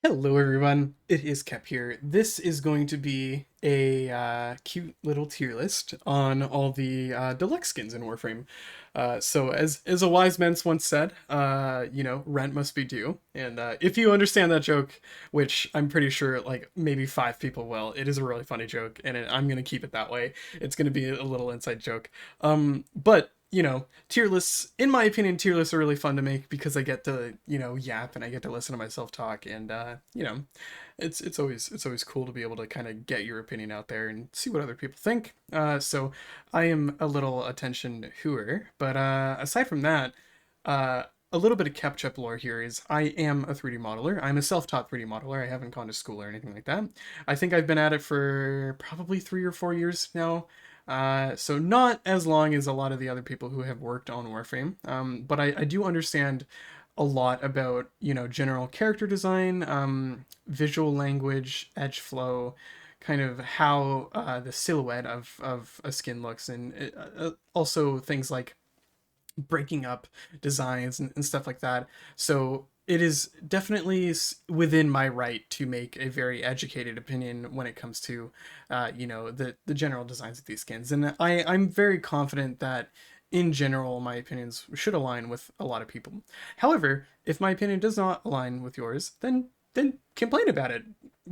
Hello everyone, it is Kep here. This is going to be a cute little tier list on all the deluxe skins in Warframe. So as a wise man once said, rent must be due. And if you understand that joke, which I'm pretty sure like maybe 5 people will, it is a really funny joke, and I'm gonna keep it that way. It's gonna be a little inside joke. But tier lists, in my opinion, tier lists are really fun to make because I get to, yap and I get to listen to myself talk, and it's always cool to be able to kind of get your opinion out there and see what other people think. So I am a little attention whoer, but aside from that, a little bit of catch-up lore here is I am a 3D modeler. I'm a self-taught 3D modeler. I haven't gone to school or anything like that. I think I've been at it for probably 3 or 4 years now. So not as long as a lot of the other people who have worked on Warframe, but I do understand a lot about general character design, visual language, edge flow, kind of how the silhouette of a skin looks, and also things like breaking up designs and stuff like that. So it is definitely within my right to make a very educated opinion when it comes to, the general designs of these skins. And I'm very confident that in general, my opinions should align with a lot of people. However, if my opinion does not align with yours, then complain about it.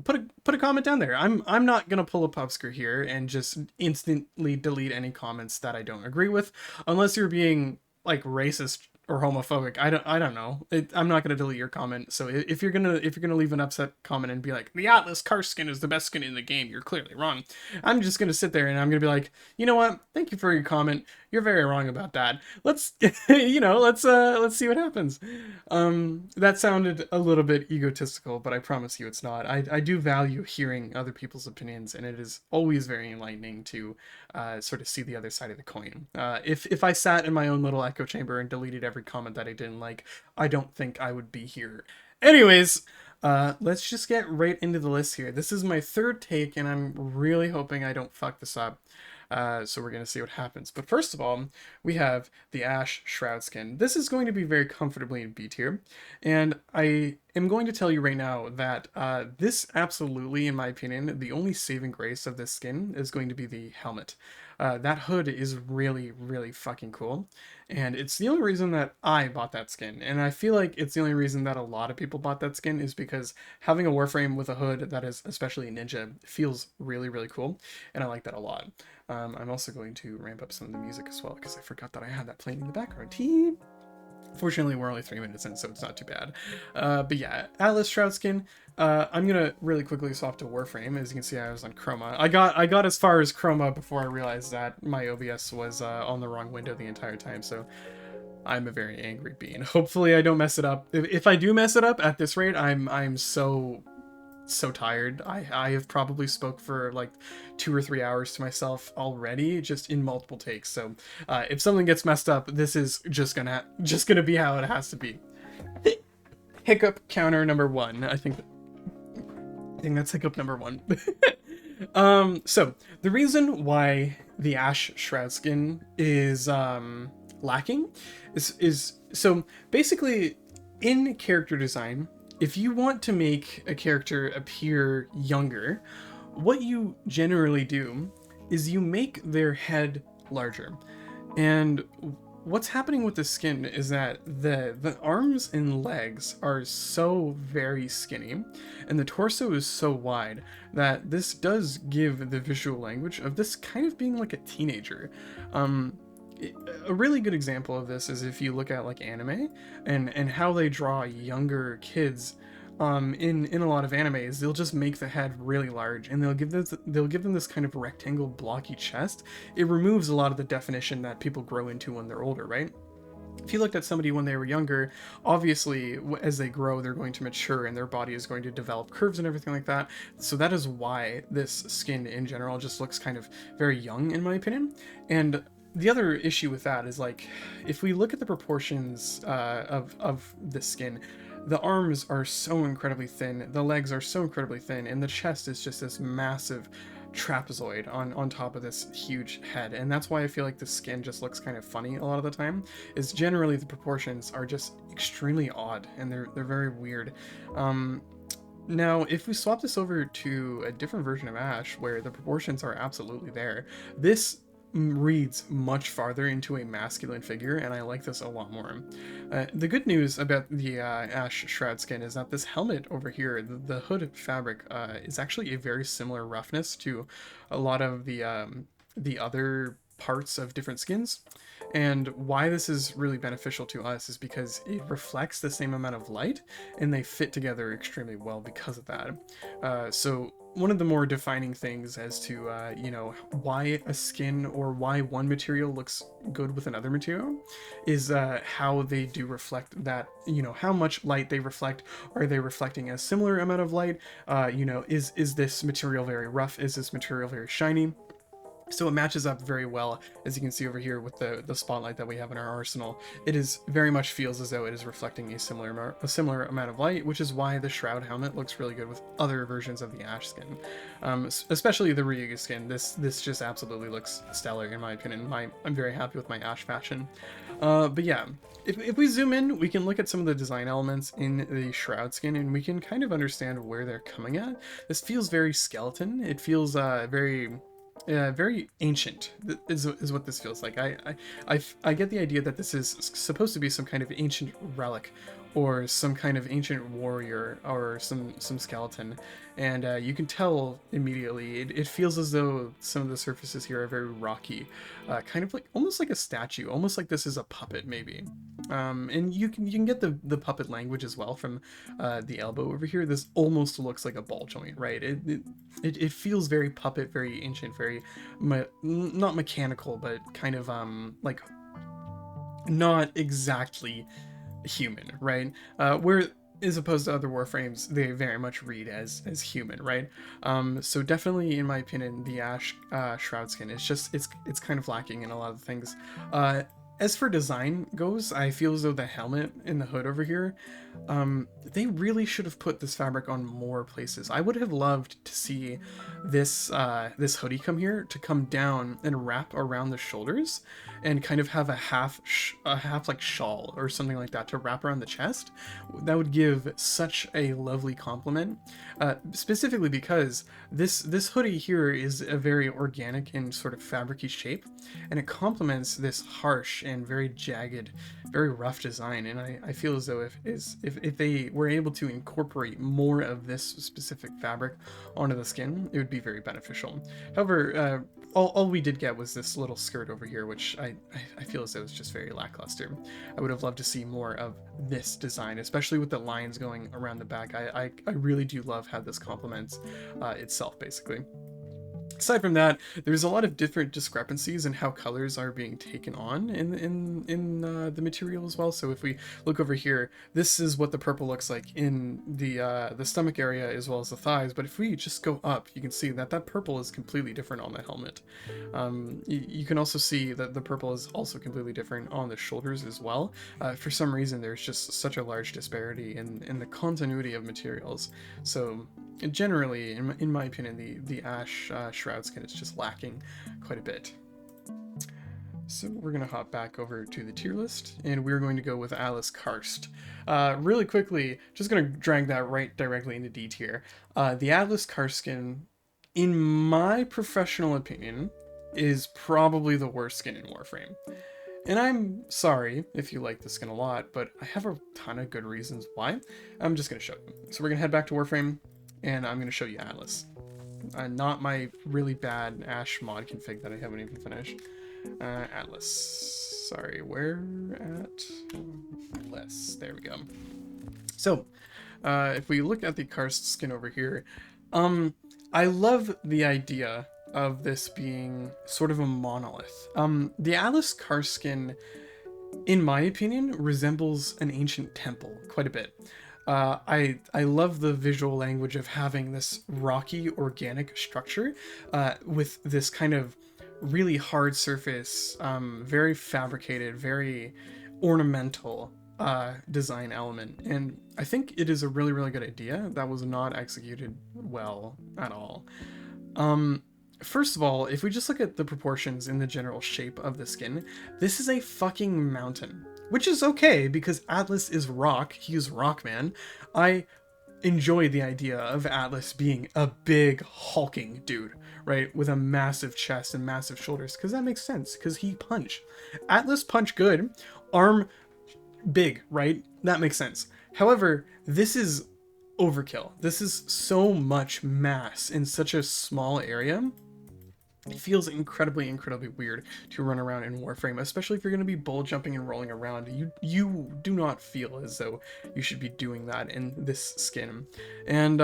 Put a comment down there. I'm not gonna pull a pubscrew here and just instantly delete any comments that I don't agree with, unless you're being like racist or homophobic. I don't know. I'm not gonna delete your comment. So if you're gonna leave an upset comment and be like, the Atlas Karst skin is the best skin in the game, you're clearly wrong. I'm just gonna sit there and I'm gonna be like, you know what? Thank you for your comment. You're very wrong about that. Let's let's see what happens. That sounded a little bit egotistical, but I promise you it's not. I do value hearing other people's opinions, and it is always very enlightening to sort of see the other side of the coin. If I sat in my own little echo chamber and deleted every comment that I didn't like, I don't think I would be here. Anyways, let's just get right into the list here. This is my third take, and I'm really hoping I don't fuck this up. So we're going to see what happens. But first of all, we have the Ash Shroud Skin. This is going to be very comfortably in B tier. And I am going to tell you right now that this absolutely, in my opinion, the only saving grace of this skin is going to be the helmet. That hood is really, really fucking cool. And it's the only reason that I bought that skin. And I feel like it's the only reason that a lot of people bought that skin is because having a Warframe with a hood that is especially ninja feels really, really cool. And I like that a lot. I'm also going to ramp up some of the music as well because I forgot that I had that playing in the background. Fortunately, we're only 3 minutes in, so it's not too bad. But yeah, Atlas Shroud Skin. I'm gonna really quickly swap to Warframe. As you can see, I was on Chroma. I got as far as Chroma before I realized that my OBS was on the wrong window the entire time. So I'm a very angry being. Hopefully, I don't mess it up. If I do mess it up at this rate, I'm so tired. I have probably spoke for like 2 or 3 hours to myself already, just in multiple takes. So if something gets messed up, this is just gonna be how it has to be. Hiccup counter number one. I think that's hiccup number one. So the reason why the Ash Shroud Skin is lacking is so basically in character design, if you want to make a character appear younger, what you generally do is you make their head larger. And what's happening with the skin is that the arms and legs are so very skinny and the torso is so wide that this does give the visual language of this kind of being like a teenager. A really good example of this is if you look at like anime and how they draw younger kids. In a lot of animes, they'll just make the head really large, and they'll give them this kind of rectangle, blocky chest. It removes a lot of the definition that people grow into when they're older, right? If you looked at somebody when they were younger, obviously as they grow, they're going to mature and their body is going to develop curves and everything like that. So that is why this skin in general just looks kind of very young, in my opinion. And the other issue with that is like, if we look at the proportions of this skin, the arms are so incredibly thin, the legs are so incredibly thin, and the chest is just this massive trapezoid on top of this huge head. And that's why I feel like the skin just looks kind of funny a lot of the time, is generally the proportions are just extremely odd and they're very weird. Now, if we swap this over to a different version of Ash, where the proportions are absolutely there, this reads much farther into a masculine figure, and I like this a lot more. The good news about the Ash Shroud Skin is that this helmet over here, the hood fabric, is actually a very similar roughness to a lot of the other parts of different skins. And why this is really beneficial to us is because it reflects the same amount of light, and they fit together extremely well because of that. So one of the more defining things as to you know, why a skin or why one material looks good with another material is how they do reflect that, you know, how much light they reflect. Are they reflecting a similar amount of light? You know, is this material very rough? Is this material very shiny? So it matches up very well, as you can see over here with the spotlight that we have in our arsenal. It is very much feels as though it is reflecting a similar amount of light, which is why the Shroud helmet looks really good with other versions of the Ash skin, especially the Ryugu skin. This just absolutely looks stellar in my opinion. I'm very happy with my Ash fashion. But yeah, if we zoom in, we can look at some of the design elements in the Shroud skin, and we can kind of understand where they're coming at. This feels very skeleton. It feels very ancient is what this feels like. I get the idea that this is supposed to be some kind of ancient relic, or some kind of ancient warrior, or some skeleton, and you can tell immediately. It feels as though some of the surfaces here are very rocky, kind of like almost like a statue, almost like this is a puppet maybe. And you can get the puppet language as well from the elbow over here. This almost looks like a ball joint, right? It feels very puppet, very ancient, very not mechanical, but kind of like not exactly human, right? Where as opposed to other Warframes, they very much read as human, right? So definitely, in my opinion, the Ash Shroud Skin is just it's kind of lacking in a lot of things. As for design goes, I feel as though the helmet and the hood over here, they really should have put this fabric on more places. I would have loved to see this this hoodie come down and wrap around the shoulders, and kind of have a half like shawl or something like that to wrap around the chest. That would give such a lovely complement, specifically because this hoodie here is a very organic and sort of fabricy shape, and it complements this harsh and very jagged, very rough design. And I feel as though if they were able to incorporate more of this specific fabric onto the skin, it would be very beneficial. However, all we did get was this little skirt over here, which I feel as though it's just very lackluster. I would have loved to see more of this design, especially with the lines going around the back. I really do love how this complements itself, basically. Aside from that, there's a lot of different discrepancies in how colors are being taken on in the material as well. So if we look over here, this is what the purple looks like in the stomach area as well as the thighs. But if we just go up, you can see that purple is completely different on the helmet. You can also see that the purple is also completely different on the shoulders as well. For some reason, there's just such a large disparity in the continuity of materials. So generally, in my opinion, the Ash Shroud Skin is just lacking quite a bit. So we're going to hop back over to the tier list, and we're going to go with Alice Karst. Really quickly, just going to drag that right directly into D tier. The Alice Karst skin, in my professional opinion, is probably the worst skin in Warframe. And I'm sorry if you like this skin a lot, but I have a ton of good reasons why. I'm just going to show you. So we're going to head back to Warframe, and I'm going to show you Atlas. Not my really bad Ash mod config that I haven't even finished. Atlas. Sorry, where at? Atlas. There we go. So, if we look at the Karst skin over here, I love the idea of this being sort of a monolith. The Atlas Karst skin, in my opinion, resembles an ancient temple quite a bit. I love the visual language of having this rocky organic structure with this kind of really hard surface, very fabricated, very ornamental design element. And I think it is a really, really good idea that was not executed well at all. First of all, if we just look at the proportions in the general shape of the skin, this is a fucking mountain. Which is okay, because Atlas is rock. He is Rockman. I enjoy the idea of Atlas being a big hulking dude, right, with a massive chest and massive shoulders, because that makes sense, because he punch. Atlas punch good, arm big, right? That makes sense. However, this is overkill. This is so much mass in such a small area. It feels incredibly, incredibly weird to run around in Warframe, especially if you're going to be bull jumping and rolling around. You do not feel as though you should be doing that in this skin. And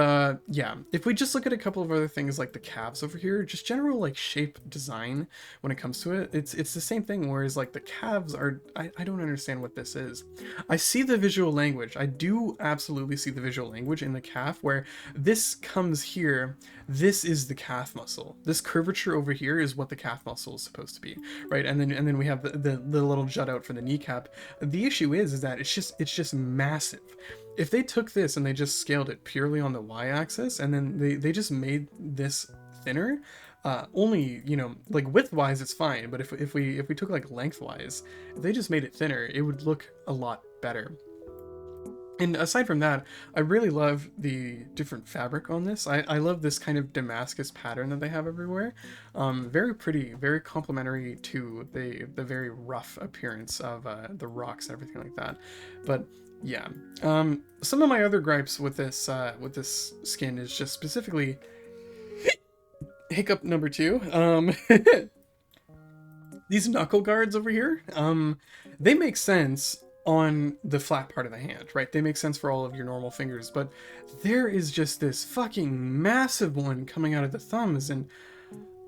yeah, if we just look at a couple of other things like the calves over here, just general like shape design when it comes to it, it's the same thing. Whereas like the calves are, I don't understand what this is. I see the visual language. I do absolutely see the visual language in the calf, where this comes here. This is the calf muscle. This curvature over here is what the calf muscle is supposed to be, right? And then we have the little jut out for the kneecap. The issue is that it's just massive. If they took this and they just scaled it purely on the y-axis, and then they just made this thinner, only, you know, like width-wise it's fine, but if we took like lengthwise, if they just made it thinner, it would look a lot better. And aside from that, I really love the different fabric on this. I love this kind of Damascus pattern that they have everywhere. Very pretty, very complementary to the very rough appearance of the rocks and everything like that. But yeah, some of my other gripes with this skin is just specifically hiccup number 2. These knuckle guards over here, they make sense on the flat part of the hand, right? They make sense for all of your normal fingers, but there is just this fucking massive one coming out of the thumbs, and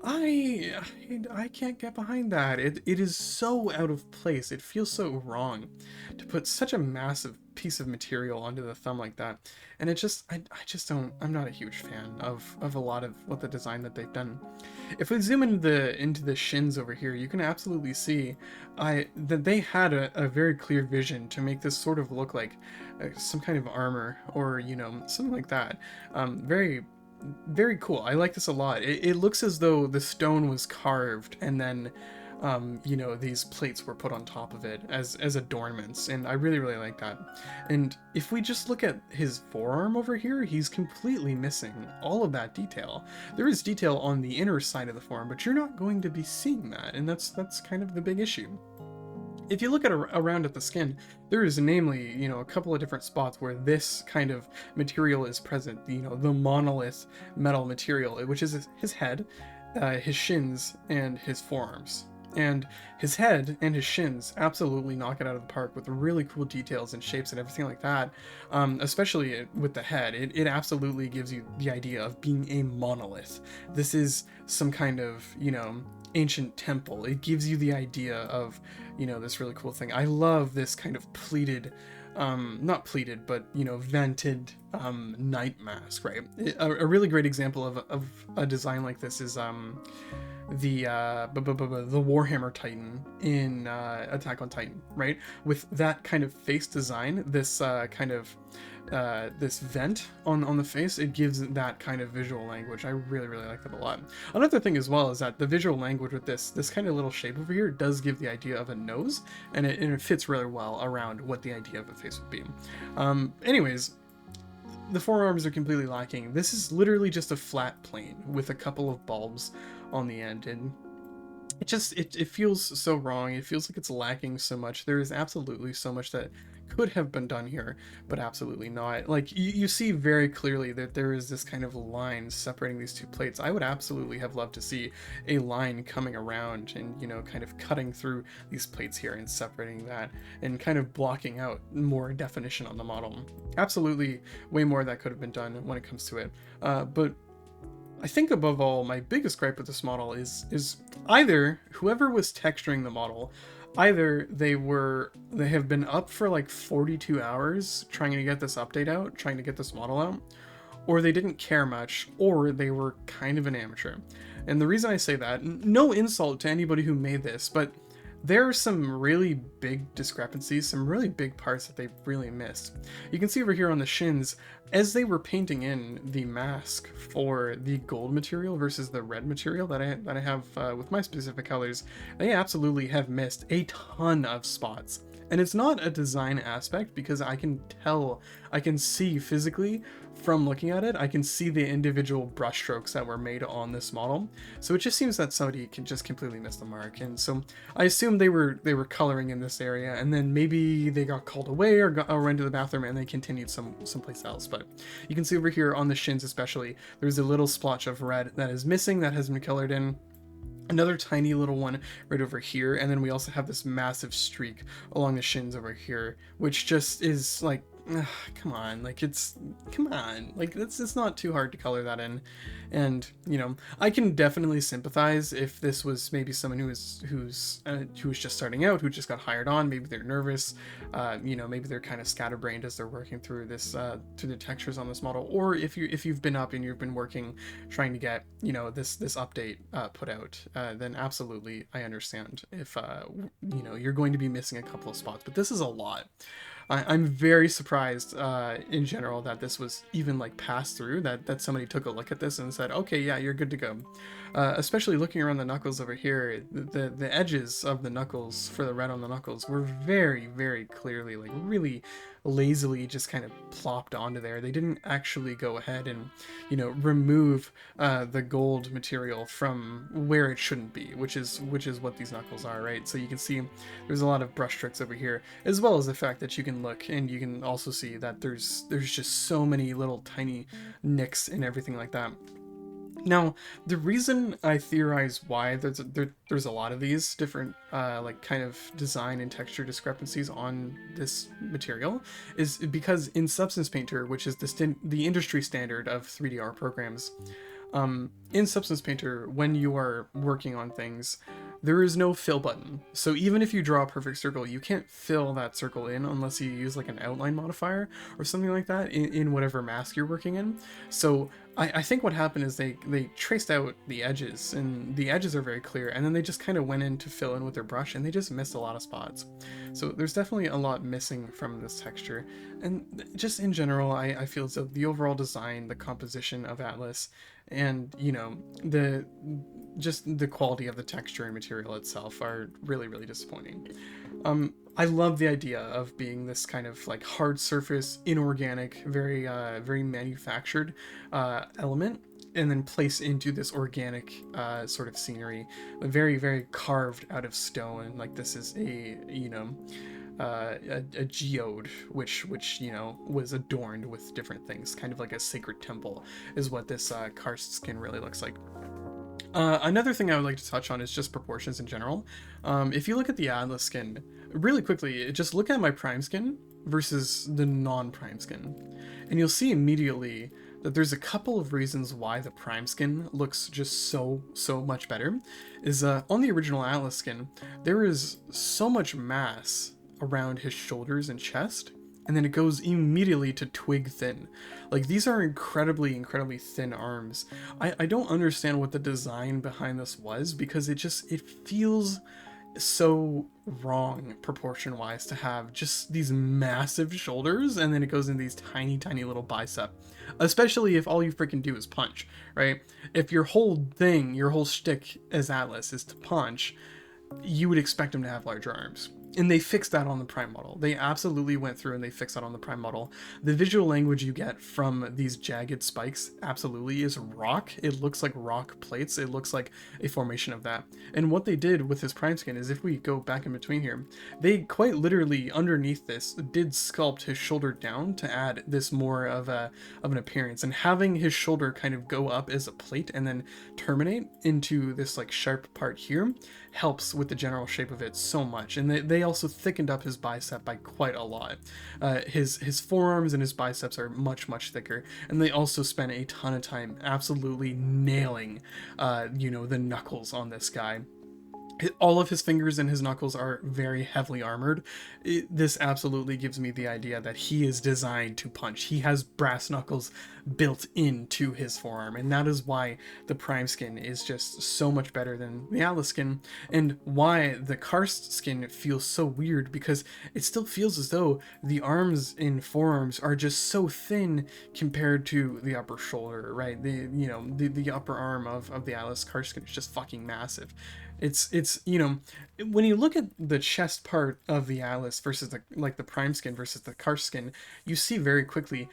I can't get behind that. It is so out of place. It feels so wrong to put such a massive piece of material onto the thumb like that. And it just, I just don't, I'm not a huge fan of a lot of what the design that they've done. If we zoom into the shins over here, you can absolutely see that they had a very clear vision to make this sort of look like some kind of armor, or, you know, something like that. Very cool. I like this a lot. It looks as though the stone was carved and then, you know, these plates were put on top of it as adornments, and I really, really like that. And if we just look at his forearm over here, he's completely missing all of that detail. There is detail on the inner side of the forearm, but you're not going to be seeing that, and that's kind of the big issue. If you look at around at the skin, there is namely, you know, a couple of different spots where this kind of material is present, you know, the monolith metal material, which is his head, his shins, and his forearms. And his head and his shins absolutely knock it out of the park with really cool details and shapes and everything like that. Especially with the head, it absolutely gives you the idea of being a monolith. This is some kind of, you know, ancient temple. It gives you the idea of, you know, this really cool thing. I love this kind of pleated, not pleated, but, you know, vented night mask, right? A really great example of a design like this is the Warhammer Titan in Attack on Titan, right? With that kind of face design, this kind of this vent on the face, it gives that kind of visual language. I really, really like that a lot. Another thing as well is that the visual language with this kind of little shape over here does give the idea of a nose, and it fits really well around what the idea of a face would be. Anyways, the forearms are completely lacking. This is literally just a flat plane with a couple of bulbs on the end, and it feels so wrong. It feels like it's lacking so much. There is absolutely so much that could have been done here, but absolutely not. Like, you see very clearly that there is this kind of line separating these two plates. I would absolutely have loved to see a line coming around and, you know, kind of cutting through these plates here and separating that and kind of blocking out more definition on the model. Absolutely way more that could have been done when it comes to it. But I think above all, my biggest gripe with this model is either whoever was texturing the model, either they have been up for like 42 hours trying to get this update out, trying to get this model out, or they didn't care much, or they were kind of an amateur. And the reason I say that, no insult to anybody who made this, but there are some really big discrepancies, some really big parts that they really missed. You can see over here on the shins, as they were painting in the mask for the gold material versus the red material that I have with my specific colors, they absolutely have missed a ton of spots. And it's not a design aspect because I can tell, I can see physically from looking at it, I can see the individual brush strokes that were made on this model. So it just seems that somebody can just completely miss the mark. And so I assume they were coloring in this area, and then maybe they got called away or went to the bathroom and they continued someplace else. But you can see over here on the shins especially, there's a little splotch of red that is missing that has been colored in. Another tiny little one right over here, and then we also have this massive streak along the shins over here, which just is like, come on, like come on, like it's not too hard to color that in. And you know, I can definitely sympathize if this was maybe someone who's just starting out, who just got hired on. Maybe they're nervous, you know, maybe they're kind of scatterbrained as they're working through this through the textures on this model. Or if you've been up and you've been working trying to get, you know, this update put out, then absolutely I understand if you know, you're going to be missing a couple of spots. But this is a lot. I'm very surprised in general that this was even like passed through, that somebody took a look at this and said, okay, yeah, you're good to go. Especially looking around the knuckles over here, the edges of the knuckles for the red on the knuckles were very, very clearly, like really lazily just kind of plopped onto there. They didn't actually go ahead and, you know, remove the gold material from where it shouldn't be, which is what these knuckles are, right? So you can see there's a lot of brush strokes over here, as well as the fact that you can look and you can also see that there's just so many little tiny nicks and everything like that. Now, the reason I theorize why there's a lot of these different like kind of design and texture discrepancies on this material is because in Substance Painter, which is the industry standard of 3DR programs, in Substance Painter, when you are working on things, there is no fill button. So even if you draw a perfect circle, you can't fill that circle in unless you use like an outline modifier or something like that in whatever mask you're working in. So I think what happened is they traced out the edges, and the edges are very clear, and then they just kind of went in to fill in with their brush, and they just missed a lot of spots. So there's definitely a lot missing from this texture. And just in general, I feel as though the overall design, the composition of Atlas, and you know, the quality of the texture and material itself are really, really disappointing. I love the idea of being this kind of like hard surface, inorganic, very very manufactured element, and then place into this organic sort of scenery, very, very carved out of stone. Like this is a, you know, a geode which you know was adorned with different things, kind of like a sacred temple is what this Karst skin really looks like. Another thing I would like to touch on is just proportions in general. If you look at the Atlas skin really quickly, just look at my prime skin versus the non-prime skin, and you'll see immediately that there's a couple of reasons why the prime skin looks just so much better. Is on the original Atlas skin, there is so much mass around his shoulders and chest, and then it goes immediately to twig thin. Like these are incredibly thin arms. I don't understand what the design behind this was, because it feels so wrong proportion wise to have just these massive shoulders and then it goes in these tiny little bicep, especially if all you freaking do is punch, right? If your whole thing, your whole shtick as Atlas is to punch, you would expect him to have larger arms. And they fixed that on the Prime model. They absolutely went through and they fixed that on the Prime model. The visual language you get from these jagged spikes absolutely is rock. It looks like rock plates. It looks like a formation of that. And what they did with his Prime skin is, if we go back in between here, they quite literally underneath this did sculpt his shoulder down to add this more of an appearance. And having his shoulder kind of go up as a plate and then terminate into this like sharp part here helps with the general shape of it so much. And they also thickened up his bicep by quite a lot. His forearms and his biceps are much thicker, and they also spent a ton of time absolutely nailing you know, the knuckles on this guy. All of his fingers and his knuckles are very heavily armored. This absolutely gives me the idea that he is designed to punch. He has brass knuckles built into his forearm, and that is why the Prime skin is just so much better than the Atlas skin, and why the Karst skin feels so weird, because it still feels as though the arms and forearms are just so thin compared to the upper shoulder, right? The upper arm of the Atlas Karst skin is just fucking massive. It's you know, when you look at the chest part of the Atlas versus the Prime Skin versus the Karst skin, you see very quickly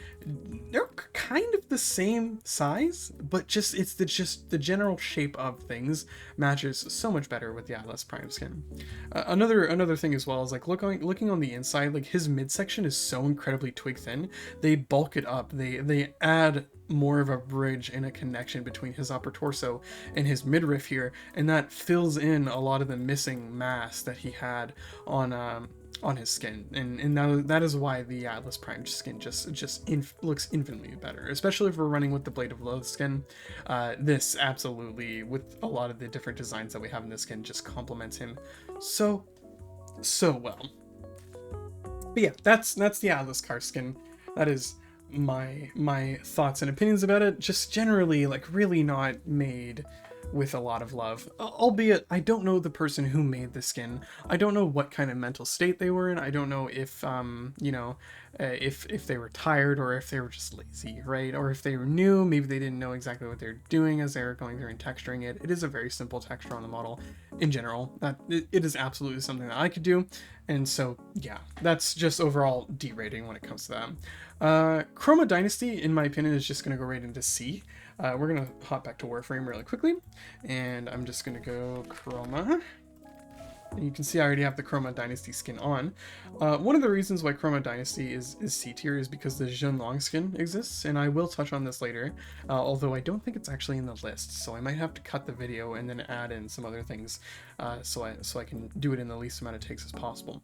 they're kind of the same size, but just the general shape of things matches so much better with the Atlas Prime Skin. Another thing as well is like looking on the inside, like his midsection is so incredibly twig thin. They bulk it up. They add more of a bridge and a connection between his upper torso and his midriff here, and that fills in a lot of the missing mass that he had on his skin, and that is why the Atlas Prime skin looks infinitely better, especially if we're running with the Blade of Loath skin. This absolutely, with a lot of the different designs that we have in this skin, just complements him so well. But yeah, that's the Atlas Karst skin. That is my thoughts and opinions about it. Just generally, like, really not made with a lot of love, albeit I don't know the person who made the skin. I don't know what kind of mental state they were in. I don't know if if they were tired or if they were just lazy, right? Or if they were new, maybe they didn't know exactly what they're doing as they were going through and texturing it. It is a very simple texture on the model in general. That it is absolutely something that I could do, and so yeah, that's just overall D rating when it comes to that. Chroma Dynasty, in my opinion, is just going to go right into C. We're going to hop back to Warframe really quickly, and I'm just going to go Chroma. And you can see I already have the Chroma Dynasty skin on. One of the reasons why Chroma Dynasty is C tier is because the Zhenlong skin exists, and I will touch on this later, although I don't think it's actually in the list, so I might have to cut the video and then add in some other things so I can do it in the least amount of takes as possible.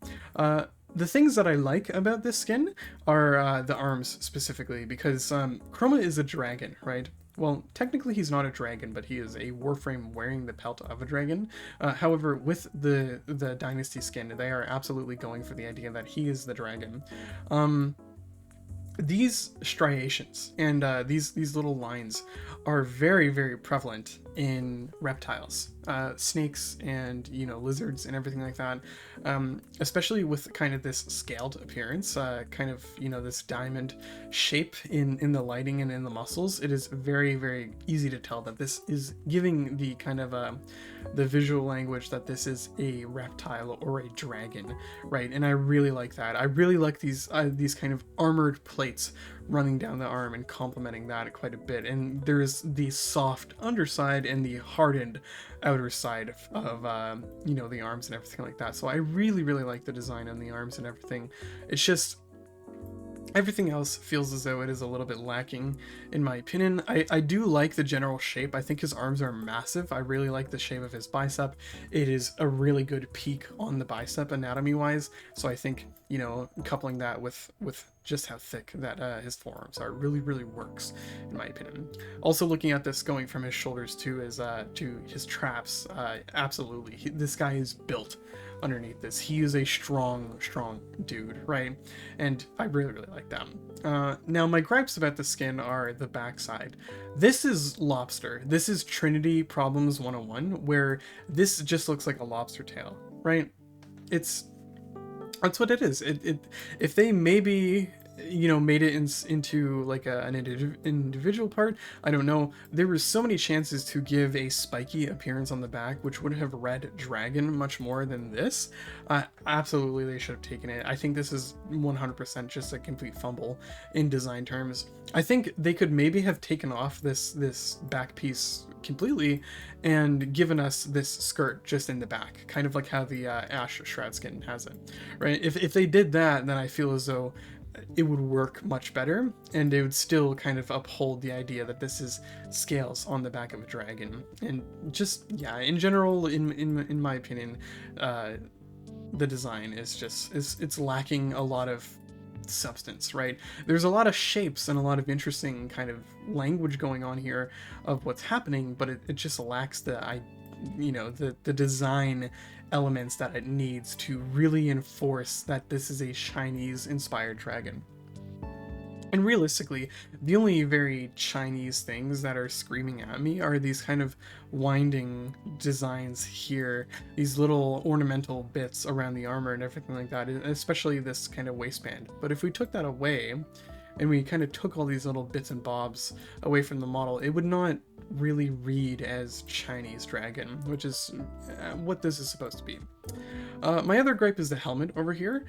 The things that I like about this skin are the arms specifically, because Chroma is a dragon, right? Well, technically he's not a dragon, but he is a Warframe wearing the pelt of a dragon. However, with the Dynasty skin, they are absolutely going for the idea that he is the dragon. These striations and these little lines are very, very prevalent in reptiles, snakes, and lizards and everything like that. Especially with kind of this scaled appearance, kind of this diamond shape in the lighting and in the muscles. It is very, very easy to tell that this is giving the kind of the visual language that this is a reptile or a dragon, right? And I really like that. I really like these kind of armored plates running down the arm and complementing that quite a bit. And there's the soft underside and the hardened outer side of the arms and everything like that. So I really, really like the design on the arms and everything. It's just everything else feels as though it is a little bit lacking, in my opinion. I do like the general shape. I think his arms are massive. I really like the shape of his bicep. It is a really good peak on the bicep anatomy-wise. So I think, coupling that with just how thick that his forearms are really, really works, in my opinion. Also, looking at this going from his shoulders to his traps, absolutely. This guy is built underneath this. He is a strong dude, right? And I really, really like that. Now, my gripes about the skin are the backside. This is lobster. This is Trinity Problems 101, where this just looks like a lobster tail, right? That's what it is. If they maybe made it into like an individual part, I don't know. There were so many chances to give a spiky appearance on the back, which would have read dragon much more than this. Absolutely, they should have taken it. I think this is 100% just a complete fumble in design terms. I think they could maybe have taken off this back piece completely and given us this skirt just in the back, kind of like how the Ash Shroud Skin has it, right? If they did that, then I feel as though it would work much better, and it would still kind of uphold the idea that this is scales on the back of a dragon. And just, yeah, in general, in my opinion, the design is just it's lacking a lot of substance, right? There's a lot of shapes and a lot of interesting kind of language going on here of what's happening, but it just lacks the design elements that it needs to really enforce that this is a Chinese inspired dragon. And realistically, the only very Chinese things that are screaming at me are these kind of winding designs here, these little ornamental bits around the armor and everything like that, especially this kind of waistband. But if we took that away, and we kind of took all these little bits and bobs away from the model, it would not really read as Chinese dragon, which is what this is supposed to be. My other gripe is the helmet over here.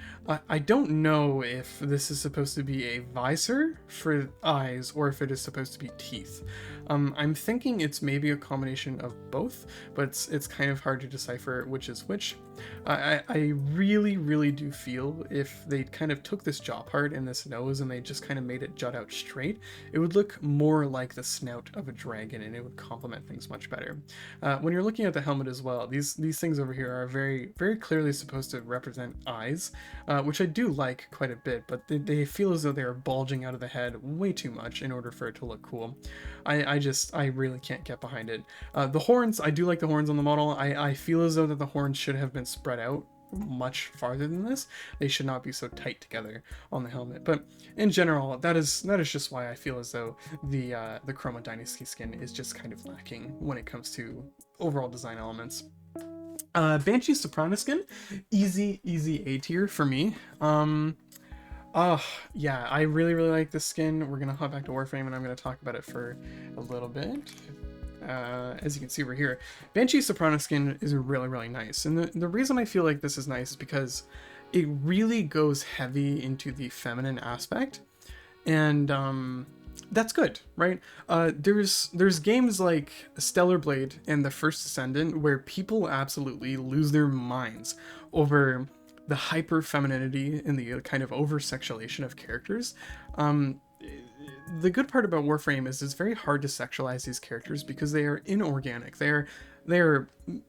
I don't know if this is supposed to be a visor for eyes or if it is supposed to be teeth. I'm thinking it's maybe a combination of both, but it's kind of hard to decipher which is which. I really do feel if they kind of took this jaw part and this nose and they just kind of made it jut out straight, it would look more like the snout of a dragon and it would complement things much better. When you're looking at the helmet as well, these things over here are very clearly supposed to represent eyes, which I do like quite a bit, but they feel as though they are bulging out of the head way too much in order for it to look cool. I really can't get behind it. The horns, I do like the horns on the model. I feel as though that the horns should have been spread out much farther than this. They should not be so tight together on the helmet. But in general, that is just why I feel as though the Chroma Dynasty skin is just kind of lacking when it comes to overall design elements. Banshee Soprana skin, easy A tier for me. Yeah, I really like this skin. We're gonna hop back to Warframe and I'm gonna talk about it for a little bit. As you can see over here, Banshee Soprana skin is really nice, and the reason I feel like this is nice is because it really goes heavy into the feminine aspect, and that's good, right? There's games like Stellar Blade and the First Ascendant where people absolutely lose their minds over the hyper femininity and the kind of over sexualization of characters. The good part about Warframe is it's very hard to sexualize these characters because they are inorganic. They're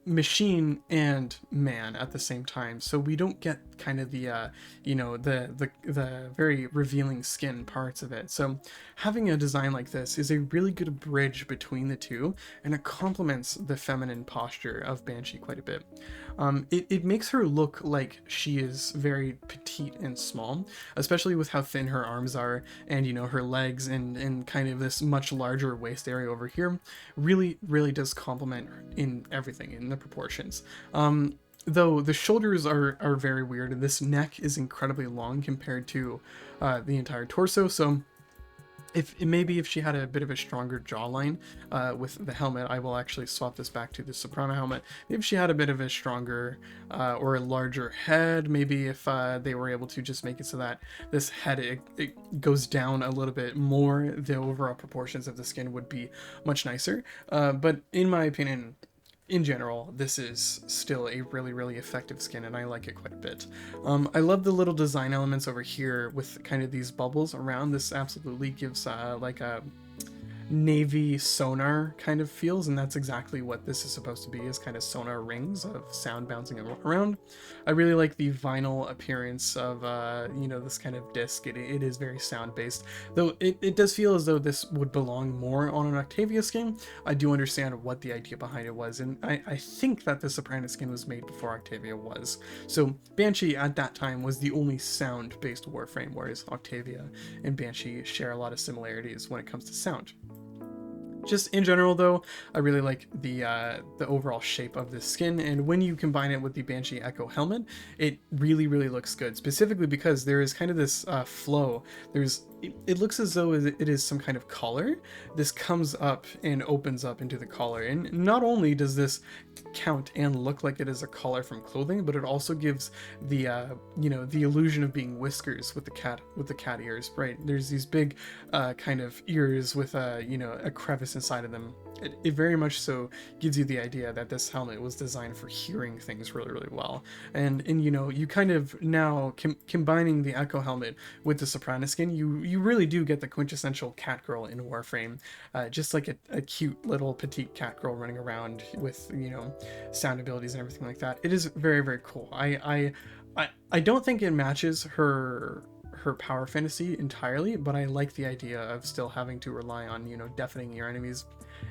machine and man at the same time, so we don't get kind of the the very revealing skin parts of it. So having a design like this is a really good bridge between the two, and it complements the feminine posture of Banshee quite a bit. It makes her look like she is very petite and small, especially with how thin her arms are, and her legs and kind of this much larger waist area over here really does complement in everything, in the proportions. Though the shoulders are very weird, and this neck is incredibly long compared to the entire torso, so maybe if she had a bit of a stronger jawline with the helmet, I will actually swap this back to the Soprana helmet. Maybe if she had a bit of a stronger or a larger head, maybe if they were able to just make it so that this head, it goes down a little bit more, the overall proportions of the skin would be much nicer. But in my opinion, in general, this is still a really effective skin, and I like it quite a bit. I love the little design elements over here with kind of these bubbles around. This absolutely gives like a navy sonar kind of feels, and that's exactly what this is supposed to be, is kind of sonar rings of sound bouncing around. I really like the vinyl appearance of this kind of disc. It is very sound based, though it does feel as though this would belong more on an Octavia skin. I do understand what the idea behind it was, and I think that the Soprana skin was made before Octavia was. So Banshee at that time was the only sound based Warframe, whereas Octavia and Banshee share a lot of similarities when it comes to sound. Just in general though, I really like the overall shape of this skin, and when you combine it with the Banshee Echo helmet, it really looks good, specifically because there is kind of this flow. It looks as though it is some kind of collar. This comes up and opens up into the collar, and not only does this count and look like it is a collar from clothing, but it also gives the the illusion of being whiskers with the cat ears, right? There's these big kind of ears with a crevice inside of them. It very much so gives you the idea that this helmet was designed for hearing things really well. And you kind of now combining the Echo helmet with the Soprana skin, you really do get the quintessential cat girl in Warframe, just like a cute little petite cat girl running around with sound abilities and everything like that. It is very cool. I don't think it matches her power fantasy entirely, but I like the idea of still having to rely on deafening your enemies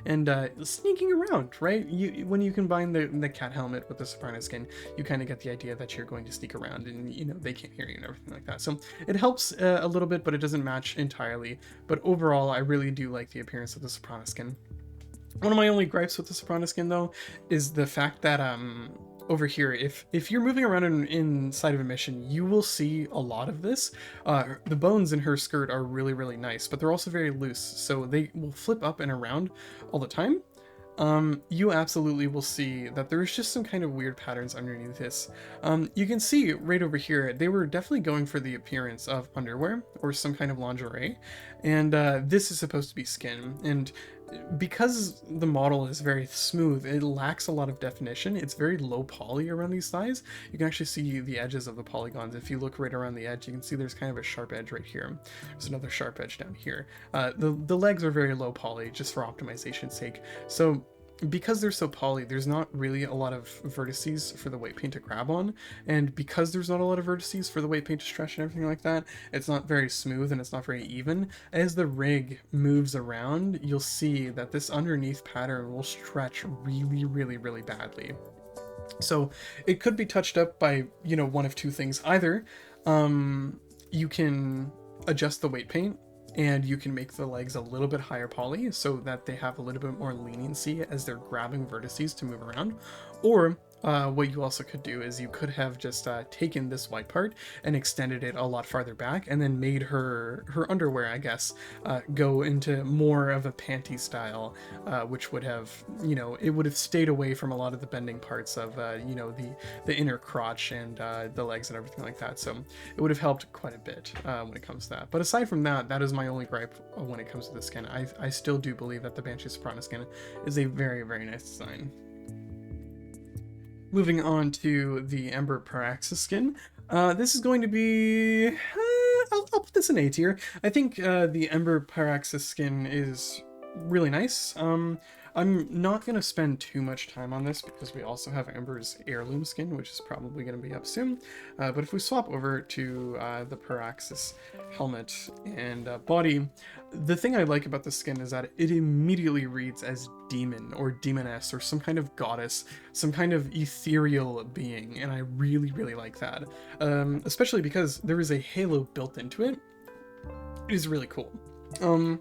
and sneaking around, right? When you combine the cat helmet with the Soprana skin, you kind of get the idea that you're going to sneak around and they can't hear you and everything like that. So it helps a little bit, but it doesn't match entirely. But overall, I really do like the appearance of the Soprana skin. One of my only gripes with the Soprana skin, though, is the fact that over here, if you're moving around inside of a mission, you will see a lot of this. The bones in her skirt are really, really nice, but they're also very loose, so they will flip up and around all the time. You absolutely will see that there's just some kind of weird patterns underneath this. You can see right over here, they were definitely going for the appearance of underwear or some kind of lingerie, and this is supposed to be skin, and because the model is very smooth, it lacks a lot of definition. It's very low poly around these thighs. You can actually see the edges of the polygons. If you look right around the edge, you can see there's kind of a sharp edge right here. There's another sharp edge down here. The legs are very low poly, just for optimization's sake. So because they're so poly, there's not really a lot of vertices for the weight paint to grab on, and because there's not a lot of vertices for the weight paint to stretch and everything like that, it's not very smooth and it's not very even. As the rig moves around, you'll see that this underneath pattern will stretch really, really, really badly. So it could be touched up by, you know, one of two things. Either you can adjust the weight paint, and you can make the legs a little bit higher poly so that they have a little bit more leniency as they're grabbing vertices to move around. Or what you also could do is you could have just taken this white part and extended it a lot farther back, and then made her underwear, I guess, go into more of a panty style, which would have, you know, it would have stayed away from a lot of the bending parts of, you know, the inner crotch and the legs and everything like that. So it would have helped quite a bit when it comes to that. But aside from that, that is my only gripe when it comes to the skin. I still do believe that the Banshee Soprana skin is a very, very nice design. Moving on to the Ember Pyraxis skin. This is going to be... I'll put this in A tier. I think the Ember Pyraxis skin is really nice. I'm not going to spend too much time on this because we also have Ember's Heirloom Skin, which is probably going to be up soon. But if we swap over to the Pyraxis helmet and body, the thing I like about the skin is that it immediately reads as demon or demoness or some kind of goddess, some kind of ethereal being, and I really, really like that. Especially because there is a halo built into it. It is really cool. The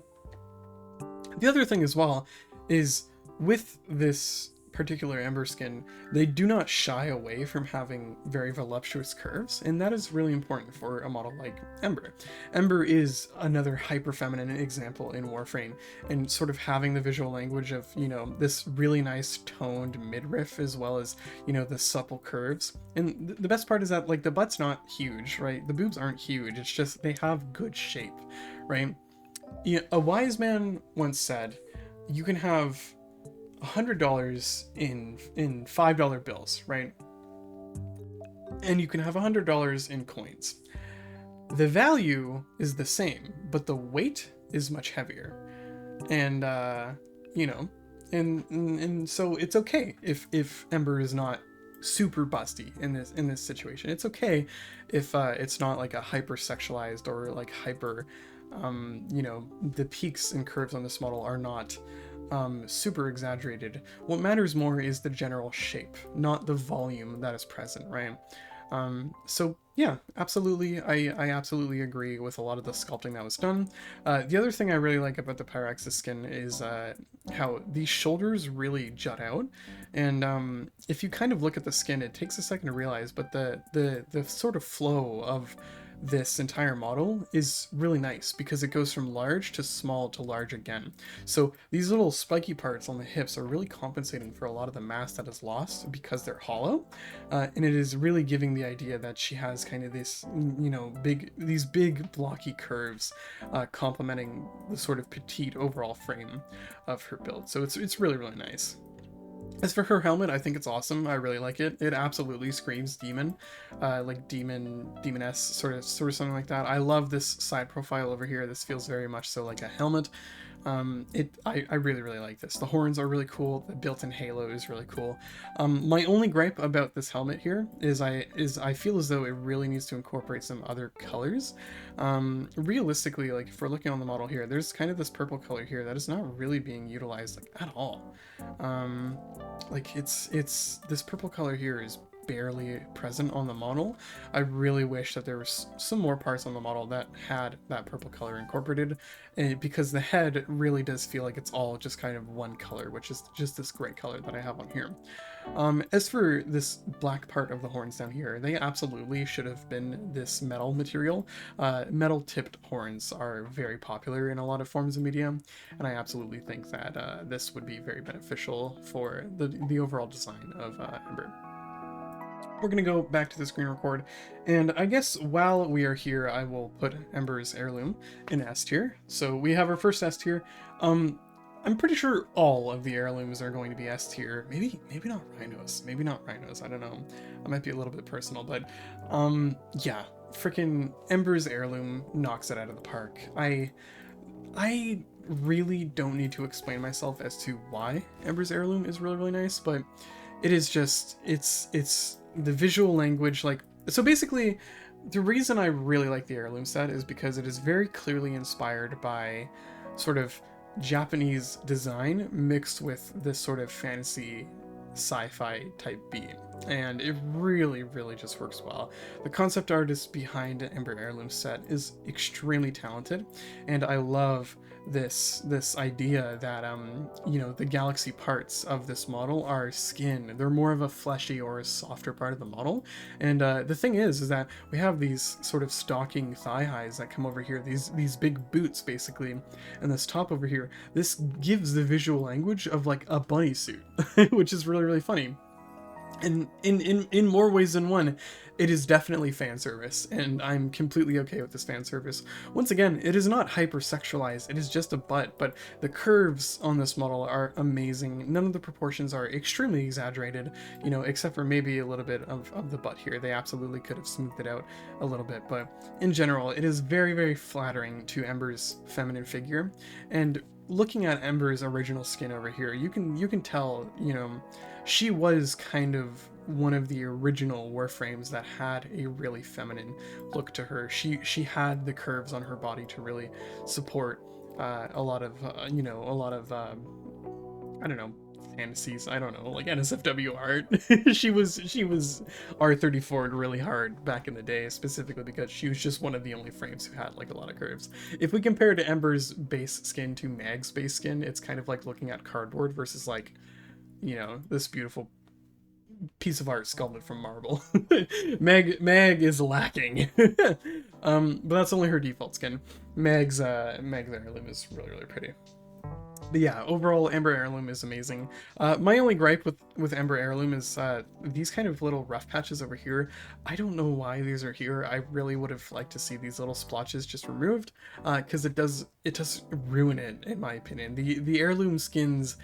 other thing as well is with this particular Ember skin, they do not shy away from having very voluptuous curves, and that is really important for a model like Ember. Ember is another hyper feminine example in Warframe, and sort of having the visual language of, you know, this really nice toned midriff as well as, you know, the supple curves. And the best part is that, like, the butt's not huge, right? The boobs aren't huge, it's just they have good shape, right? You know, a wise man once said, you can have $100 in $5 bills, right? And you can have $100 in coins. The value is the same, but the weight is much heavier. And you know, and so it's okay if Ember is not super busty in this situation. It's okay if it's not like a hyper sexualized or like hyper you know, the peaks and curves on this model are not super exaggerated. What matters more is the general shape, not the volume that is present, right? So yeah, absolutely, I absolutely agree with a lot of the sculpting that was done. The other thing I really like about the Pyraxis skin is how these shoulders really jut out, and if you kind of look at the skin, it takes a second to realize, but the sort of flow of this entire model is really nice because it goes from large to small to large again. So these little spiky parts on the hips are really compensating for a lot of the mass that is lost because they're hollow, and it is really giving the idea that she has kind of this, you know, these big blocky curves complementing the sort of petite overall frame of her build. So it's really, really nice. As for her helmet, I think it's awesome. I really like it. It absolutely screams demon, like demoness, sort of something like that. I love this side profile over here. This feels very much so like a helmet. I really, really like this. The horns are really cool. The built-in halo is really cool. My only gripe about this helmet here is I feel as though it really needs to incorporate some other colors. Realistically, like if we're looking on the model here, there's kind of this purple color here that is not really being utilized like at all. Like it's this purple color here is barely present on the model. I really wish that there was some more parts on the model that had that purple color incorporated, because the head really does feel like it's all just kind of one color, which is just this great color that I have on here. As for this black part of the horns down here, they absolutely should have been this metal material. Metal tipped horns are very popular in a lot of forms of media, and I absolutely think that this would be very beneficial for the overall design of Ember. We're going to go back to the screen record, and I guess while we are here, I will put Ember's Heirloom in S tier. So we have our first S tier. I'm pretty sure all of the heirlooms are going to be S tier. Maybe not rhinos. Maybe not rhinos. I don't know. I might be a little bit personal, but yeah, freaking Ember's Heirloom knocks it out of the park. I really don't need to explain myself as to why Ember's Heirloom is really, really nice, but it is just, it's the visual language. Like, so basically, the reason I really like the heirloom set is because it is very clearly inspired by sort of Japanese design mixed with this sort of fantasy sci-fi type beat, and it really just works well. The concept artist behind Ember Heirloom set is extremely talented, and I love this idea that you know, the galaxy parts of this model are skin. They're more of a fleshy or a softer part of the model, and the thing is that we have these sort of stocking thigh highs that come over here, these big boots basically, and this top over here. This gives the visual language of like a bunny suit, which is really funny. And in more ways than one, it is definitely fan service, and I'm completely okay with this fan service. Once again, it is not hyper-sexualized, it is just a butt, but the curves on this model are amazing. None of the proportions are extremely exaggerated, you know, except for maybe a little bit of the butt here. They absolutely could have smoothed it out a little bit, but in general, it is very flattering to Ember's feminine figure. And looking at Ember's original skin over here, you can tell, you know, she was kind of one of the original Warframes that had a really feminine look to her. She had the curves on her body to really support a lot of you know, a lot of I don't know, fantasies. I don't know, like NSFW art. she was R34'd really hard back in the day, specifically because she was just one of the only frames who had like a lot of curves. If we compare to Ember's base skin to Mag's base skin, it's kind of like looking at cardboard versus, like, you know, this beautiful piece of art sculpted from marble. Mag is lacking. But that's only her default skin. Mag's heirloom is really pretty. But yeah, overall, Ember Heirloom is amazing. My only gripe with Ember Heirloom is these kind of little rough patches over here. I don't know why these are here. I really would have liked to see these little splotches just removed, because it does ruin it, in my opinion. The heirloom skins,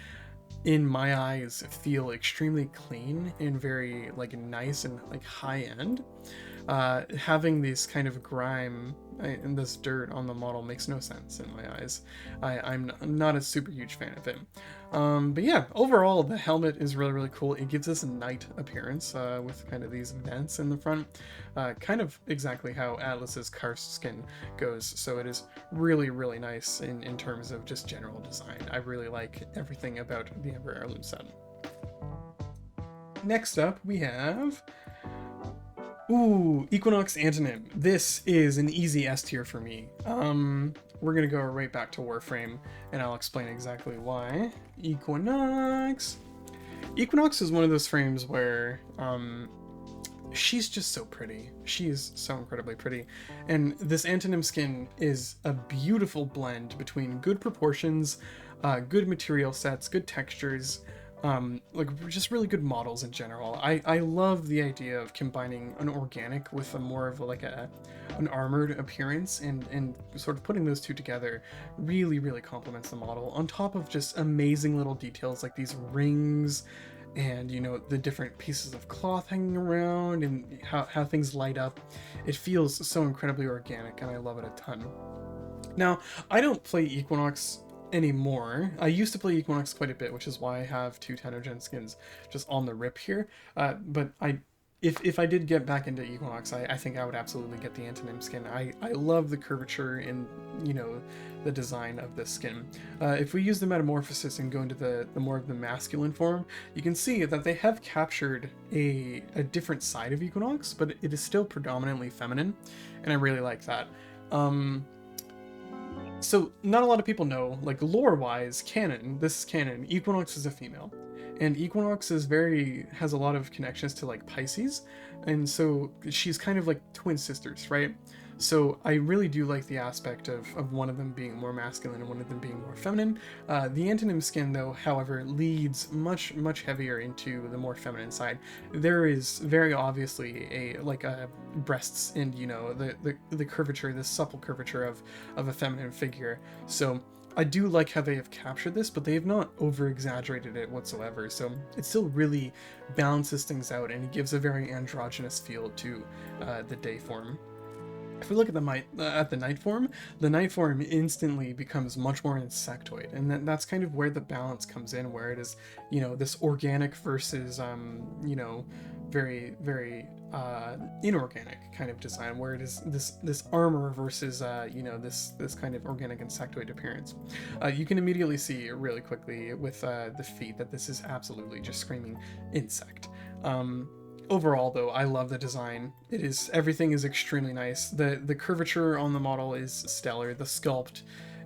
in my eyes, feel extremely clean and very like nice and like high end. Having these kind of grime and this dirt on the model makes no sense in my eyes. I'm not a super huge fan of it. But yeah, overall the helmet is really cool. It gives us a knight appearance with kind of these vents in the front, kind of exactly how Atlas's Karst skin goes. So it is really nice in terms of just general design. I really like everything about the Ember Heirloom set. Next up we have Equinox Antonym. This is an easy S tier for me. We're gonna go right back to Warframe, and I'll explain exactly why. Equinox is one of those frames where she's just so pretty. She is so incredibly pretty, and this Antonym skin is a beautiful blend between good proportions, good material sets, good textures, like just really good models in general. I love the idea of combining an organic with a more of like an armored appearance, and sort of putting those two together really complements the model, on top of just amazing little details like these rings and, you know, the different pieces of cloth hanging around and how things light up. It feels so incredibly organic, and I love it a ton. Now, I don't play Equinox anymore. I used to play Equinox quite a bit, which is why I have two 10 gen skins just on the rip here. But if I did get back into Equinox, I think I would absolutely get the Antonym skin. I love the curvature and, you know, the design of this skin. If we use the Metamorphosis and go into the more of the masculine form, you can see that they have captured a different side of Equinox, but it is still predominantly feminine, and I really like that. So not a lot of people know, like lore-wise, canon, this is canon, Equinox is a female. And Equinox has a lot of connections to like Pisces, and so she's kind of like twin sisters, right? So I really do like the aspect of one of them being more masculine and one of them being more feminine. The Antonym skin, though, however, leads much heavier into the more feminine side. There is very obviously a breasts and, you know, the curvature, the supple curvature of a feminine figure. So I do like how they have captured this, but they have not over-exaggerated it whatsoever, so it still really balances things out, and it gives a very androgynous feel to the day form. If we look at the night form, the night form instantly becomes much more insectoid, and that's kind of where the balance comes in, where it is, you know, this organic versus, you know, very inorganic kind of design, where it is this armor versus, you know, this kind of organic insectoid appearance. You can immediately see really quickly with the feet that this is absolutely just screaming insect. Overall, though, I love the design. Everything is extremely nice. The curvature on the model is stellar. The sculpt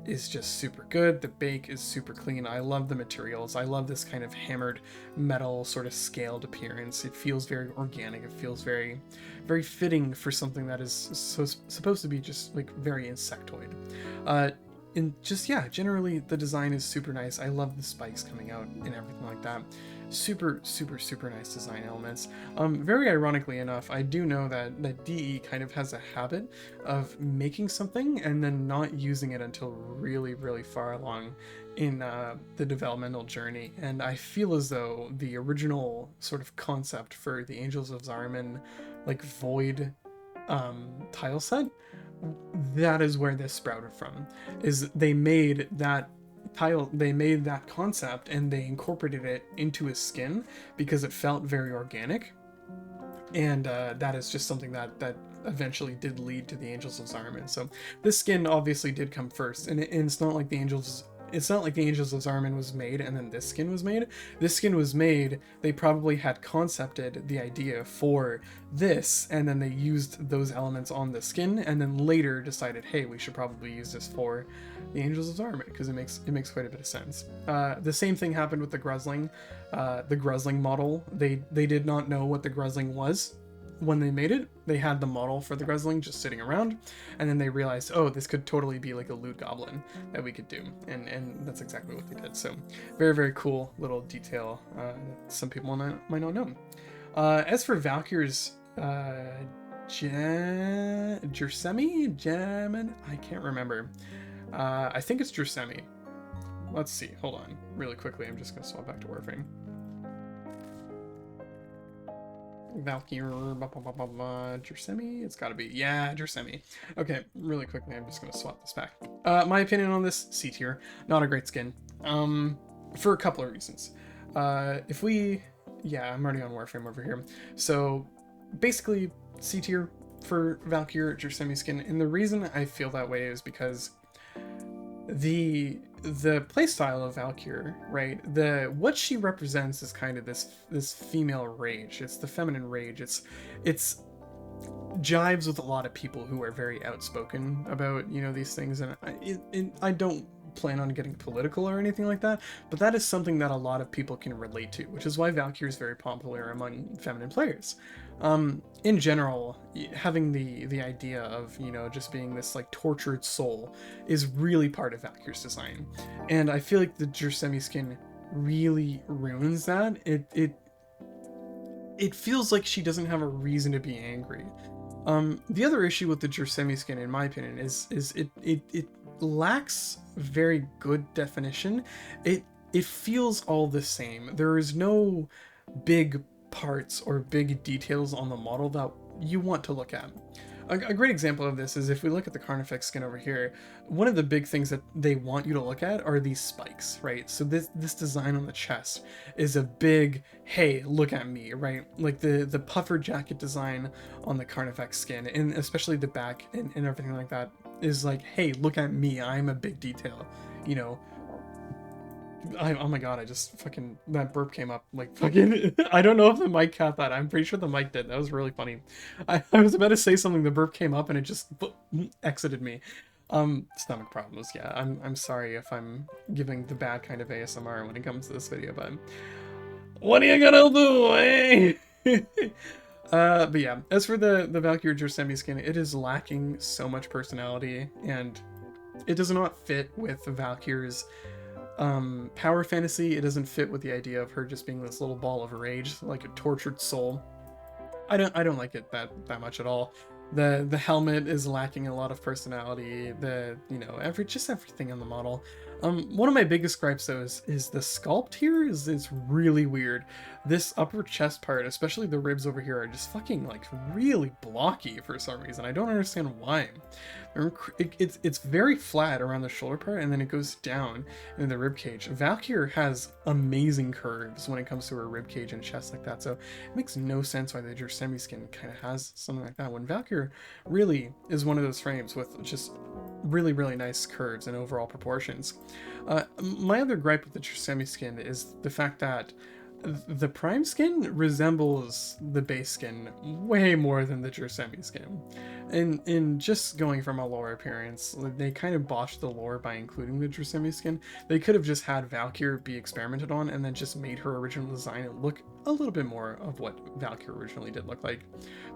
is just super good. The bake is super clean. I love the materials. I love this kind of hammered metal sort of scaled appearance. It feels very organic. It feels very fitting for something that is supposed to be just like very insectoid. And just, yeah, generally the design is super nice. I love the spikes coming out and everything like that. Super nice design elements. Very ironically enough, I do know that DE kind of has a habit of making something and then not using it until really far along in the developmental journey. And I feel as though the original sort of concept for the Angels of Zariman, like Void tile set, that is where this sprouted from. Is they made that concept and they incorporated it into his skin because it felt very organic, and that is just something that eventually did lead to the Angels of Zariman. So this skin obviously did come first, and it's not like the Angels of Zariman was made and then this skin was made. This skin was made, they probably had concepted the idea for this, and then they used those elements on the skin, and then later decided, hey, we should probably use this for the Angels of Zariman, because it makes quite a bit of sense. The same thing happened with the Gruzling. The Gruzling model, they did not know what the Gruzling was when they made it. They had the model for the Gruzling just sitting around, and then they realized, oh, this could totally be like a loot goblin that we could do, and that's exactly what they did. So very cool little detail some people might not know. As for Valkyr's Gersemi? I can't remember. I think it's Gersemi. Let's see, hold on really quickly. I'm just gonna swap back to Warframe. Valkyr, Gersemi? It's gotta be, yeah, Gersemi. Okay, really quickly, I'm just gonna swap this back. My opinion on this, C tier. Not a great skin. For a couple of reasons. Yeah, I'm already on Warframe over here. So, basically, C tier for Valkyr Gersemi skin, and the reason I feel that way is because the playstyle of Valkyr, right? What she represents is kind of this female rage. It's the feminine rage. It's jives with a lot of people who are very outspoken about, you know, these things, and I don't plan on getting political or anything like that, but that is something that a lot of people can relate to, which is why Valkyr is very popular among feminine players. In general, having the idea of, you know, just being this like tortured soul is really part of Valkyr's design, and I feel like the Gersemi skin really ruins that. It feels like she doesn't have a reason to be angry. The other issue with the Gersemi skin, in my opinion, is it lacks very good definition. It feels all the same. There is no big parts or big details on the model that you want to look at. a great example of this is if we look at the Carnifex skin over here, one of the big things that they want you to look at are these spikes, right? So this design on the chest is a big, hey, look at me, right? Like the puffer jacket design on the Carnifex skin, and especially the back and everything like that, is like, hey, look at me, I'm a big detail, you know. Oh my god, I just fucking, that burp came up like fucking, I don't know if the mic caught that. I'm pretty sure the mic did. That was really funny. I was about to say something, the burp came up and it just exited me. Stomach problems, yeah. I'm sorry if I'm giving the bad kind of ASMR when it comes to this video, but what are you gonna do, eh? But yeah, as for the Valkyr Gersemi skin, it is lacking so much personality, and it does not fit with Valkyr's power fantasy. It doesn't fit with the idea of her just being this little ball of rage, like a tortured soul. I don't like it that much at all. The helmet is lacking a lot of personality. You know, everything on the model. One of my biggest gripes though is the sculpt here is really weird. This upper chest part, especially the ribs over here, are just fucking like really blocky for some reason. I don't understand why. It's very flat around the shoulder part, and then it goes down in the rib cage. Valkyr has amazing curves when it comes to her rib cage and chest like that, so it makes no sense why the Gersemi skin kind of has something like that when Valkyr really is one of those frames with just really nice curves and overall proportions. My other gripe with the Gersemi skin is the fact that the Prime skin resembles the base skin way more than the Gersemi skin. In just going from a lore appearance, they kind of botched the lore by including the Gersemi skin. They could have just had Valkyr be experimented on and then just made her original design look a little bit more of what Valkyr originally did look like.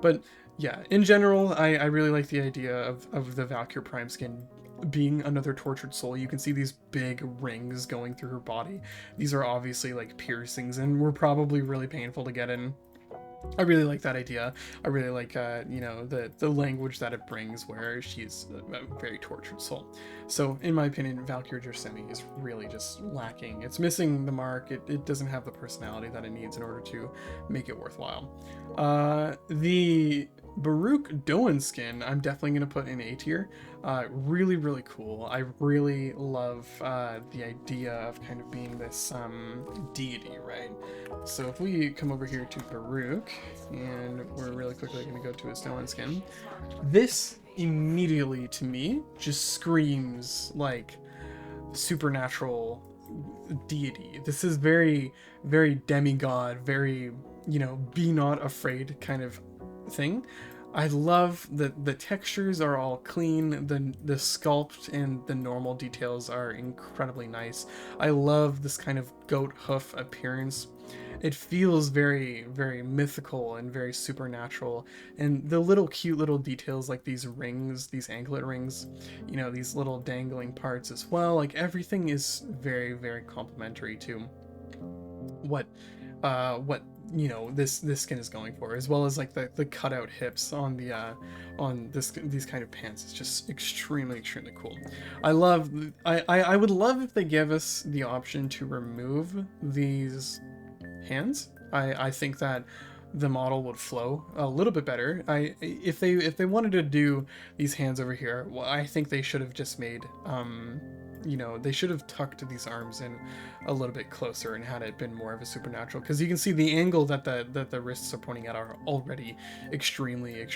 But yeah, in general, I really like the idea of the Valkyr Prime skin being another tortured soul. You can see these big rings going through her body. These are obviously like piercings and were probably really painful to get in. I really like that idea. I really like, you know, the language that it brings where she's a very tortured soul. So in my opinion, Valkyr Gersemi is really just lacking. It's missing the mark. It doesn't have the personality that it needs in order to make it worthwhile. The Baruuk Doan skin, I'm definitely going to put in A tier. Really cool. I really love the idea of kind of being this deity, right? So if we come over here to Baruuk, and we're really quickly going to go to his Doan skin, this immediately to me just screams like supernatural deity. This is very demigod, very, you know, be not afraid kind of thing. I love that the textures are all clean, the sculpt and the normal details are incredibly nice. I love this kind of goat hoof appearance. It feels very mythical and very supernatural, and the little cute little details like these rings, these anklet rings, you know, these little dangling parts as well, like everything is very complimentary to what you know this skin is going for, as well as like the cutout hips on the on these kind of pants. It's just extremely cool. I would love if they gave us the option to remove these hands. I think that the model would flow a little bit better. If they wanted to do these hands over here, well, I think they should have just made you know, they should have tucked these arms in a little bit closer and had it been more of a supernatural, because you can see the angle that the wrists are pointing at are already extremely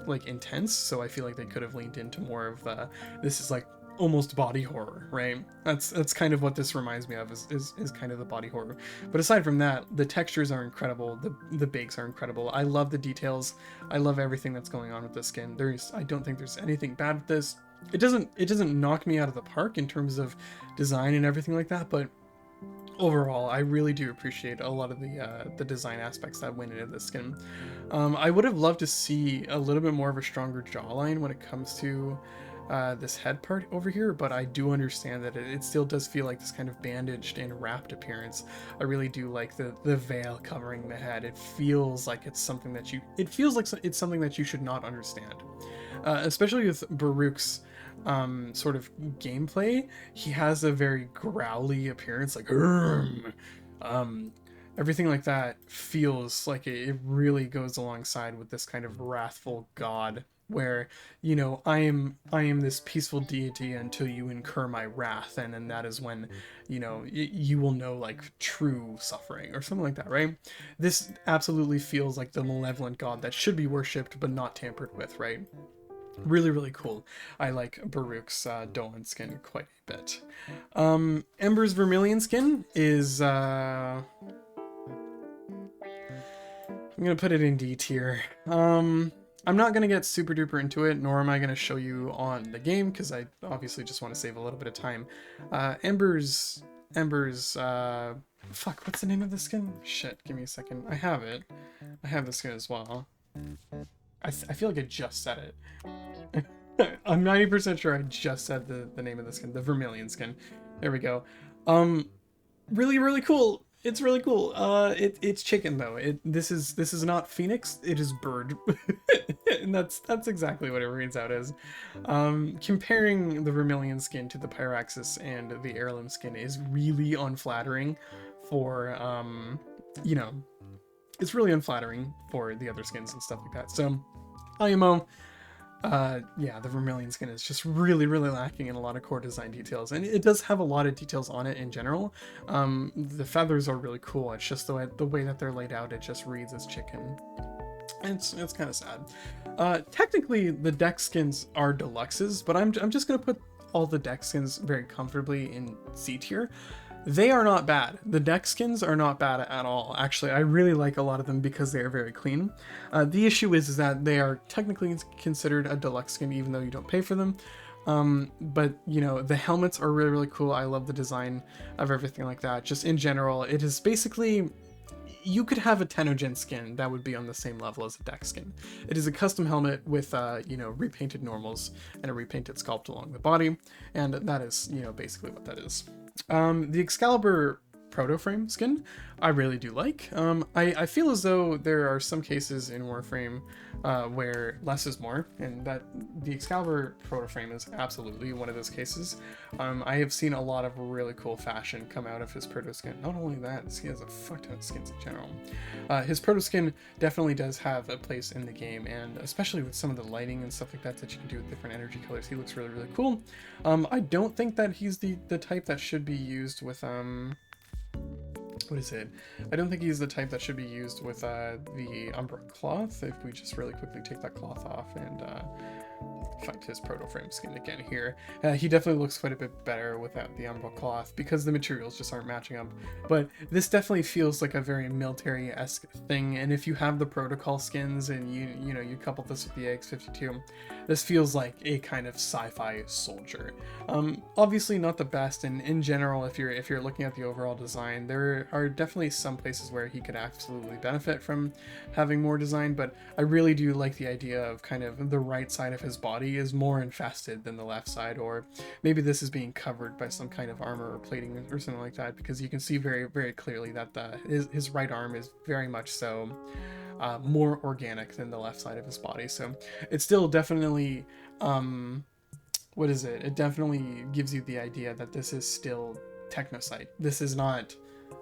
like intense. So I feel like they could have leaned into more of the, this is like almost body horror, right? That's kind of what this reminds me of, is kind of the body horror. But aside from that, the textures are incredible, the bakes are incredible. I love the details. I love everything that's going on with the skin. I don't think there's anything bad with this. It doesn't knock me out of the park in terms of design and everything like that, but overall, I really do appreciate a lot of the design aspects that went into this skin. I would have loved to see a little bit more of a stronger jawline when it comes to this head part over here, but I do understand that it still does feel like this kind of bandaged and wrapped appearance. I really do like the veil covering the head. It feels like it's something that it's something that you should not understand. Especially with Baruuk's sort of gameplay, he has a very growly appearance, like everything like that feels like it really goes alongside with this kind of wrathful god where, you know, I am this peaceful deity until you incur my wrath, and then that is when, you know, you will know like true suffering or something like that, right? This absolutely feels like the malevolent god that should be worshipped but not tampered with, right? Really, really cool. I like Baruuk's Doan skin quite a bit. Ember's Vermillion skin is I'm gonna put it in D tier. I'm not gonna get super duper into it, nor am I gonna show you on the game because I obviously just want to save a little bit of time. Ember's, fuck, what's the name of the skin? Shit, give me a second. I have it. I have the skin as well. I feel like I just said it. I'm 90% sure I just said the name of the skin, the Vermillion skin. There we go. Really, really cool. It's really cool. It's chicken though. This is not phoenix. It is bird, and that's exactly what it reads out as. Comparing the Vermillion skin to the Pyraxis and the Heirloom skin is really unflattering for you know, it's really unflattering for the other skins and stuff like that. So, IMO. Yeah, the Vermillion skin is just really, really lacking in a lot of core design details, and it does have a lot of details on it in general. The feathers are really cool. It's just the way that they're laid out, it just reads as chicken. It's kind of sad. Technically, the Dex skins are deluxes, but I'm just gonna put all the Dex skins very comfortably in C tier. They are not bad. The Dex skins are not bad at all. Actually, I really like a lot of them because they are very clean. The issue is that they are technically considered a deluxe skin even though you don't pay for them. But, you know, the helmets are really, really cool. I love the design of everything like that. Just in general, it is basically... You could have a Tenogen skin that would be on the same level as a Dex skin. It is a custom helmet with, you know, repainted normals and a repainted sculpt along the body. And that is, you know, basically what that is. The Excalibur proto-frame skin, I really do like. I feel as though there are some cases in Warframe where less is more, and that the Excalibur proto-frame is absolutely one of those cases. I have seen a lot of really cool fashion come out of his proto-skin. Not only that, he has a fuck ton of skins in general. His proto-skin definitely does have a place in the game, and especially with some of the lighting and stuff like that that you can do with different energy colors, he looks really, really cool. I don't think that he's the type that should be used with, what is it? I don't think he's the type that should be used with the Umbra cloth. If we just really quickly take that cloth off and find his proto-frame skin again here. He definitely looks quite a bit better without the Umbra cloth because the materials just aren't matching up. But this definitely feels like a very military-esque thing, and if you have the protocol skins and you know, you couple this with the AX-52, this feels like a kind of sci-fi soldier. Obviously not the best, and in general, if you're looking at the overall design, there are definitely some places where he could absolutely benefit from having more design, but I really do like the idea of kind of the right side of his body is more infested than the left side, or maybe this is being covered by some kind of armor or plating or something like that, because you can see very, very clearly that his right arm is very much so more organic than the left side of his body. So it's still definitely what is it? It definitely gives you the idea that this is still Technocyte. This is not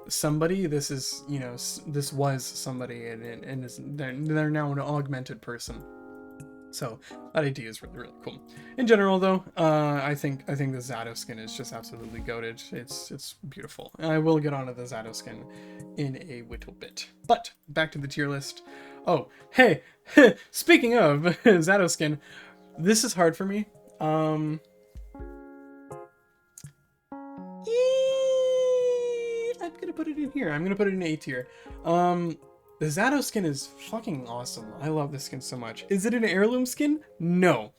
somebody. This is, you know, this was somebody, and they're now an augmented person. So that idea is really, really cool. In general, though, I think the Zato skin is just absolutely goated. It's beautiful. And I will get onto the Zato skin in a little bit. But back to the tier list. Oh, hey, speaking of Zato skin, this is hard for me. I'm gonna put it in here. I'm gonna put it in A tier. The Zato skin is fucking awesome. I love this skin so much. Is it an heirloom skin? No.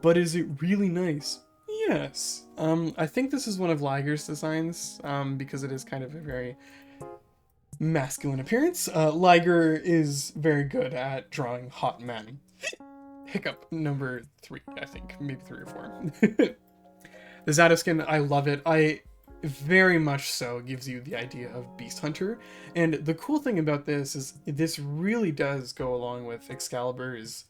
But is it really nice? Yes. I think this is one of Liger's designs, because it is kind of a very masculine appearance. Liger is very good at drawing hot men. Hiccup number 3, I think. Maybe 3 or 4. The Zato skin, I love it. Very much so gives you the idea of Beast Hunter, and the cool thing about this is this really does go along with Excalibur's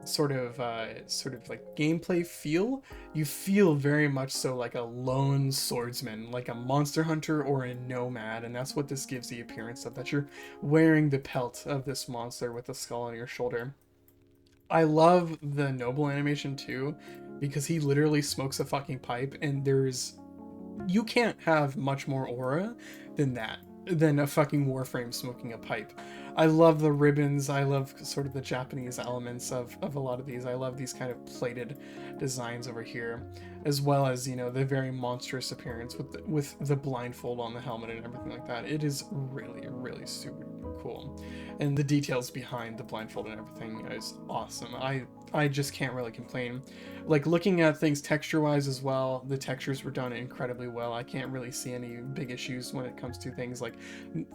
sort of like gameplay feel, you feel very much so like a lone swordsman, like a monster hunter or a nomad, and that's what this gives the appearance of, that you're wearing the pelt of this monster with the skull on your shoulder. I love the noble animation too, because he literally smokes a fucking pipe, and you can't have much more aura than that, than a fucking Warframe smoking a pipe. I love the ribbons. I love sort of the Japanese elements of a lot of these. I love these kind of plated designs over here, as well as, you know, the very monstrous appearance with the blindfold on the helmet and everything like that. It is really, really super cool. And the details behind the blindfold and everything is awesome. I just can't really complain. Like, looking at things texture-wise as well, the textures were done incredibly well. I can't really see any big issues when it comes to things like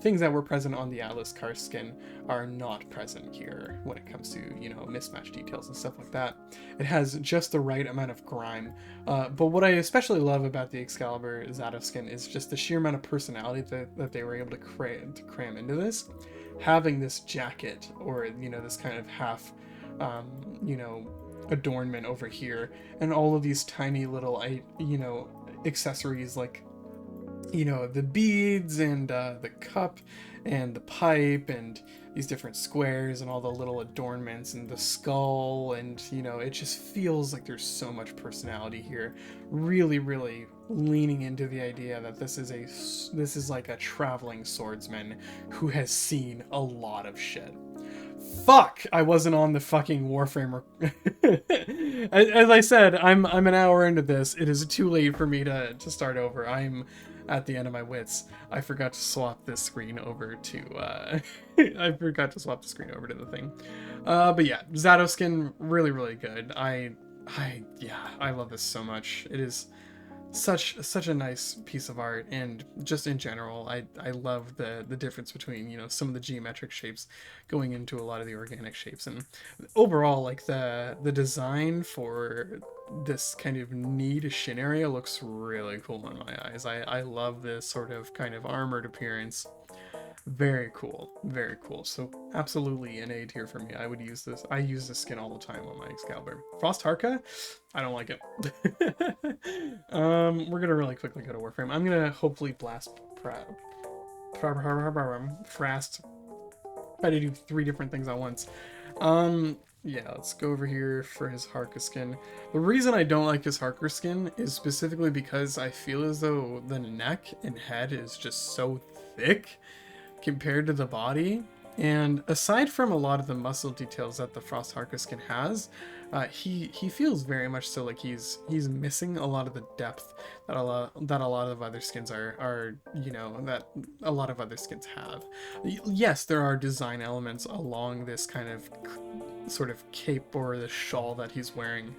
things that were present on the Atlas Karst skin are not present here when it comes to, you know, mismatch details and stuff like that. It has just the right amount of grime. But what I especially love about the Excalibur Zato skin is just the sheer amount of personality that they were able to cram into this. Having this jacket, or, you know, this kind of half, you know, adornment over here, and all of these tiny little, you know, accessories, like, you know, the beads and the cup and the pipe and these different squares and all the little adornments and the skull, and, you know, it just feels like there's so much personality here. Really, really leaning into the idea that this is like a traveling swordsman who has seen a lot of shit. Fuck! I wasn't on the fucking Warframe. As I said, I'm an hour into this. It is too late for me to start over. I'm at the end of my wits. I forgot to swap this screen over to I forgot to swap the screen over to the thing. But yeah, Zato skin, really, really good. Yeah, I love this so much. It is such a nice piece of art, and just in general, I love the difference between, you know, some of the geometric shapes going into a lot of the organic shapes, and overall, like, the design for this kind of knee shin area looks really cool in my eyes. I love this sort of kind of armored appearance. Very cool, very cool. So absolutely an A tier for me. I would use this. I use this skin all the time on my Excalibur. Frost Harka, I don't like it. We're gonna really quickly go to Warframe. I'm gonna hopefully blast Frast. Try to do 3 different things at once. Yeah, let's go over here for his Harka skin. The reason I don't like his Harka skin is specifically because I feel as though the neck and head is just so thick compared to the body, and aside from a lot of the muscle details that the Frost Harka skin has, he feels very much so like he's missing a lot of the depth that a lot of other skins are, you know, that a lot of other skins have. Yes, there are design elements along this kind of sort of cape or the shawl that he's wearing,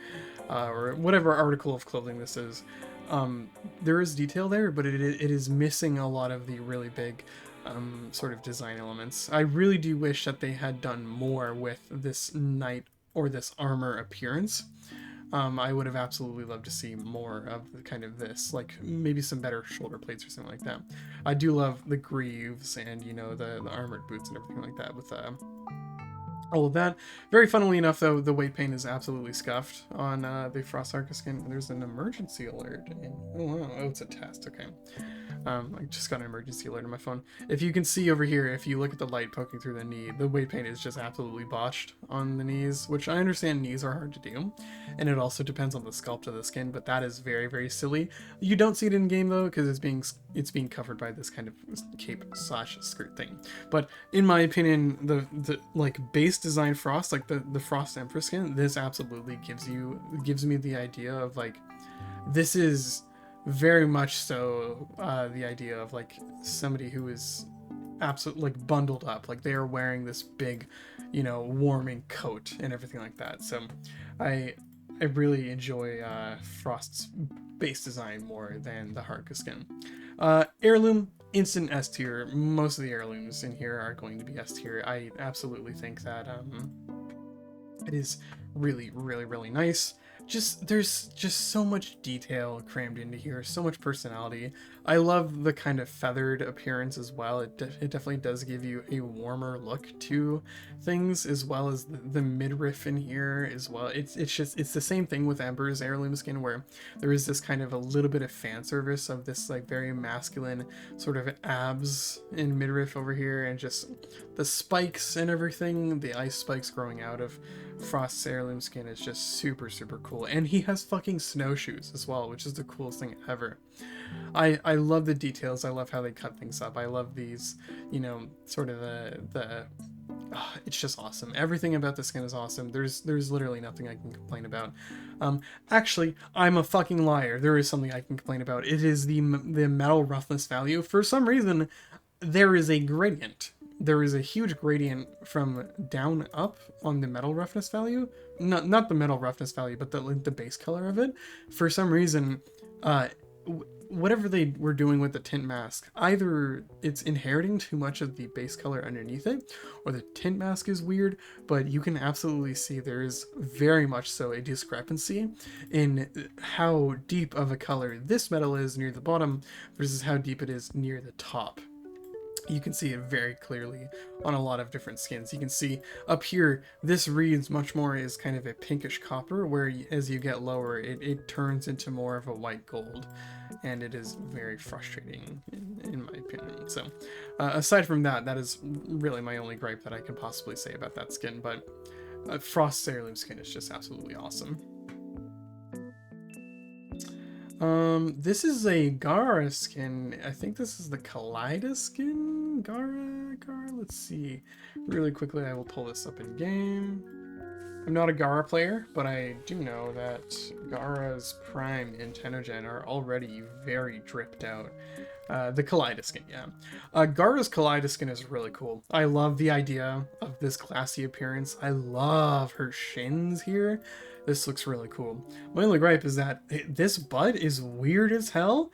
or whatever article of clothing this is. There is detail there, but it is missing a lot of the really big sort of design elements. I really do wish that they had done more with this knight or this armor appearance. I would have absolutely loved to see more of the kind of this, like maybe some better shoulder plates or something like that. I do love the greaves and, you know, the armored boots and everything like that with all of that. Very funnily enough, though, the weight paint is absolutely scuffed on the Frost Harka skin. There's an emergency alert. Oh, it's a test. Okay. I just got an emergency alert on my phone. If you can see over here, if you look at the light poking through the knee, the weight paint is just absolutely botched on the knees, which I understand knees are hard to do, and it also depends on the sculpt of the skin, but that is very, very silly. You don't see it in game though, because it's being covered by this kind of cape / skirt thing. But in my opinion, the like base design Frost, like the Frost Emperor skin, this absolutely gives me the idea of like, this is very much so the idea of like somebody who is absolutely like bundled up, like they are wearing this big, you know, warming coat and everything like that. So I really enjoy Frost's base design more than the Harka skin. Heirloom, instant S tier. Most of the heirlooms in here are going to be S tier. I absolutely think that it is really, really, really nice. there's just so much detail crammed into here, so much personality. I love the kind of feathered appearance as well. It definitely does give you a warmer look to things, as well as the midriff in here as well. It's the same thing with Ember's Heirloom Skin, where there is this kind of a little bit of fan service of this like very masculine sort of abs and midriff over here, and just the spikes and everything, the ice spikes growing out of Frost's Heirloom Skin is just super cool. And he has fucking snowshoes as well, which is the coolest thing ever. I love the details. I love how they cut things up. I love these, you know, sort of it's just awesome. Everything about the skin is awesome. There's literally nothing I can complain about. Actually, I'm a fucking liar. There is something I can complain about. It is the metal roughness value. For some reason, there is a gradient. There is a huge gradient from down up on the metal roughness value. Not the metal roughness value, but the base color of it. For some reason, whatever they were doing with the tint mask, either it's inheriting too much of the base color underneath it, or the tint mask is weird, but you can absolutely see there is very much so a discrepancy in how deep of a color this metal is near the bottom versus how deep it is near the top. You can see it very clearly on a lot of different skins. You can see up here, this reads much more as kind of a pinkish copper, where as you get lower, it turns into more of a white gold. And it is very frustrating, in my opinion. So, aside from that, that is really my only gripe that I can possibly say about that skin. But Frost's Heirloom Skin is just absolutely awesome. This is a Gara skin. I think this is the Garuda skin. Gara, let's see. Really quickly, I will pull this up in game. I'm not a Gara player, but I do know that Gara's Prime and Tenogen are already very dripped out. The Garuda Skin, yeah. Gara's Garuda Skin is really cool. I love the idea of this classy appearance. I love her shins here. This looks really cool. My only gripe is that this butt is weird as hell.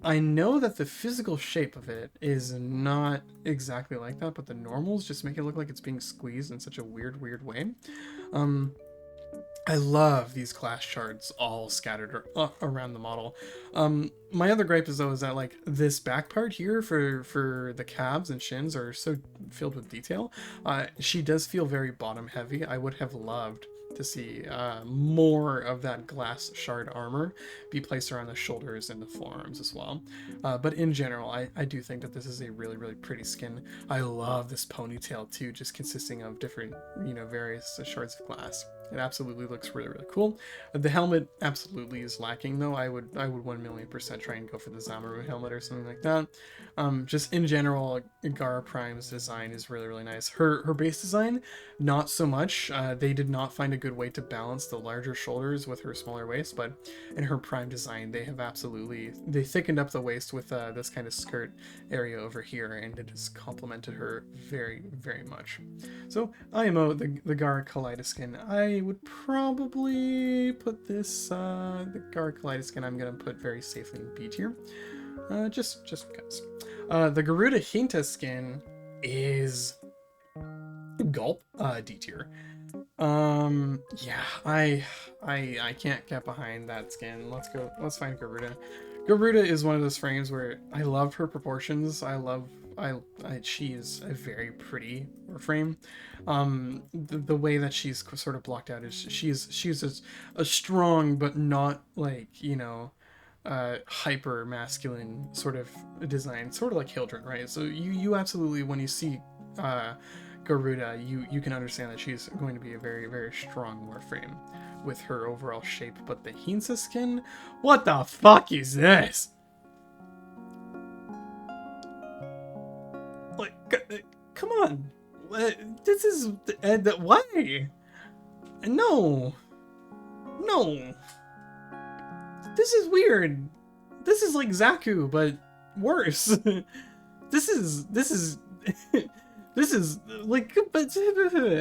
I know that the physical shape of it is not exactly like that, but the normals just make it look like it's being squeezed in such a weird way. I love these glass shards all scattered around the model. My other gripe is though is that like this back part here for the calves and shins are so filled with detail. She does feel very bottom heavy. I would have loved to see more of that glass shard armor be placed around the shoulders and the forearms as well. But in general, I do think that this is a really pretty skin. I love this ponytail too, just consisting of different, you know, various shards of glass. It absolutely looks really cool. The helmet absolutely is lacking though. I would 1,000,000% try and go for the Zamaru helmet or something like that. Just in general, Gara Prime's design is really nice. Her base design, not so much. They did not find a good way to balance the larger shoulders with her smaller waist, but in her Prime design, they thickened up the waist with this kind of skirt area over here, and it has complemented her very much. So IMO, the Gara Garuda Skin, I would probably put this, the Gara Garuda Skin, I'm going to put very safely in B tier. Just because. The Garuda Hin Skin is gulp, D tier. Yeah, I can't get behind that skin. Let's find Garuda. Garuda is one of those frames where I love her proportions. She is a very pretty frame. The way that she's sort of blocked out is she's a strong but not like, you know, hyper masculine sort of design, sort of like Hildryn, right? So you absolutely, when you see Garuda, you can understand that she's going to be a very strong Warframe with her overall shape. But the Hin Skin, what the fuck is this? Like, come on, this is why? No. This is weird. This is like Zaku, but worse. This is like, but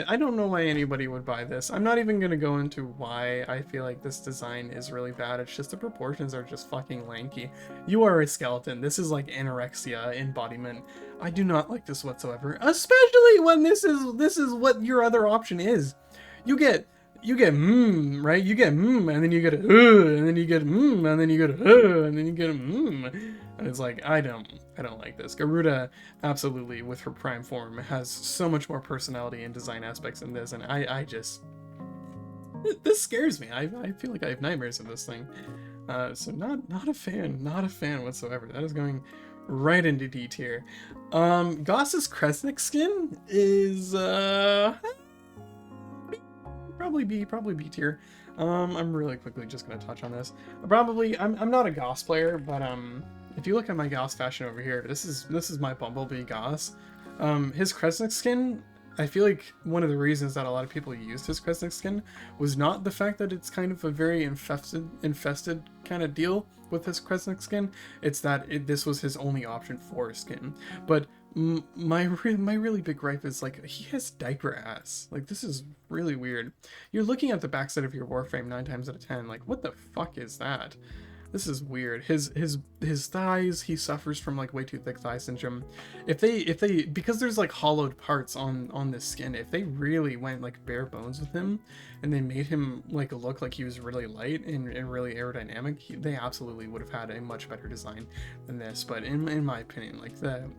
I don't know why anybody would buy this. I'm not even gonna go into why I feel like this design is really bad. It's just the proportions are just fucking lanky. You are a skeleton. This is like anorexia embodiment. I do not like this whatsoever, especially when this is what your other option is. You get you get right? You get and then you get and then you get and then you get and then you get and it's like I don't like this. Garuda absolutely with her prime form has so much more personality and design aspects in this, and I just this scares me. I feel like I have nightmares of this thing. So not a fan whatsoever. That is going right into D tier. Goss's Nyx Skin is probably B tier. I'm really quickly just gonna touch on this. I'm not a Goss player, but if you look at my Goss fashion over here, this is my Bumblebee Goss. His Nyx Skin, I feel like one of the reasons that a lot of people used his Nyx Skin was not the fact that it's kind of a very infested kind of deal with his Nyx Skin. It's that this was his only option for skin. But my really big gripe is like he has diaper ass. Like this is really weird. You're looking at the backside of your Warframe 9 times out of 10. Like what the fuck is that? This is weird. His thighs, he suffers from like way too thick thigh syndrome. If they because there's like hollowed parts on this skin, if they really went like bare bones with him and they made him like look like he was really light and really aerodynamic, they absolutely would have had a much better design than this. But in my opinion, like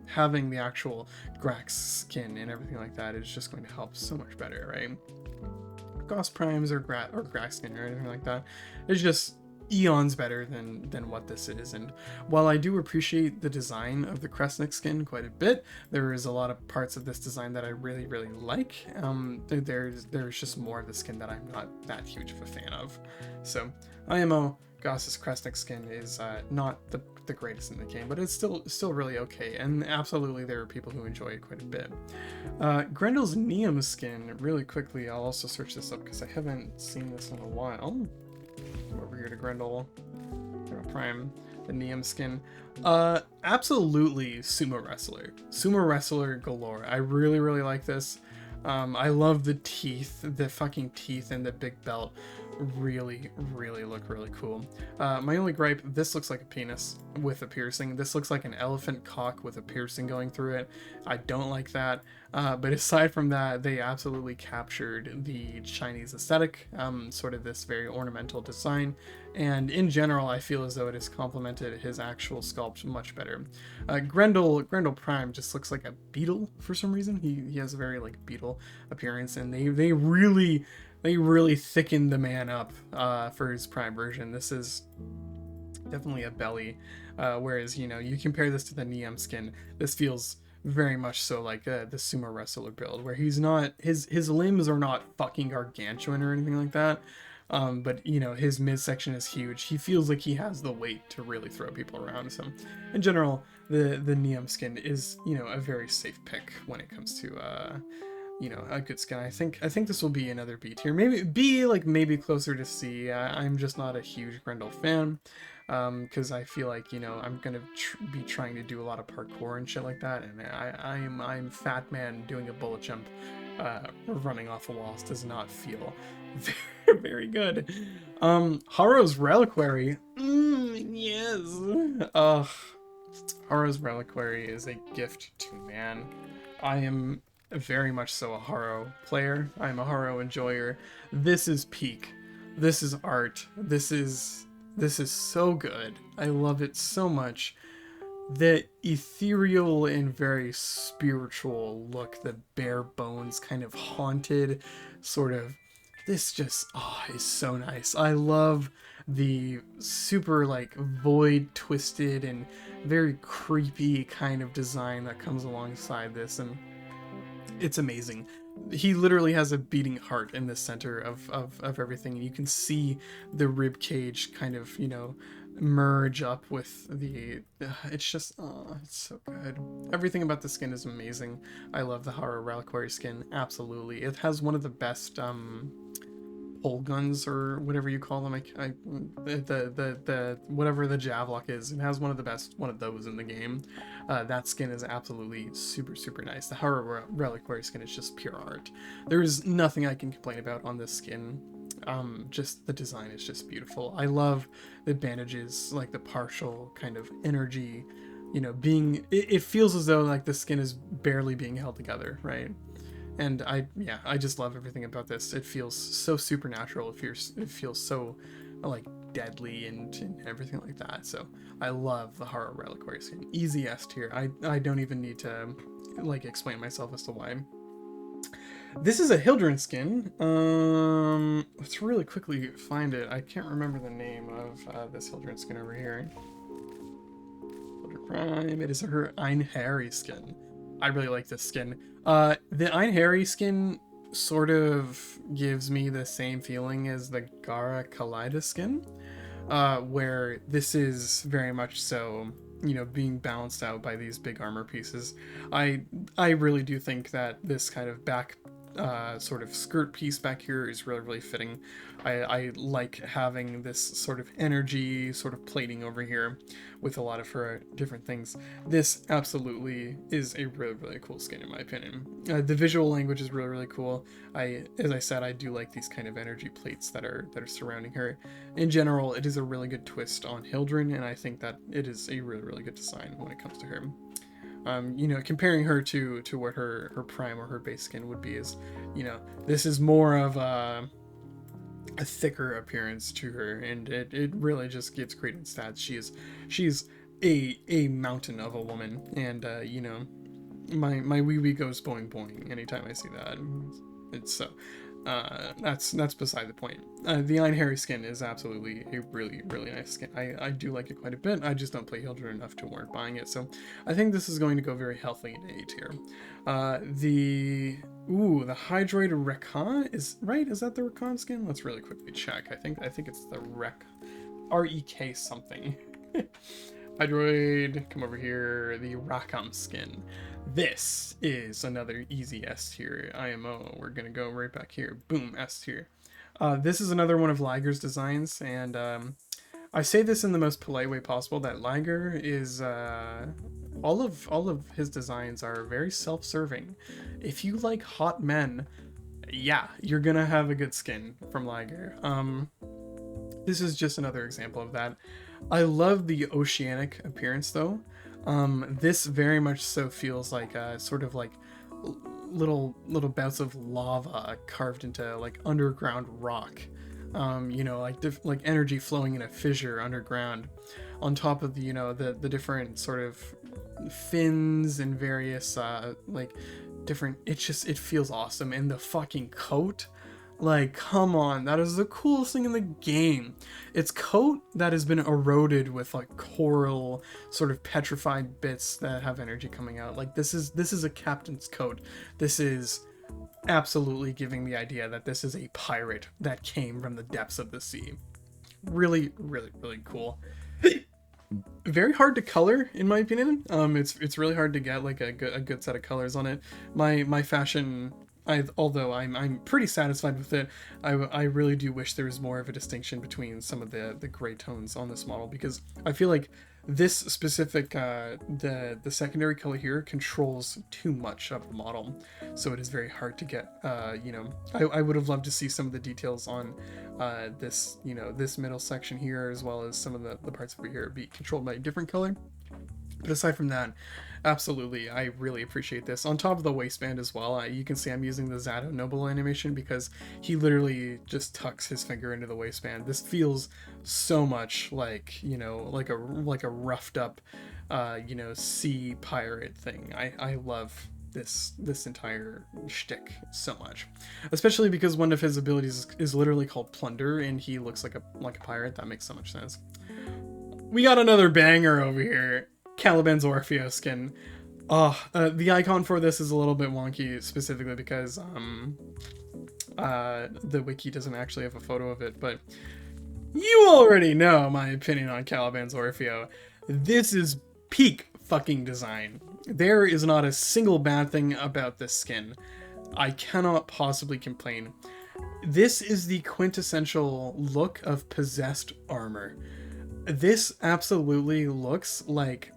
having the actual Grax skin and everything like that is just going to help so much better, right? Goss primes or Grax skin or anything like that, it's just eons better than what this is. And while I do appreciate the design of the Nyx skin quite a bit, there is a lot of parts of this design that I really like. There's just more of the skin that I'm not that huge of a fan of. So IMO Goss's Nyx Skin is not the greatest in the game, but it's still really okay, and absolutely there are people who enjoy it quite a bit. Grendel's Neum Skin, really quickly, I'll also search this up because I haven't seen this in a while. Over here to Grendel, Prime, the Neum Skin. Absolutely sumo wrestler galore. I really like this. I love the teeth, the fucking teeth, and the big belt. Really look really cool. My only gripe, this looks like a penis with a piercing. This looks like an elephant cock with a piercing going through it. I don't like that. But aside from that, they absolutely captured the Chinese aesthetic, sort of this very ornamental design. And in general, I feel as though it has complemented his actual sculpt much better. Grendel Prime just looks like a beetle for some reason. He has a very like beetle appearance, and they really thickened the man up for his prime version. This is definitely a belly, whereas you compare this to the Neum Skin, this feels very much so like the sumo wrestler build, where he's not his limbs are not fucking gargantuan or anything like that, but his midsection is huge. He feels like he has the weight to really throw people around. So in general, the Neum Skin is a very safe pick when it comes to a good skin. I think this will be another B tier, maybe B, like maybe closer to C. I'm just not a huge Grendel fan, because I feel like I'm gonna be trying to do a lot of parkour and shit like that, and I'm fat man doing a bullet jump, running off of walls does not feel very good. Harrow's Reliquary, yes. Harrow's Reliquary is a gift to man. I am very much so a Harrow player. I'm a Harrow enjoyer. This is peak. This is art. This is so good. I love it so much. The ethereal and very spiritual look, the bare bones kind of haunted sort of, this just is so nice. I love the super like void twisted and very creepy kind of design that comes alongside this, and it's amazing. He literally has a beating heart in the center of everything, and you can see the rib cage kind of merge up with the it's just it's so good. Everything about the skin is amazing. I love the Harrow Reliquary skin. Absolutely, it has one of the best pole guns, or whatever you call them. The whatever the Javlock is, it has one of the best of those in the game. That skin is absolutely super nice. The Harrow Reliquary skin is just pure art. There is nothing I can complain about on this skin. Just the design is just beautiful. I love the bandages, like the partial kind of energy, it feels as though like the skin is barely being held together, right? And I just love everything about this. It feels so supernatural. It feels so like deadly and everything like that. So I love the Horror Reliquary Skin. Easy S tier. I don't even need to like explain myself as to why. This is a Hildryn Skin. Let's really quickly find it. I can't remember the name of this Hildryn Skin over here. Prime. It is her Ein Skin. I really like this skin. The Ein Skin sort of gives me the same feeling as the Garuda Skin, where this is very much so, you know, being balanced out by these big armor pieces. I really do think that this kind of back sort of skirt piece back here is really fitting. I like having this sort of energy sort of plating over here with a lot of her different things. This absolutely is a really cool skin in my opinion. The visual language is really cool. As I said, I do like these kind of energy plates that are surrounding her. In general, it is a really good twist on Hildryn, and I think that it is a really good design when it comes to her. You know, comparing her to what her prime or her base skin would be is, you know, this is more of a thicker appearance to her, and it really just gives great stats. She's a mountain of a woman, and you know, my wee goes boing boing anytime I see that. It's so that's beside the point. The Ein Skin is absolutely a really nice skin. I do like it quite a bit. I just don't play Hildryn enough to warrant buying it, so I think this is going to go very healthy in A tier. The Hydroid Recon is right. Is that the Recon skin? Let's really quickly check. I think it's the REK something. Hydroid, come over here. The Rakam skin. This is another easy S tier IMO. We're gonna go right back here. Boom, S tier. This is another one of Liger's designs, and I say this in the most polite way possible. That Liger is all of his designs are very self-serving. If you like hot men, yeah, you're gonna have a good skin from Liger. This is just another example of that. I love the oceanic appearance though. This very much so feels like sort of like little bouts of lava carved into like underground rock. You know, like energy flowing in a fissure underground, on top of the, you know, the different sort of fins and various like different. It feels awesome, and the fucking coat. Like, come on, that is the coolest thing in the game. It's coat that has been eroded with like coral sort of petrified bits that have energy coming out. Like, this is a captain's coat. This is absolutely giving the idea that this is a pirate that came from the depths of the sea. Really cool. Very hard to color, in my opinion. It's really hard to get like a good set of colors on it. My fashion, although I'm pretty satisfied with it, I really do wish there was more of a distinction between some of the gray tones on this model, because I feel like this specific the secondary color here controls too much of the model, so it is very hard to get. You know, I would have loved to see some of the details on this, you know, this middle section here, as well as some of the parts over here be controlled by a different color. But aside from that, absolutely, I really appreciate this. On top of the waistband as well, you can see I'm using the Zato Noble animation because he literally just tucks his finger into the waistband. This feels so much like, you know, like a roughed up, you know, sea pirate thing. I love this entire shtick so much, especially because one of his abilities is literally called Plunder, and he looks like a pirate. That makes so much sense. We got another banger over here. Caliban's Orfeo skin. The icon for this is a little bit wonky, specifically because the wiki doesn't actually have a photo of it, but you already know my opinion on Caliban's Orfeo. This is peak fucking design. There is not a single bad thing about this skin. I cannot possibly complain. This is the quintessential look of possessed armor. This absolutely looks like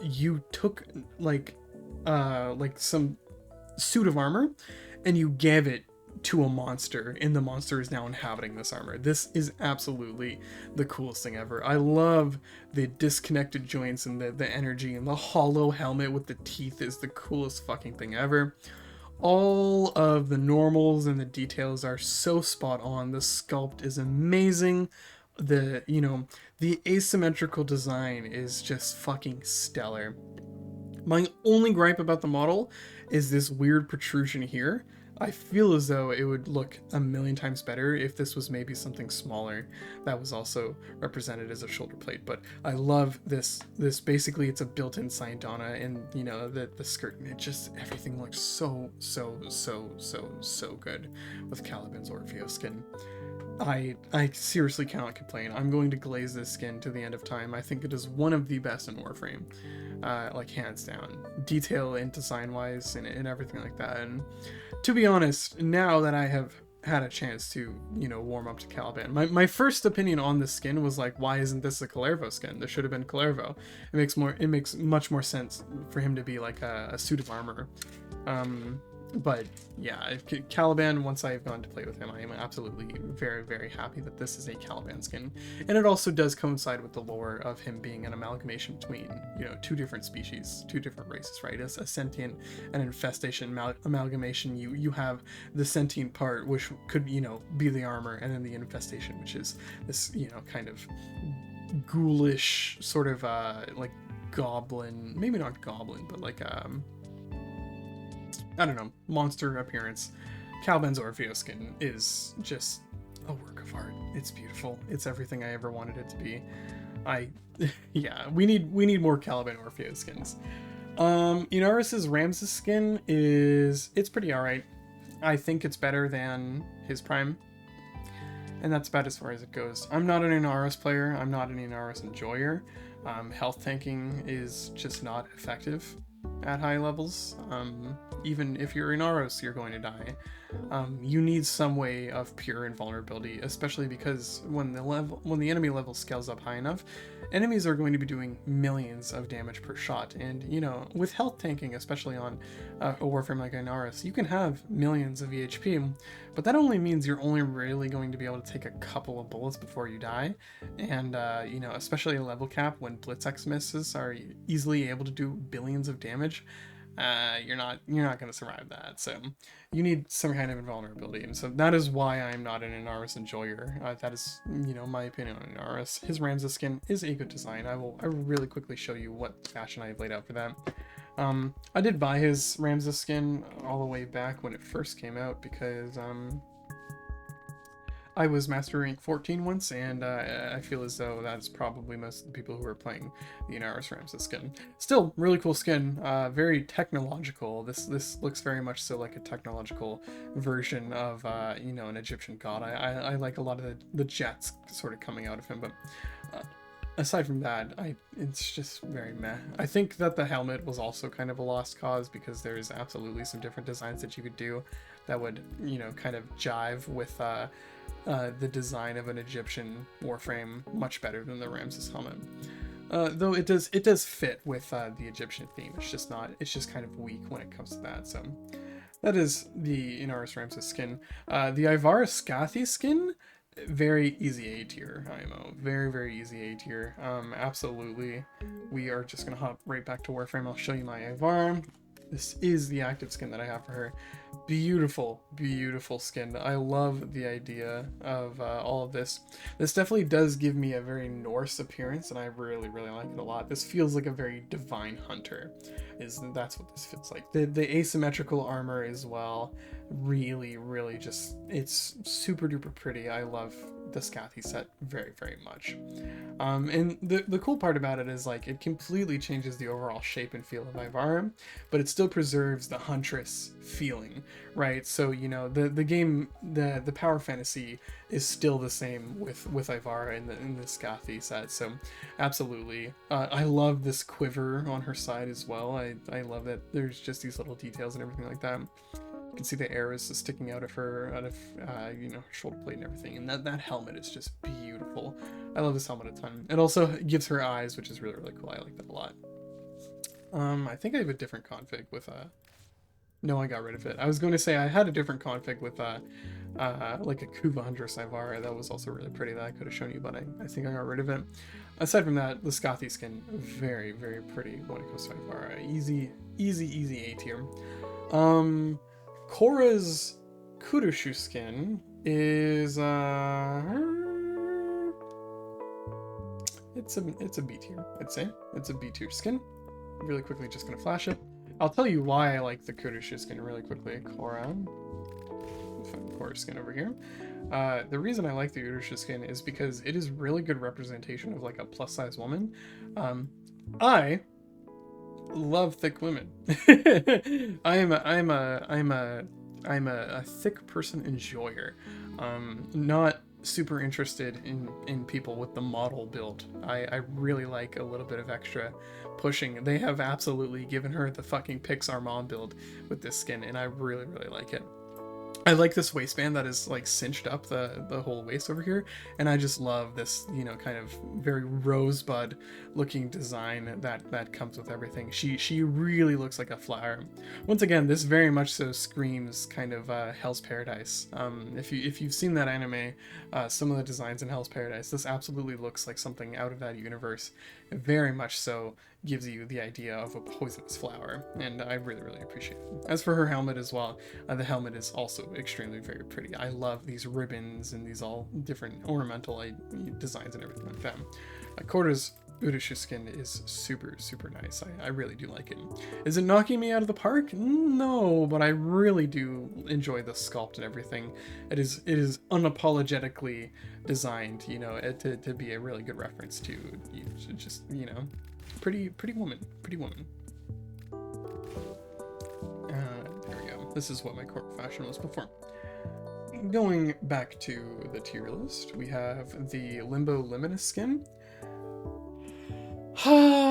you took like some suit of armor and you gave it to a monster, and the monster is now inhabiting this armor. This is absolutely the coolest thing ever. I love the disconnected joints and the energy, and the hollow helmet with the teeth is the coolest fucking thing ever. All of the normals and the details are so spot on. The sculpt is amazing. The, you know, the asymmetrical design is just fucking stellar. My only gripe about the model is this weird protrusion here. I feel as though it would look a million times better if this was maybe something smaller that was also represented as a shoulder plate. But I love this. This basically, it's a built-in Scientana, and you know the skirt, and it just, everything looks so good with Caliban's Orpheus skin. I seriously cannot complain. I'm going to glaze this skin to the end of time. I think it is one of the best in Warframe, like hands down. Detail and design wise and everything like that. And to be honest, now that I have had a chance to, you know, warm up to Caliban, my first opinion on this skin was like, why isn't this a Kalervo skin? This should have been Kalervo. It makes much more sense for him to be like a suit of armor. But yeah, Caliban, once I've gone to play with him, I am absolutely very happy that this is a Caliban skin. And it also does coincide with the lore of him being an amalgamation between, you know, two different species, two different races, right? As a sentient and infestation amalgamation, you have the sentient part, which could, you know, be the armor, and then the infestation, which is this, you know, kind of ghoulish sort of like goblin, maybe not goblin, but like I don't know, monster appearance. Caliban's Orpheus skin is just a work of art. It's beautiful. It's everything I ever wanted it to be. Yeah, we need more Caliban Orpheus skins. Inaris's Ramses skin it's pretty alright. I think it's better than his prime, and that's about as far as it goes. I'm not an Inaris player. I'm not an Inaris enjoyer. Health tanking is just not effective at high levels. Even if you're in Aros, you're going to die. You need some way of pure invulnerability, especially because when the enemy level scales up high enough, enemies are going to be doing millions of damage per shot. And you know, with health tanking, especially on a warframe like Inaris, you can have millions of EHP, but that only means you're only really going to be able to take a couple of bullets before you die. And you know, especially a level cap when Blitz misses are easily able to do billions of damage. You're not going to survive that. So you need some kind of invulnerability, and so that is why I'm not an Inaris enjoyer. That is, you know, my opinion on Inaris. His Ramses skin is a good design. I will really quickly show you what fashion I have laid out for that. I did buy his Ramses skin all the way back when it first came out because I was Master Rank 14 once, and I feel as though that's probably most of the people who are playing the Inaris Ramses skin. Still, really cool skin, very technological. This looks very much so like a technological version of, you know, an Egyptian god. I like a lot of the jets sort of coming out of him, but aside from that, it's just very meh. I think that the helmet was also kind of a lost cause because there's absolutely some different designs that you could do that would, you know, kind of jive with the design of an Egyptian warframe much better than the Ramses helmet. Though it does fit with the Egyptian theme. It's just kind of weak when it comes to that. So that is the Inaris Ramses skin. The Ivara Skathi skin, very easy A tier IMO. Very easy A tier. Absolutely. We are just gonna hop right back to Warframe. I'll show you my Ivara. This is the active skin that I have for her. Beautiful skin. I love the idea of all of this. This definitely does give me a very Norse appearance, and I really like it a lot. This feels like a very divine hunter. That's what this feels like. The asymmetrical armor as well. Really just, it's super duper pretty. I love the Skathi set very much. And the cool part about it is like it completely changes the overall shape and feel of Ivara, but it still preserves the huntress feeling, right? So, you know, the game, the power fantasy is still the same with Ivara in the Skathi set. So absolutely. I love this quiver on her side as well. I love that there's just these little details and everything like that. You can see the arrows sticking out of you know, her shoulder plate and everything, and that helmet is just beautiful. I love this helmet a ton. It also gives her eyes, which is really cool. I like that a lot. I think I have a different config with no, I got rid of it. I was going to say I had a different config with like a Kuva Huntress Ivara that was also really pretty that I could have shown you, but I think I got rid of it. Aside from that, the Skathi skin, very pretty when it comes to Ivara. Easy A tier. Korra's Kudashu skin is it's a B tier, I'd say. It's a B tier skin. Really quickly, just gonna flash it. I'll tell you why I like the Kudashu skin really quickly. Korra skin over here. The reason I like the Kudashu skin is because it is really good representation of like a plus size woman. I love thick women. I'm a thick person enjoyer. Not super interested in people with the model build. I really like a little bit of extra pushing. They have absolutely given her the fucking Pixar mom build with this skin, and I really like it. I like this waistband that is like cinched up the whole waist over here, and I just love this, you know, kind of very rosebud looking design that comes with everything. She really looks like a flower. Once again, this very much so screams kind of Hell's Paradise. If you've seen that anime, some of the designs in Hell's Paradise, this absolutely looks like something out of that universe. It very much so gives you the idea of a poisonous flower, and I really appreciate it. As for her helmet as well, the helmet is also extremely very pretty. I love these ribbons and these all different ornamental designs and everything like that. Korra's Kudashu skin is super nice. I really do like it. Is it knocking me out of the park? No, but I really do enjoy the sculpt and everything. It is unapologetically designed, you know, to be a really good reference to just, you know, pretty woman. There we go. This is what my core fashion was before. Going back to the tier list, we have the Limbo Luminous skin.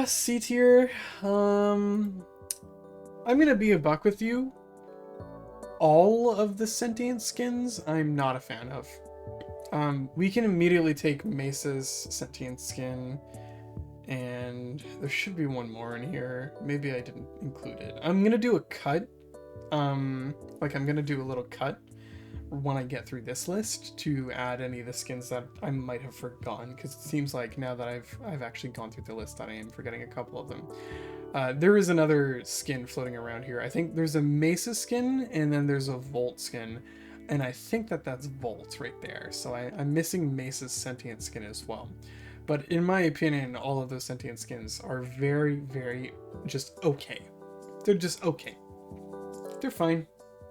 C tier. I'm gonna be a buck with you. All of the sentient skins I'm not a fan of. We can immediately take Mesa's sentient skin, and there should be one more in here. Maybe I didn't include it. I'm gonna do a cut. Like I'm gonna do a little cut when I get through this list to add any of the skins that I might have forgotten, because it seems like now that I've actually gone through the list that I am forgetting a couple of them. There is another skin floating around here. I think there's a Mesa skin and then there's a Volt skin, and I think that's Volt right there. So I'm missing Mesa's sentient skin as well. But in my opinion, all of those sentient skins are very just okay. They're just okay. They're fine.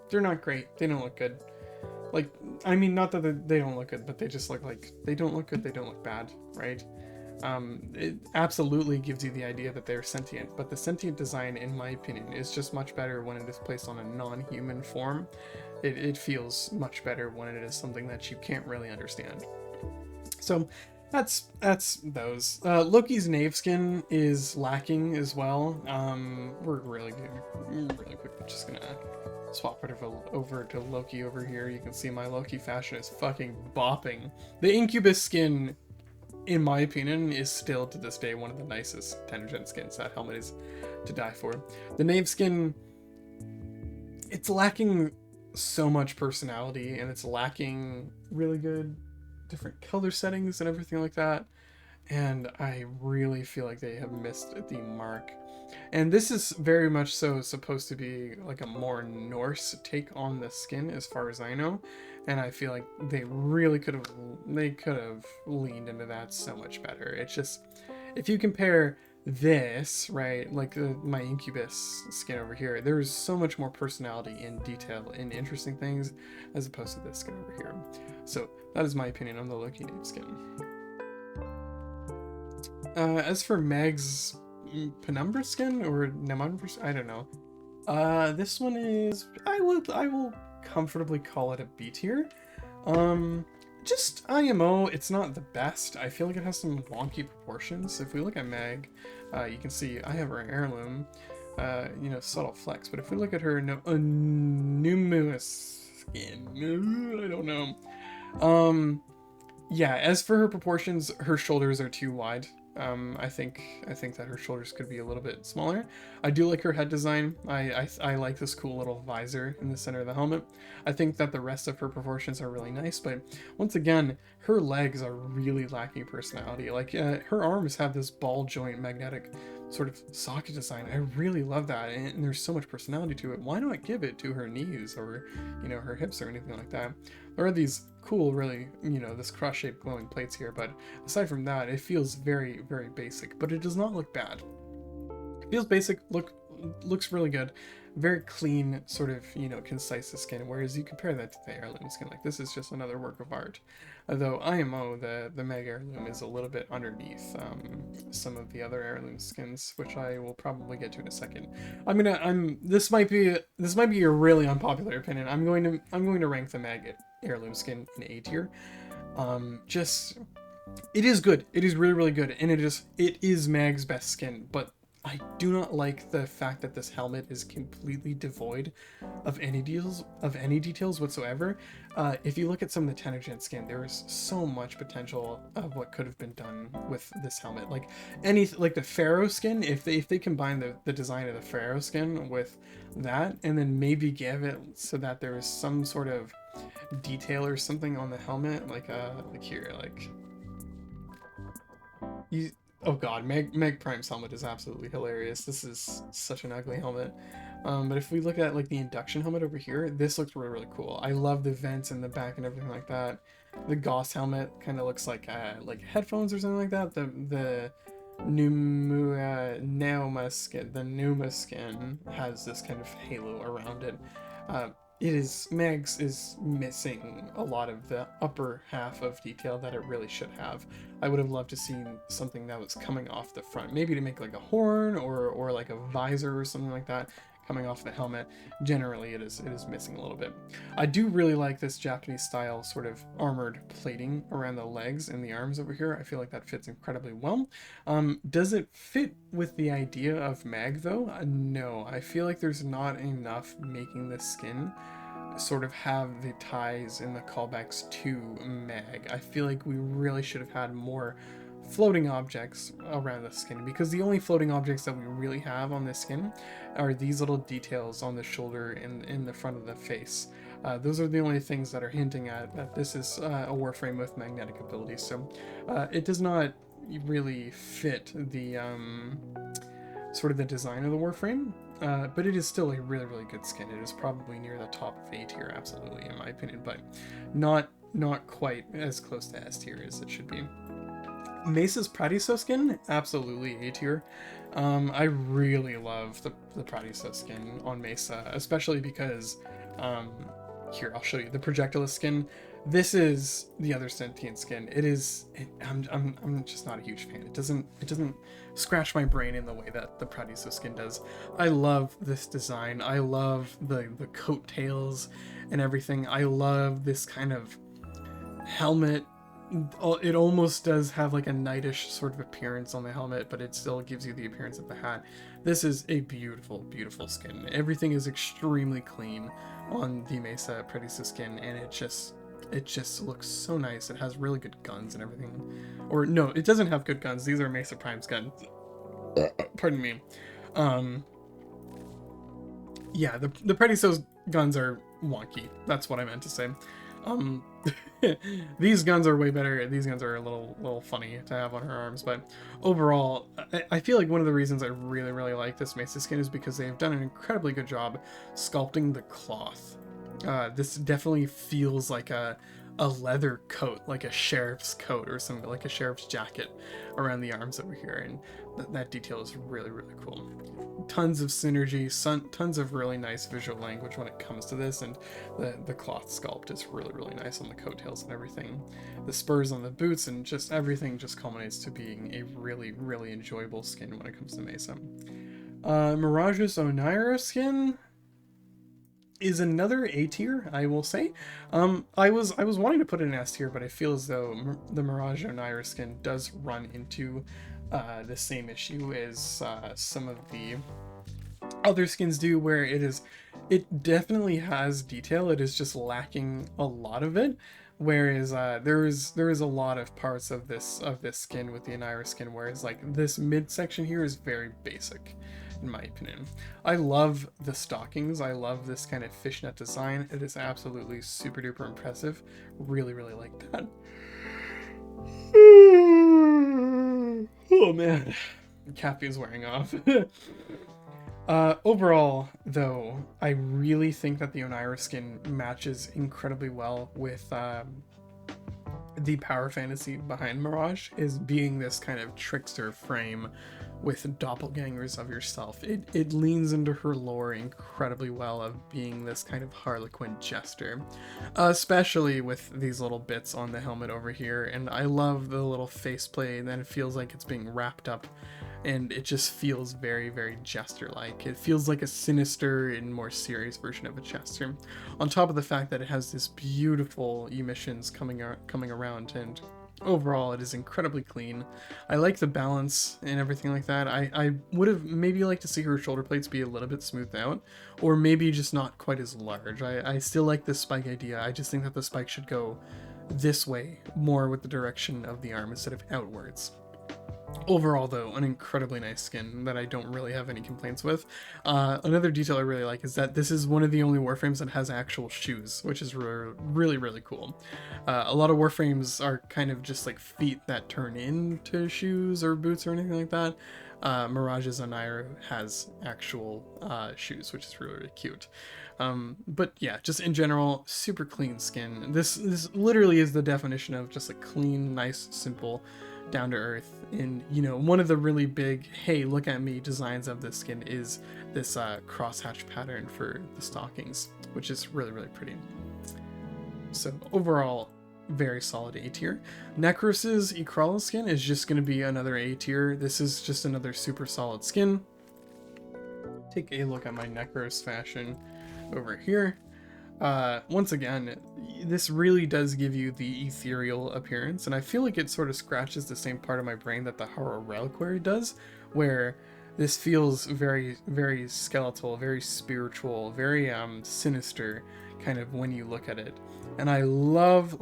They're not great. They don't look good. Like, I mean, not that they don't look good, but they just look like, they don't look good, they don't look bad, right? It absolutely gives you the idea that they're sentient, but the sentient design, in my opinion, is just much better when it is placed on a non-human form. It feels much better when it is something that you can't really understand. So that's those. Loki's Knave skin is lacking as well. We're really quickly just gonna swap it over to Loki over here. You can see my Loki fashion is fucking bopping. The Incubus skin, in my opinion, is still to this day one of the nicest 10th-gen skins. That helmet is to die for. The Knave skin, it's lacking so much personality, and it's lacking really good different color settings and everything like that, and I really feel like they have missed the mark. And this is very much so supposed to be like a more Norse take on the skin, as far as I know, and I feel like they really could have leaned into that so much better. It's just, if you compare this, right, like my Incubus skin over here, there is so much more personality and detail and interesting things as opposed to this skin over here. So that is my opinion on the Loki Knave skin. As for Meg's Penumbra skin or Nemumbra, I don't know. This one is, I will comfortably call it a B tier. Just IMO, it's not the best. I feel like it has some wonky proportions. If we look at Meg, you can see I have her heirloom, you know, subtle flex. But if we look at her Pneuma Skin, I don't know. Yeah, as for her proportions, her shoulders are too wide. I think that her shoulders could be a little bit smaller. I do like her head design. I like this cool little visor in the center of the helmet. I think that the rest of her proportions are really nice, but once again, her legs are really lacking personality. Like her arms have this ball joint magnetic sort of socket design. I really love that, and there's so much personality to it. Why not give it to her knees or, you know, her hips or anything like that? There are these cool, really, you know, this cross-shaped glowing plates here, but aside from that, it feels very, very basic, but it does not look bad. It feels basic, looks really good. Very clean, sort of, you know, concise skin, whereas you compare that to the Heirloom Skin, like, this is just another work of art. Though IMO, the Mega Heirloom, is a little bit underneath some of the other Heirloom Skins, which I will probably get to in a second. This might be a really unpopular opinion. I'm going to rank the Mega Heirloom Skin in A tier. It is good. It is really, really good, and it is Mag's best skin, but I do not like the fact that this helmet is completely devoid of any details whatsoever. If you look at some of the Tenogen skin, there is so much potential of what could have been done with this helmet. Like the Pharaoh skin, if they combine the design of the Pharaoh skin with that, and then maybe give it so that there is some sort of detail or something on the helmet, like here, like you. Oh god, Meg Prime's helmet is absolutely hilarious. This is such an ugly helmet. But if we look at like the induction helmet over here, this looks really, really cool. I love the vents in the back and everything like that. The Gauss helmet kind of looks like headphones or something like that. The Pneuma Skin has this kind of halo around it. Mags is missing a lot of the upper half of detail that it really should have. I would have loved to see something that was coming off the front, maybe to make like a horn or like a visor or something like that coming off the helmet. Generally, it is missing a little bit. I do really like this Japanese style sort of armored plating around the legs and the arms over here. I feel like that fits incredibly well. Does it fit with the idea of Mag though? No, I feel like there's not enough making this skin sort of have the ties and the callbacks to Mag. I feel like we really should have had more floating objects around the skin, because the only floating objects that we really have on this skin are these little details on the shoulder and in the front of the face. Those are the only things that are hinting at that this is a Warframe with magnetic abilities, so it does not really fit the sort of the design of the Warframe, but it is still a really, really good skin. It is probably near the top of A tier, absolutely, in my opinion, but not quite as close to S tier as it should be. Mesa's Pasithea Skin, absolutely A tier. I really love the Pasithea Skin on Mesa, especially because, here, I'll show you the Projectile Skin. This is the other sentient skin. I'm just not a huge fan. It doesn't scratch my brain in the way that the Pasithea Skin does. I love this design. I love the coattails and everything. I love this kind of helmet. It almost does have like a knightish sort of appearance on the helmet, but it still gives you the appearance of the hat. This is a beautiful, beautiful skin. Everything is extremely clean on the Mesa Pasithea Skin, and it just looks so nice. It has really good guns and everything. Or no, it doesn't have good guns. These are Mesa Prime's guns. Pardon me. Yeah, the Pasithea guns are wonky. That's what I meant to say. These guns are way better. These guns are a little funny to have on her arms, but overall, I feel like one of the reasons I really, really like this Mesa skin is because they've done an incredibly good job sculpting the cloth. This definitely feels like a leather coat, like a sheriff's coat or something, like a sheriff's jacket around the arms over here, and that detail is really, really cool. Tons of synergy, tons of really nice visual language when it comes to this, and the cloth sculpt is really, really nice on the coattails and everything. The spurs on the boots and just everything just culminates to being a really, really enjoyable skin when it comes to Mesa. Mirage's Onira skin is another A tier, I will say. I was wanting to put it in S tier, but I feel as though the Mirage Onira skin does run into the same issue as some of the other skins do, where it definitely has detail. It is just lacking a lot of it. Whereas there is a lot of parts of this skin with the Onira skin, whereas like this midsection here is very basic, in my opinion. I love the stockings. I love this kind of fishnet design. It is absolutely super duper impressive. Really, really like that. Oh man. Cappy is wearing off. Overall, though, I really think that the Oneira skin matches incredibly well with the power fantasy behind Mirage, is being this kind of trickster frame with doppelgangers of yourself. It leans into her lore incredibly well of being this kind of Harlequin jester, especially with these little bits on the helmet over here. And I love the little faceplate, and then it feels like it's being wrapped up, and it just feels very, very jester-like. It feels like a sinister and more serious version of a jester, on top of the fact that it has this beautiful emissions coming around, and overall it is incredibly clean. I like the balance and everything like that. I would have maybe liked to see her shoulder plates be a little bit smoothed out, or maybe just not quite as large. I still like this spike idea. I just think that the spike should go this way, more with the direction of the arm instead of outwards. Overall, though, an incredibly nice skin that I don't really have any complaints with. Another detail I really like is that this is one of the only Warframes that has actual shoes, which is really, really cool. A lot of Warframes are kind of just like feet that turn into shoes or boots or anything like that. Mirage's Oneira has actual shoes, which is really, really cute. But yeah, just in general, super clean skin. This literally is the definition of just a clean, nice, simple, down to earth. And you know, one of the really big hey look at me designs of this skin is this crosshatch pattern for the stockings, which is really, really pretty. So overall, very solid A tier. Necros's Ecrawla skin is just going to be another A tier. This is just another super solid skin. Take a look at my Necros fashion over here. Once again, this really does give you the ethereal appearance, and I feel like it sort of scratches the same part of my brain that the Horror Reliquary does, where this feels very, very skeletal, very spiritual, very sinister kind of when you look at it. And I loves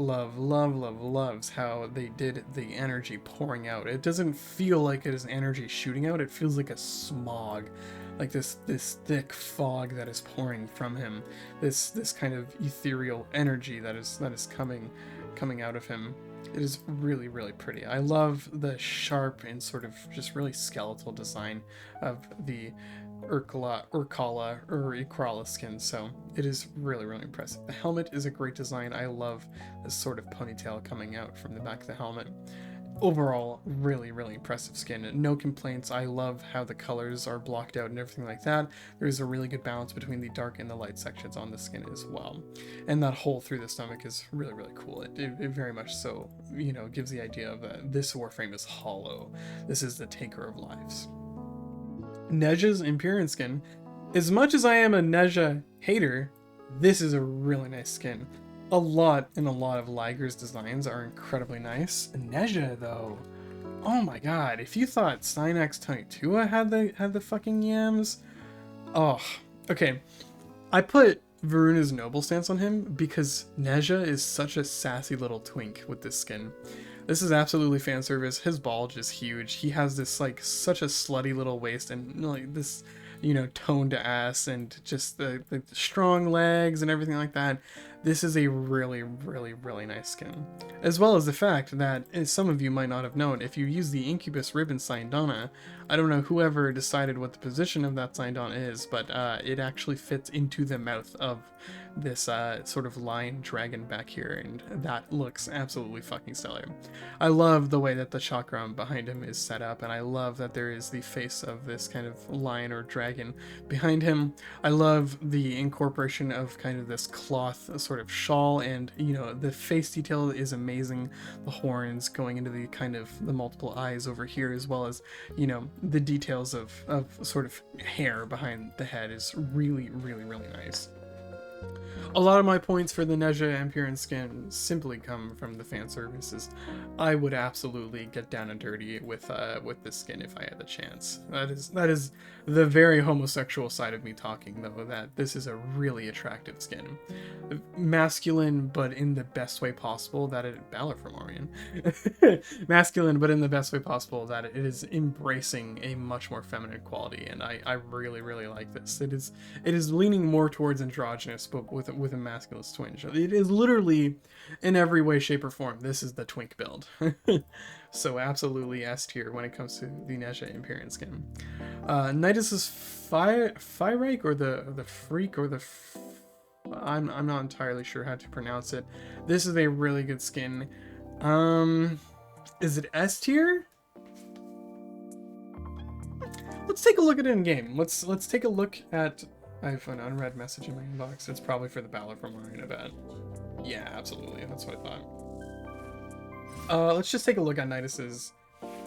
how they did the energy pouring out. It doesn't feel like it is energy shooting out, it feels like a smog. Like this thick fog that is pouring from him, this kind of ethereal energy that is coming out of him. It is really, really pretty. I love the sharp and sort of just really skeletal design of the Ecrawla skin, so it is really, really impressive. The helmet is a great design. I love this sort of ponytail coming out from the back of the helmet. Overall, really, really impressive skin. No complaints. I love how the colors are blocked out and everything like that. There's a really good balance between the dark and the light sections on the skin as well. And that hole through the stomach is really, really cool. It very much so, you know, gives the idea of this Warframe is hollow. This is the taker of lives. Neja's Empyrean skin. As much as I am a Neja hater, this is a really nice skin. A lot of Liger's designs are incredibly nice. Neja, though, oh my god! If you thought Cynax Tanitua had the fucking yams, oh, okay. I put Varuna's Noble stance on him because Neja is such a sassy little twink with this skin. This is absolutely fan service. His bulge is huge. He has this like such a slutty little waist and like this, you know, toned ass and just the strong legs and everything like that. This is a really, really, really nice skin. As well as the fact that, as some of you might not have known, if you use the Incubus Ribbon Sindana, I don't know whoever decided what the position of that Sindana is, but it actually fits into the mouth of this sort of lion dragon back here, and that looks absolutely fucking stellar. I love the way that the chakram behind him is set up, and I love that there is the face of this kind of lion or dragon behind him. I love the incorporation of kind of this cloth sort of shawl, and you know, the face detail is amazing. The horns going into the kind of the multiple eyes over here, as well as, you know, the details of sort of hair behind the head is really, really, really nice. A lot of my points for the Neja Empyrean skin simply come from the fan services. I would absolutely get down and dirty with this skin if I had the chance. That is the very homosexual side of me talking, though, that this is a really attractive skin. Masculine, but in the best way possible, that it... Balor from Orion. Masculine, but in the best way possible, that it is embracing a much more feminine quality, and I really, really like this. It is leaning more towards androgynous, but with a masculine twinge. It is literally, in every way, shape, or form, this is the twink build. So absolutely S tier when it comes to the Nyx Nemesis Skin. Nidus's Pyraxis, or the Freak, or the... I'm not entirely sure how to pronounce it. This is a really good skin. Is it S tier? Let's take a look at it in game. Let's take a look at... I have an unread message in my inbox. It's probably for the ballot from Maureen, I bet. Yeah, absolutely. That's what I thought. Let's just take a look at Nidus's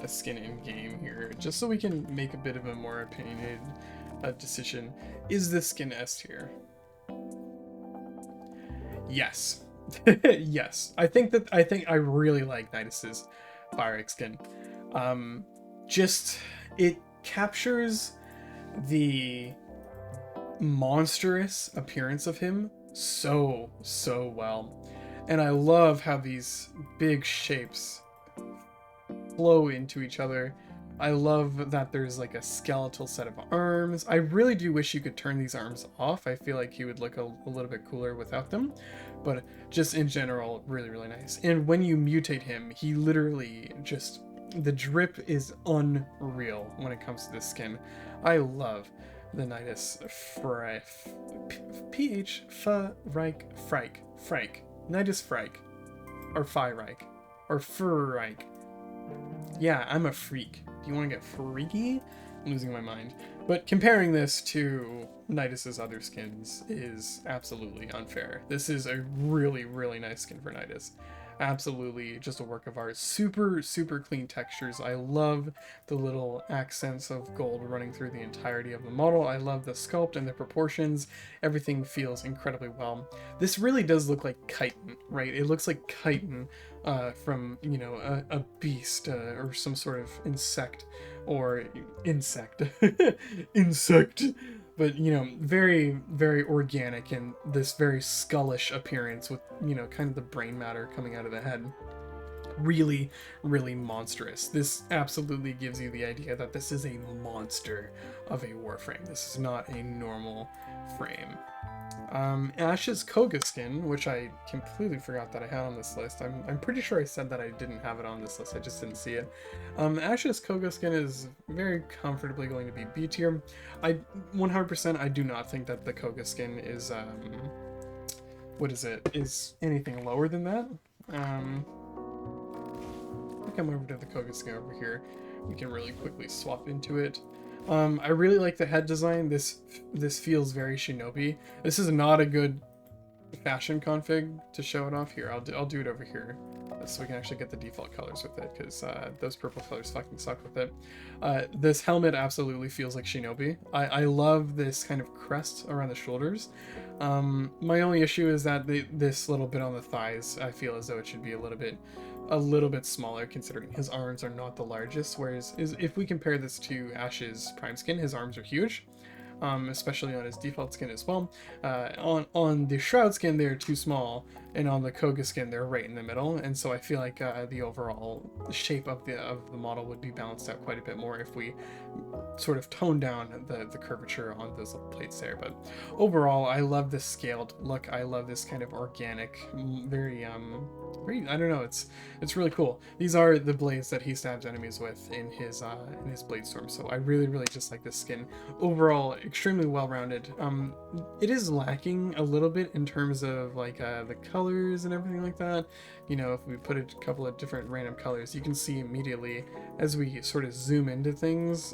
skin in game here, just so we can make a bit of a more opinionated decision. Is this skin S tier? Yes. Yes. I think I really like Nidus's Pyraxis skin. Just, it captures the monstrous appearance of him so well, and I love how these big shapes flow into each other. I love that there's like a skeletal set of arms. I really do wish you could turn these arms off. I feel like he would look a little bit cooler without them, but just in general, really nice. And when you mutate him, he literally just, the drip is unreal when it comes to this skin. I love the Nidus Nidus Frike, or Fyreich, or Furreich. Yeah, I'm a freak. Do you want to get freaky? I'm losing my mind. But comparing this to Nidus's other skins is absolutely unfair. This is a really nice skin for Nidus. Absolutely just a work of art. Super clean textures. I love the little accents of gold running through the entirety of the model. I love the sculpt and the proportions. Everything feels incredibly well. This really does look like chitin, right? It looks like chitin from, you know, a beast or some sort of insect, or insect. Insect. But, you know, very organic, and this very skullish appearance with, you know, kind of the brain matter coming out of the head. Really monstrous. This absolutely gives you the idea that this is a monster of a Warframe. This is not a normal frame. Ash's Koga Skin, which I completely forgot that I had on this list. I'm pretty sure I said that I didn't have it on this list, I just didn't see it. Ash's Koga Skin is very comfortably going to be B tier. 100% I do not think that the Koga Skin is, is anything lower than that. I'll come over to the Koga Skin over here. We can really quickly swap into it. I really like the head design. This feels very shinobi. This is not a good fashion config to show it off here. I'll do it over here so we can actually get the default colors with it, because those purple colors fucking suck with it. This helmet absolutely feels like shinobi. I love this kind of crest around the shoulders. My only issue is that this little bit on the thighs, I feel as though it should be a little bit smaller, considering his arms are not the largest, whereas if we compare this to Ash's Prime Skin, his arms are huge, especially on his default skin as well. On the Shroud Skin, they're too small, and on the Koga Skin, they're right in the middle, and so I feel like the overall shape of the model would be balanced out quite a bit more if we sort of tone down the curvature on those little plates there. But overall, I love this scaled look. I love this kind of organic, very I don't know, it's really cool. These are the blades that he stabs enemies with in his blade storm, so I really just like this skin. Overall, extremely well-rounded. It is lacking a little bit in terms of like the colors and everything like that. You know, if we put a couple of different random colors, you can see immediately as we sort of zoom into things,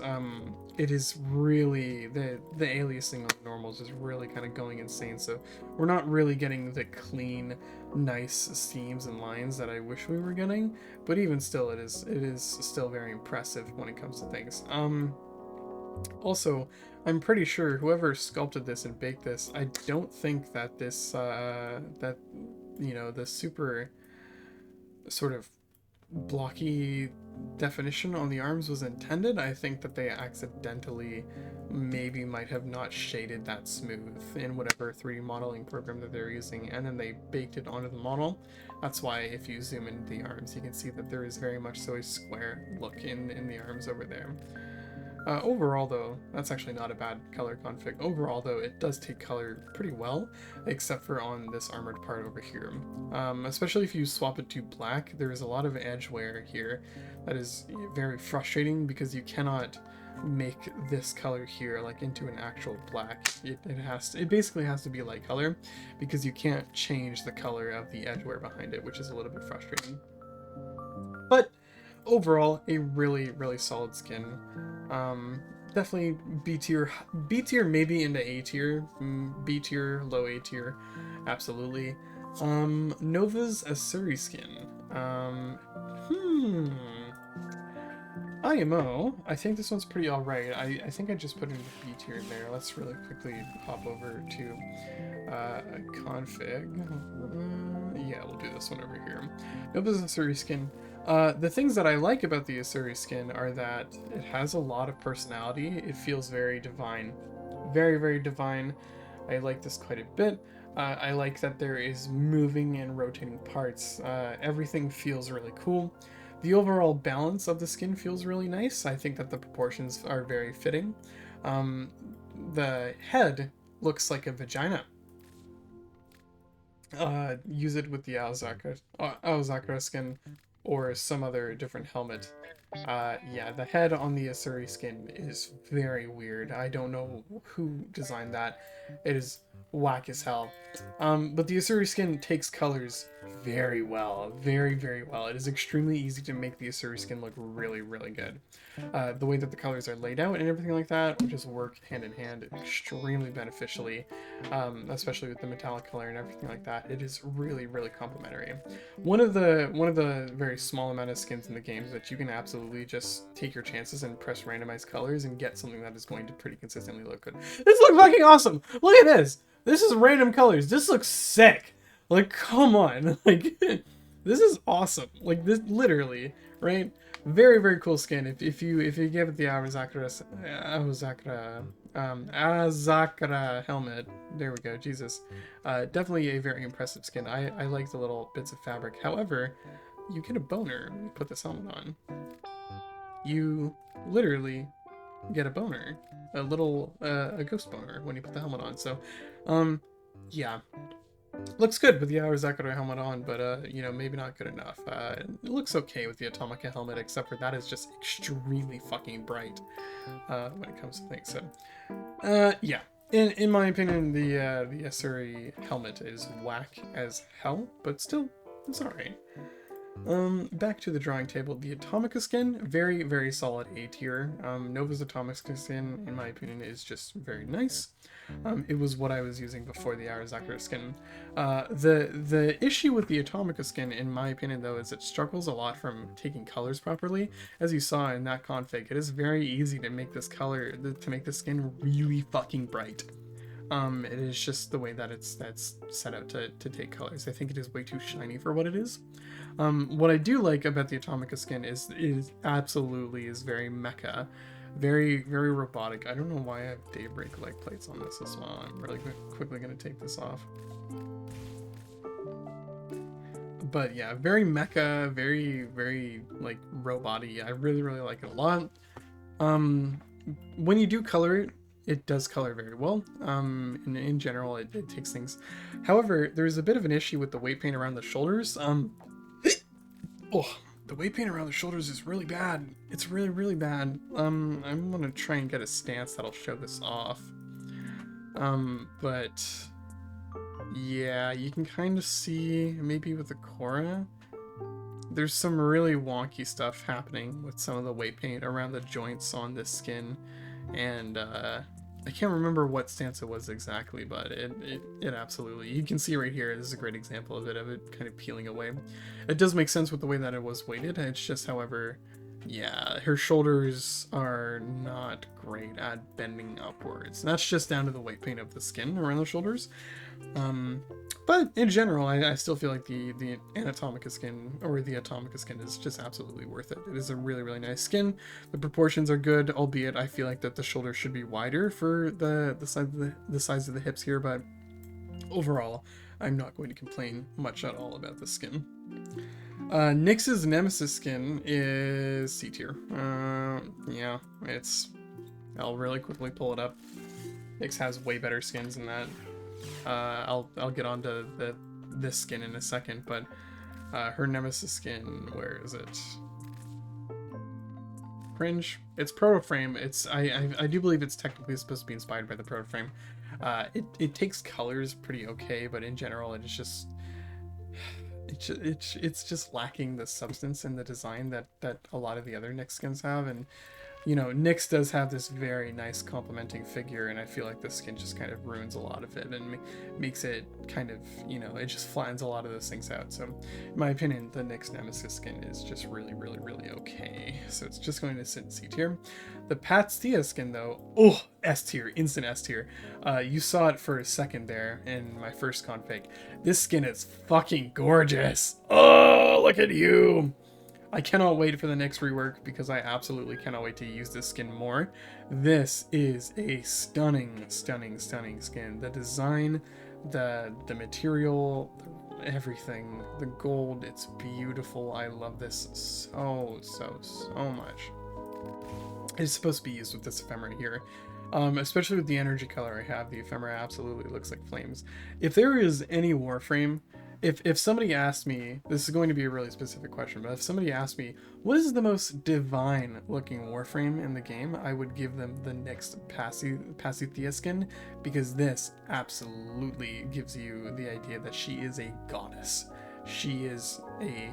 it is really, the aliasing on normals is really kind of going insane, so we're not really getting the clean, nice seams and lines that I wish we were getting, but even still, it is still very impressive when it comes to things. Also, I'm pretty sure whoever sculpted this and baked this, I don't think that this, that, you know, the super sort of blocky definition on the arms was intended. I think that they accidentally maybe might have not shaded that smooth in whatever 3D modeling program that they're using, and then they baked it onto the model. That's why if you zoom into the arms, you can see that there is very much so a square look in the arms over there. Overall, though, that's actually not a bad color config. Overall, though, it does take color pretty well, except for on this armored part over here. Especially if you swap it to black, there is a lot of edge wear here that is very frustrating because you cannot make this color here like into an actual black. It basically has to be light color because you can't change the color of the edge wear behind it, which is a little bit frustrating. But overall, a really, really solid skin. Definitely B tier, maybe into A tier, B tier, low A tier, absolutely. Nova's Asuri Skin. IMO, I think this one's pretty alright. I think I just put it into B tier there. Let's really quickly hop over to config. Yeah, we'll do this one over here. Nova's Asuri Skin. The things that I like about the Asuri skin are that it has a lot of personality. It feels very divine. Very, very divine. I like this quite a bit. I like that there is moving and rotating parts. Everything feels really cool. The overall balance of the skin feels really nice. I think that the proportions are very fitting. The head looks like a vagina. Use it with the Aozakura skin or some other different helmet. Yeah, the head on the Asuri skin is very weird. I don't know who designed that. It is whack as hell. But the Asuri skin takes colors very well. Very, very well. It is extremely easy to make the Asuri skin look really, really good. The way that the colors are laid out and everything like that will just work hand in hand extremely beneficially, especially with the metallic color and everything like that. It is really, really complementary. One of the very small amount of skins in the game is that you can absolutely just take your chances and press randomize colors and get something that is going to pretty consistently look good. This looks fucking awesome! Look at this! This is random colors. This looks sick! Like, come on! Like, this is awesome. Like, this literally, right? Very, very cool skin. If you give it the Aozakura helmet, there we go, Jesus. Definitely a very impressive skin. I like the little bits of fabric. However, you get a boner when you put this helmet on. You literally get a boner. A little, a ghost boner when you put the helmet on. So, yeah. Looks good with the Aozakura helmet on, but, you know, maybe not good enough. It looks okay with the Atomica helmet, except for that is just extremely fucking bright when it comes to things. So, yeah. In my opinion, the Asuri helmet is whack as hell, but still, it's alright. Back to the drawing table. The Atomica skin, very, very solid A tier. Nova's Atomica skin, in my opinion, is just very nice. It was what I was using before the Aozakura skin. The issue with the Atomica skin, in my opinion, though, is it struggles a lot from taking colors properly. As you saw in that config, it is very easy to make this color, to make the skin really fucking bright. It is just the way that that's set out to take colors. I think it is way too shiny for what it is. What I do like about the Atomica skin is absolutely very mecha. Very, very robotic. I don't know why I have Daybreak leg plates on this as well. I'm really quickly going to take this off. But yeah, very mecha, very, very, like, robot-y. I really, really like it a lot. When you do color it, it does color very well. In general, it takes things. However, there's a bit of an issue with the weight paint around the shoulders. The weight paint around the shoulders is really bad. It's really, really bad. I'm gonna try and get a stance that'll show this off. But yeah, you can kind of see maybe with the Korra, there's some really wonky stuff happening with some of the weight paint around the joints on this skin, and I can't remember what stance it was exactly, but it absolutely, you can see right here, this is a great example of it kind of peeling away. It does make sense with the way that it was weighted. It's just, however, yeah, her shoulders are not great at bending upwards. That's just down to the weight paint of the skin around the shoulders. But in general, I still feel like the Anatomica skin, or the Atomica skin, is just absolutely worth it. It is a really, really nice skin. The proportions are good, albeit I feel like that the shoulders should be wider for the size of the hips here, but overall, I'm not going to complain much at all about this skin. Nyx's Nemesis Skin is C tier. Yeah, it's I'll really quickly pull it up. Nyx has way better skins than that. I'll get onto this skin in a second, but her Nemesis skin, where is it? Cringe. It's proto frame. It's I do believe it's technically supposed to be inspired by the proto frame. It takes colors pretty okay, but in general it's just it's just lacking the substance in the design that a lot of the other Nyx skins have. And you know, Nyx does have this very nice complementing figure, and I feel like this skin just kind of ruins a lot of it and makes it kind of, you know, it just flattens a lot of those things out. So in my opinion, the Nyx Nemesis skin is just really okay. So it's just going to sit in C tier. The Pasithea skin though, oh, S tier, instant S tier. You saw it for a second there in my first config. This skin is fucking gorgeous. Oh, look at you. I cannot wait for the next rework because I absolutely cannot wait to use this skin more. This is a stunning skin. The design, the material, everything, the gold, it's beautiful. I love this so much. It's supposed to be used with this ephemera here. Especially with the energy color I have, the ephemera absolutely looks like flames. If there is any Warframe, if somebody asked me, this is going to be a really specific question, but if somebody asked me, what is the most divine looking Warframe in the game, I would give them the Nyx Pasithea skin, because this absolutely gives you the idea that she is a goddess. She is a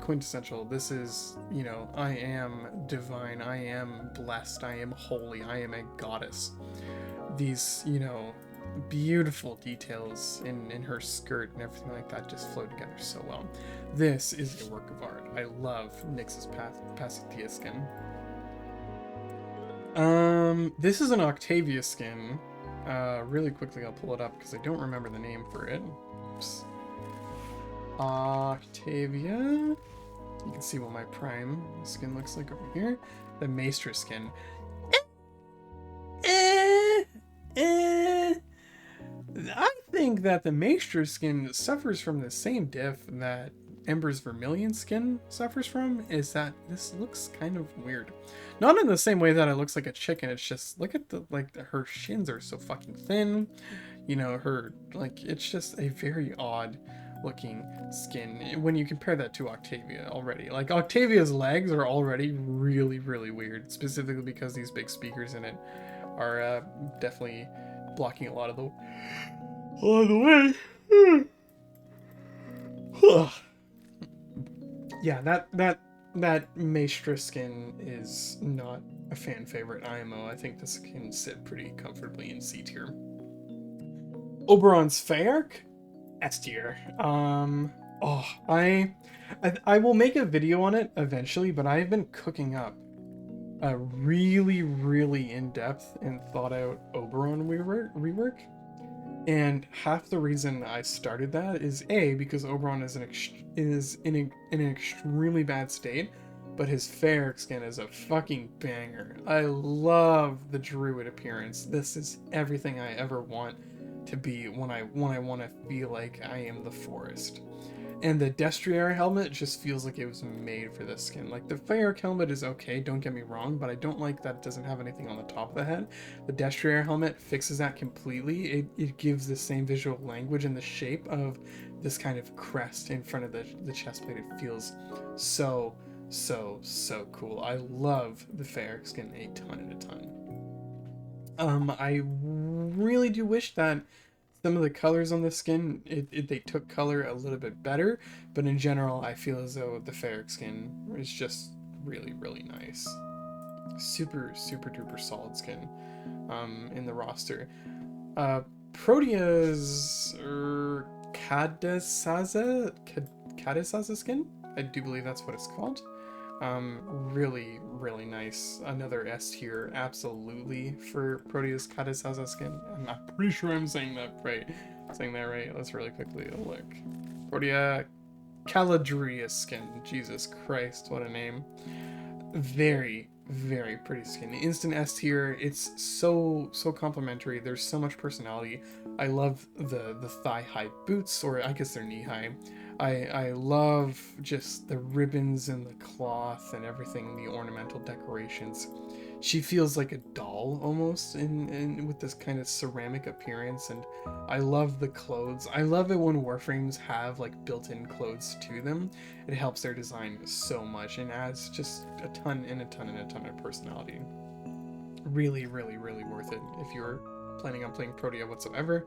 quintessential, this is, you know, I am divine, I am blessed, I am holy, I am a goddess. These, you know, beautiful details in her skirt and everything like that just flow together so well. This is a work of art. I love Nyx's Pasithea skin. This is an Octavia skin. Really quickly I'll pull it up because I don't remember the name for it. Oops. Octavia. You can see what my prime skin looks like over here. The Maestra skin. I think that the Maestra skin suffers from the same diff that Ember's Vermillion skin suffers from, is that this looks kind of weird. Not in the same way that it looks like a chicken, it's just, look at the, like, her shins are so fucking thin. You know, her, like, it's just a very odd looking skin when you compare that to Octavia already. Like, Octavia's legs are already really weird, specifically because these big speakers in it are definitely blocking a lot of the way. Yeah, that Maestra skin is not a fan favorite IMO. I think this can sit pretty comfortably in C tier. Oberon's Feark, S tier. I will make a video on it eventually, but I've been cooking up a really in-depth and thought-out Oberon rework. And half the reason I started that is A, because Oberon is in an extremely bad state, but his Feark skin is a fucking banger. I love the druid appearance. This is everything I ever want to be when I want to feel like I am the forest. And the Destrier helmet just feels like it was made for this skin. Like, the Feark helmet is okay, don't get me wrong, but I don't like that it doesn't have anything on the top of the head. The Destrier helmet fixes that completely. It gives the same visual language and the shape of this kind of crest in front of the chest plate. It feels so cool. I love the Feark skin a ton. I really do wish that some of the colors on the skin, they took color a little bit better, but in general, I feel as though the Feark skin is just really nice. Super duper solid skin in the roster. Protea's Kadisasa skin? I do believe that's what it's called. Really nice. Another S tier, absolutely, for Protea's Kadisasa skin. I'm pretty sure I'm saying that right. Let's really quickly look. Protea Caladria skin. Jesus Christ, what a name. Very pretty skin. Instant S tier. It's so complimentary. There's so much personality. I love the thigh high boots, or I guess they're knee high. I love just the ribbons and the cloth and everything, the ornamental decorations. she feels like a doll almost in with this kind of ceramic appearance, and I love the clothes. I love it when Warframes have like built-in clothes to them. It helps their design so much and adds just a ton and a ton and a ton of personality. Really, really, really worth it if you're planning on playing Protea whatsoever.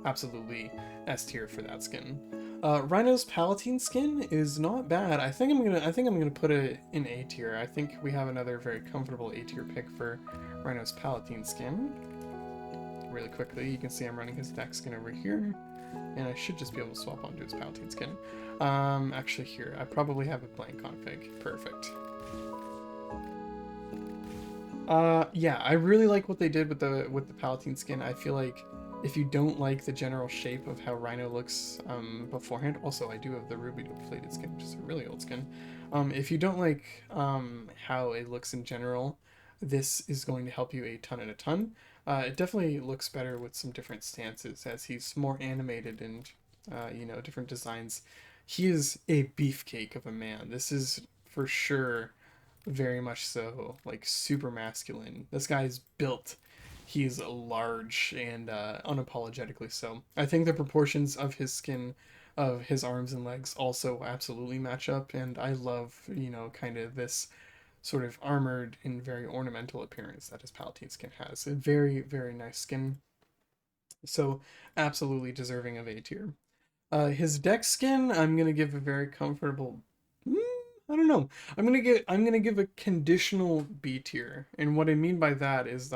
Absolutely S tier for that skin. Rhino's Palatine skin is not bad. I think I'm gonna put it in A tier. I think we have another very comfortable A tier pick for Rhino's Palatine skin. Really quickly, you can see I'm running his Dex Skin over here, and I should just be able to swap onto his Palatine skin. Actually here, I probably have a blank config. Perfect. Yeah, I really like what they did with the Palatine skin. I feel like if you don't like the general shape of how Rhino looks beforehand, also I do have the ruby deflated skin, which is a really old skin. If you don't like how it looks in general, this is going to help you a ton and a ton. It definitely looks better with some different stances as he's more animated and you know, different designs. He is a beefcake of a man. This is for sure very much so like super masculine. This guy's built. He's large and unapologetically so. I think the proportions of his skin, of his arms and legs also absolutely match up, and I love, you know, kind of this sort of armored and very ornamental appearance that his Palatine skin has. A very, very nice skin. So absolutely deserving of A tier. His Dex skin, I'm gonna give a very comfortable. I don't know. I'm gonna give a conditional B tier, and what I mean by that is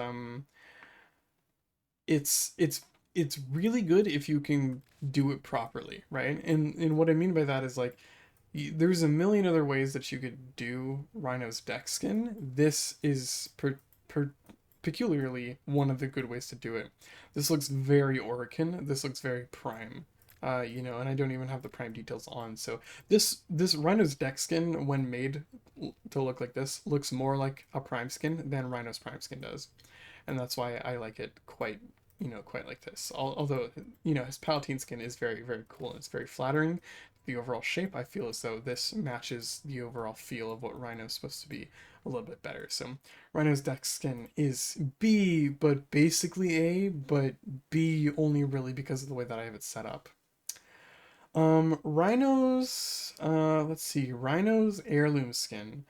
it's it's really good if you can do it properly, right? And what I mean by that is like there's a million other ways that you could do Rhino's Dex skin. This is peculiarly one of the good ways to do it. This looks very Orican. This looks very Prime. You know, and I don't even have the Prime details on. So this Rhino's Dex skin, when made to look like this, looks more like a Prime skin than Rhino's Prime skin does, and that's why I like it quite, you know, quite like this. Although, you know, his Palatine skin is very, very cool and it's very flattering. The overall shape, I feel as though this matches the overall feel of what Rhino's supposed to be a little bit better. So Rhino's Dex skin is B, but basically A, but B only really because of the way that I have it set up. Rhino's, let's see, Rhino's Heirloom Skin.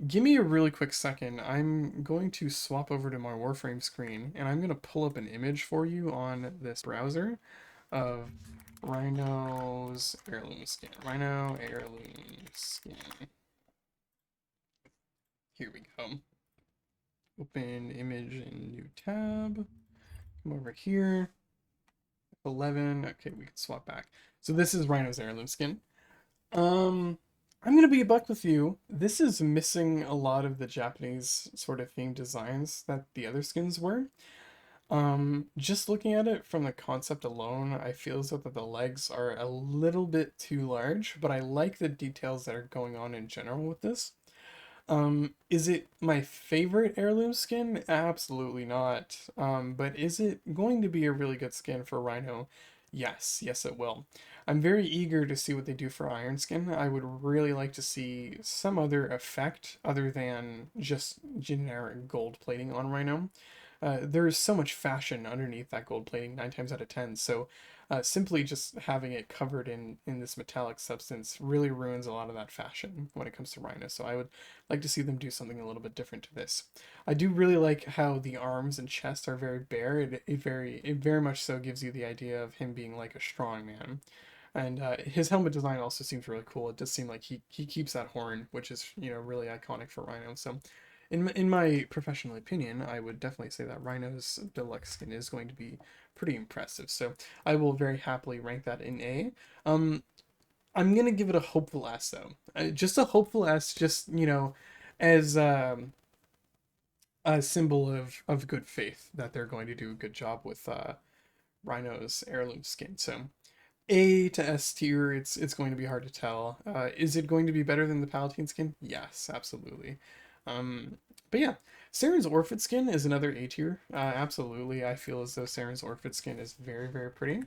Give me a really quick second. I'm going to swap over to my Warframe screen, and I'm going to pull up an image for you on this browser of Rhino's Heirloom Skin. Rhino Heirloom Skin. Here we go. Open image in new tab. Come over here. 11. Okay, we can swap back. So this is Rhino's Heirloom Skin. I'm gonna be a buck with you. This is missing a lot of the Japanese sort of themed designs that the other skins were. Just looking at it from the concept alone, I feel as though that the legs are a little bit too large, but I like the details that are going on in general with this. Is it my favorite heirloom skin? Absolutely not. But is it going to be a really good skin for Rhino? Yes, yes it will. I'm very eager to see what they do for Iron Skin. I would really like to see some other effect other than just generic gold plating on Rhino. There is so much fashion underneath that gold plating 9 times out of 10, so simply just having it covered in this metallic substance really ruins a lot of that fashion when it comes to Rhino, so I would like to see them do something a little bit different to this. I do really like how the arms and chest are very bare. It very much so gives you the idea of him being like a strong man. And his helmet design also seems really cool. It does seem like he keeps that horn, which is, you know, really iconic for Rhino. So in my professional opinion, I would definitely say that Rhino's deluxe skin is going to be pretty impressive. So I will very happily rank that in A. I'm gonna give it a hopeful S though. Just a hopeful S, just, you know, as a symbol of good faith that they're going to do a good job with Rhino's heirloom skin. So A to S tier, it's going to be hard to tell. Is it going to be better than the Palatine skin? Yes, absolutely. But yeah, Saren's Orphid skin is another A tier. Absolutely, I feel as though Saren's Orphid skin is very, very pretty.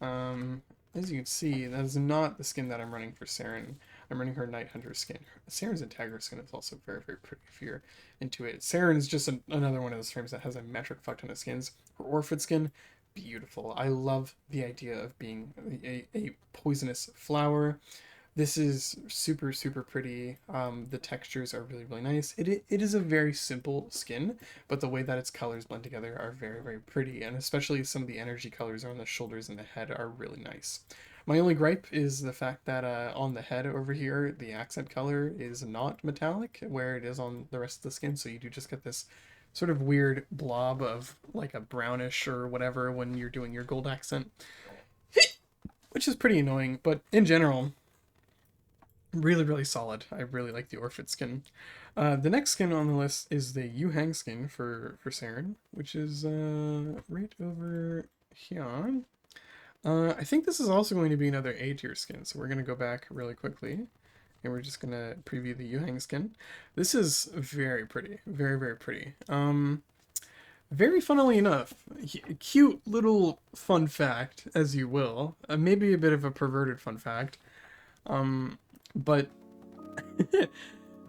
As you can see, that is not the skin that I'm running for Saren. I'm running her Night Hunter skin. Saren's Integra skin is also very, very pretty if you're into it. Saren's just another one of those frames that has a metric fuck ton of skins. Her Orphid skin, beautiful. I love the idea of being a poisonous flower. This is super, super pretty. The textures are really, really nice. It is a very simple skin, but the way that its colors blend together are very, very pretty, and especially some of the energy colors on the shoulders and the head are really nice. My only gripe is the fact that on the head over here, the accent color is not metallic, where it is on the rest of the skin, so you do just get this sort of weird blob of like a brownish or whatever when you're doing your gold accent, which is pretty annoying, but in general, really, really solid. I really like the Orphid skin. The next skin on the list is the Yuhang skin for Saren, which is right over here. I think this is also going to be another A tier skin, so we're going to go back really quickly, and we're just going to preview the Yuhang skin. This is very pretty. Very, very pretty. Very funnily enough, cute little fun fact, as you will. Maybe a bit of a perverted fun fact. But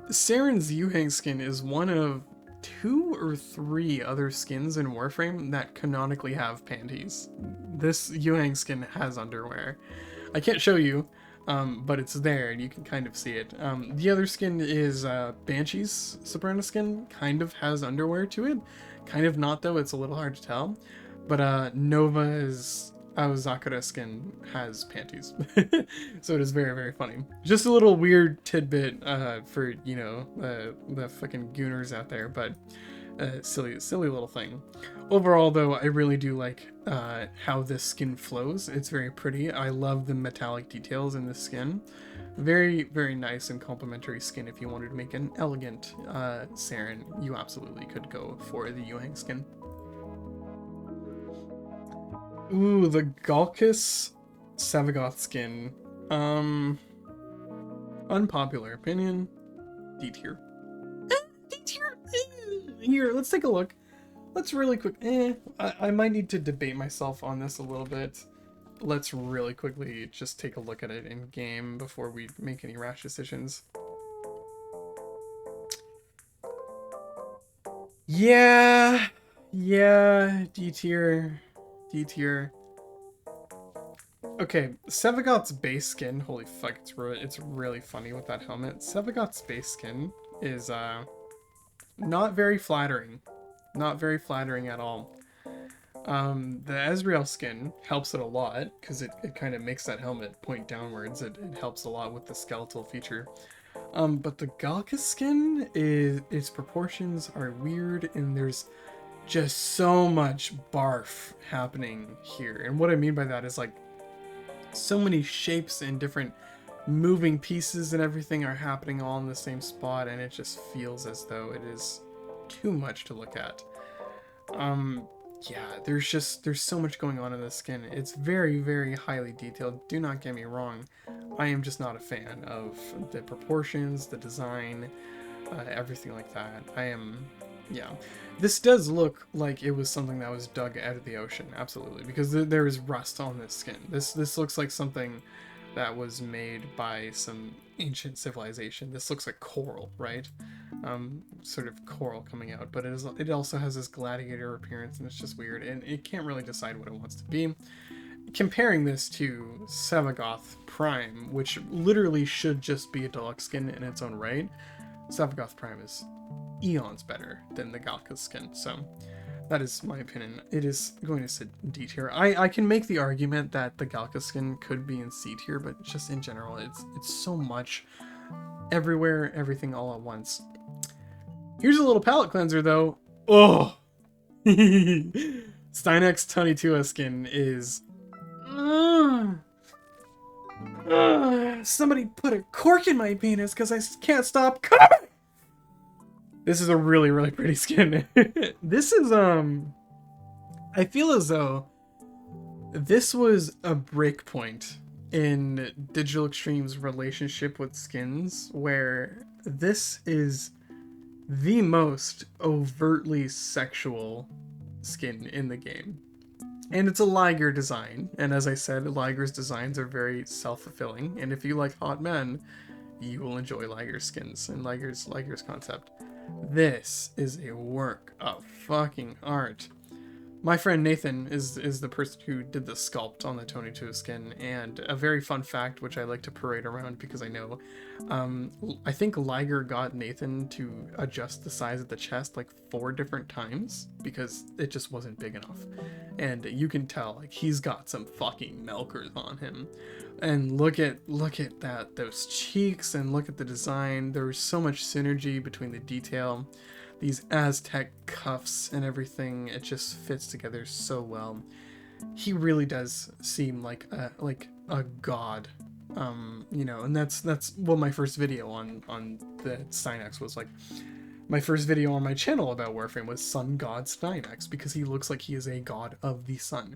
Saren's Yuhang skin is one of 2 or 3 other skins in Warframe that canonically have panties. This Yuhang skin has underwear. I can't show you, but it's there and you can kind of see it. The other skin is Banshee's Soprana skin, kind of has underwear to it. Kind of not though, it's a little hard to tell. But Nova's Aozakura skin has panties. So it is very, very funny. Just a little weird tidbit for, you know, the fucking gooners out there, but silly little thing. Overall, though, I really do like how this skin flows. It's very pretty. I love the metallic details in this skin. Very, very nice and complimentary skin. If you wanted to make an elegant Saren, you absolutely could go for the Yuhang skin. Ooh, the Galkus Savagoth skin. Unpopular opinion. D tier. D tier. Here, let's take a look. Let's really quick. I might need to debate myself on this a little bit. Let's really quickly just take a look at it in game before we make any rash decisions. Yeah, D tier. D tier. Okay, Sevagoth's base skin, holy fuck, it's really funny with that helmet. Sevagoth's base skin is not very flattering. Not very flattering at all. The Ezreal skin helps it a lot, because it kind of makes that helmet point downwards. It helps a lot with the skeletal feature. But the Galkus skin, its proportions are weird, and there's just so much barf happening here. And what I mean by that is like so many shapes and different moving pieces and everything are happening all in the same spot, and it just feels as though it is too much to look at. Yeah, there's so much going on in this skin. It's very, very highly detailed. Do not get me wrong. I am just not a fan of the proportions, the design, everything like that. Yeah. This does look like it was something that was dug out of the ocean, absolutely, because there is rust on this skin. This looks like something that was made by some ancient civilization. This looks like coral, right? Sort of coral coming out, but it also has this gladiator appearance, and it's just weird, and it can't really decide what it wants to be. Comparing this to Sevagoth Prime, which literally should just be a deluxe skin in its own right, Sevagoth Prime is eons better than the Galkus skin, so that is my opinion. It is going to sit D tier. I can make the argument that the Galkus skin could be in C tier, but just in general, it's so much everywhere, everything all at once. Here's a little palette cleanser though. Oh, Steinex Tanitua skin is. Somebody put a cork in my penis because I can't stop coming. This is a really, really pretty skin. This is, I feel as though this was a break point in Digital Extreme's relationship with skins, where this is the most overtly sexual skin in the game. And it's a Liger design, and as I said, Liger's designs are very self-fulfilling, and if you like hot men, you will enjoy Liger skins and Liger's concept. This is a work of fucking art. My friend Nathan is the person who did the sculpt on the Tony 2 skin, and a very fun fact, which I like to parade around because I know, I think Liger got Nathan to adjust the size of the chest like 4 different times because it just wasn't big enough. And you can tell, like, he's got some fucking milkers on him. And look at that, those cheeks, and look at the design. There was so much synergy between the detail, these Aztec cuffs and everything. It just fits together so well. He really does seem like a god, you know, and that's what my first video on the Stynex was like. My first video on my channel about Warframe was Sun God Stynex, because he looks like he is a god of the sun.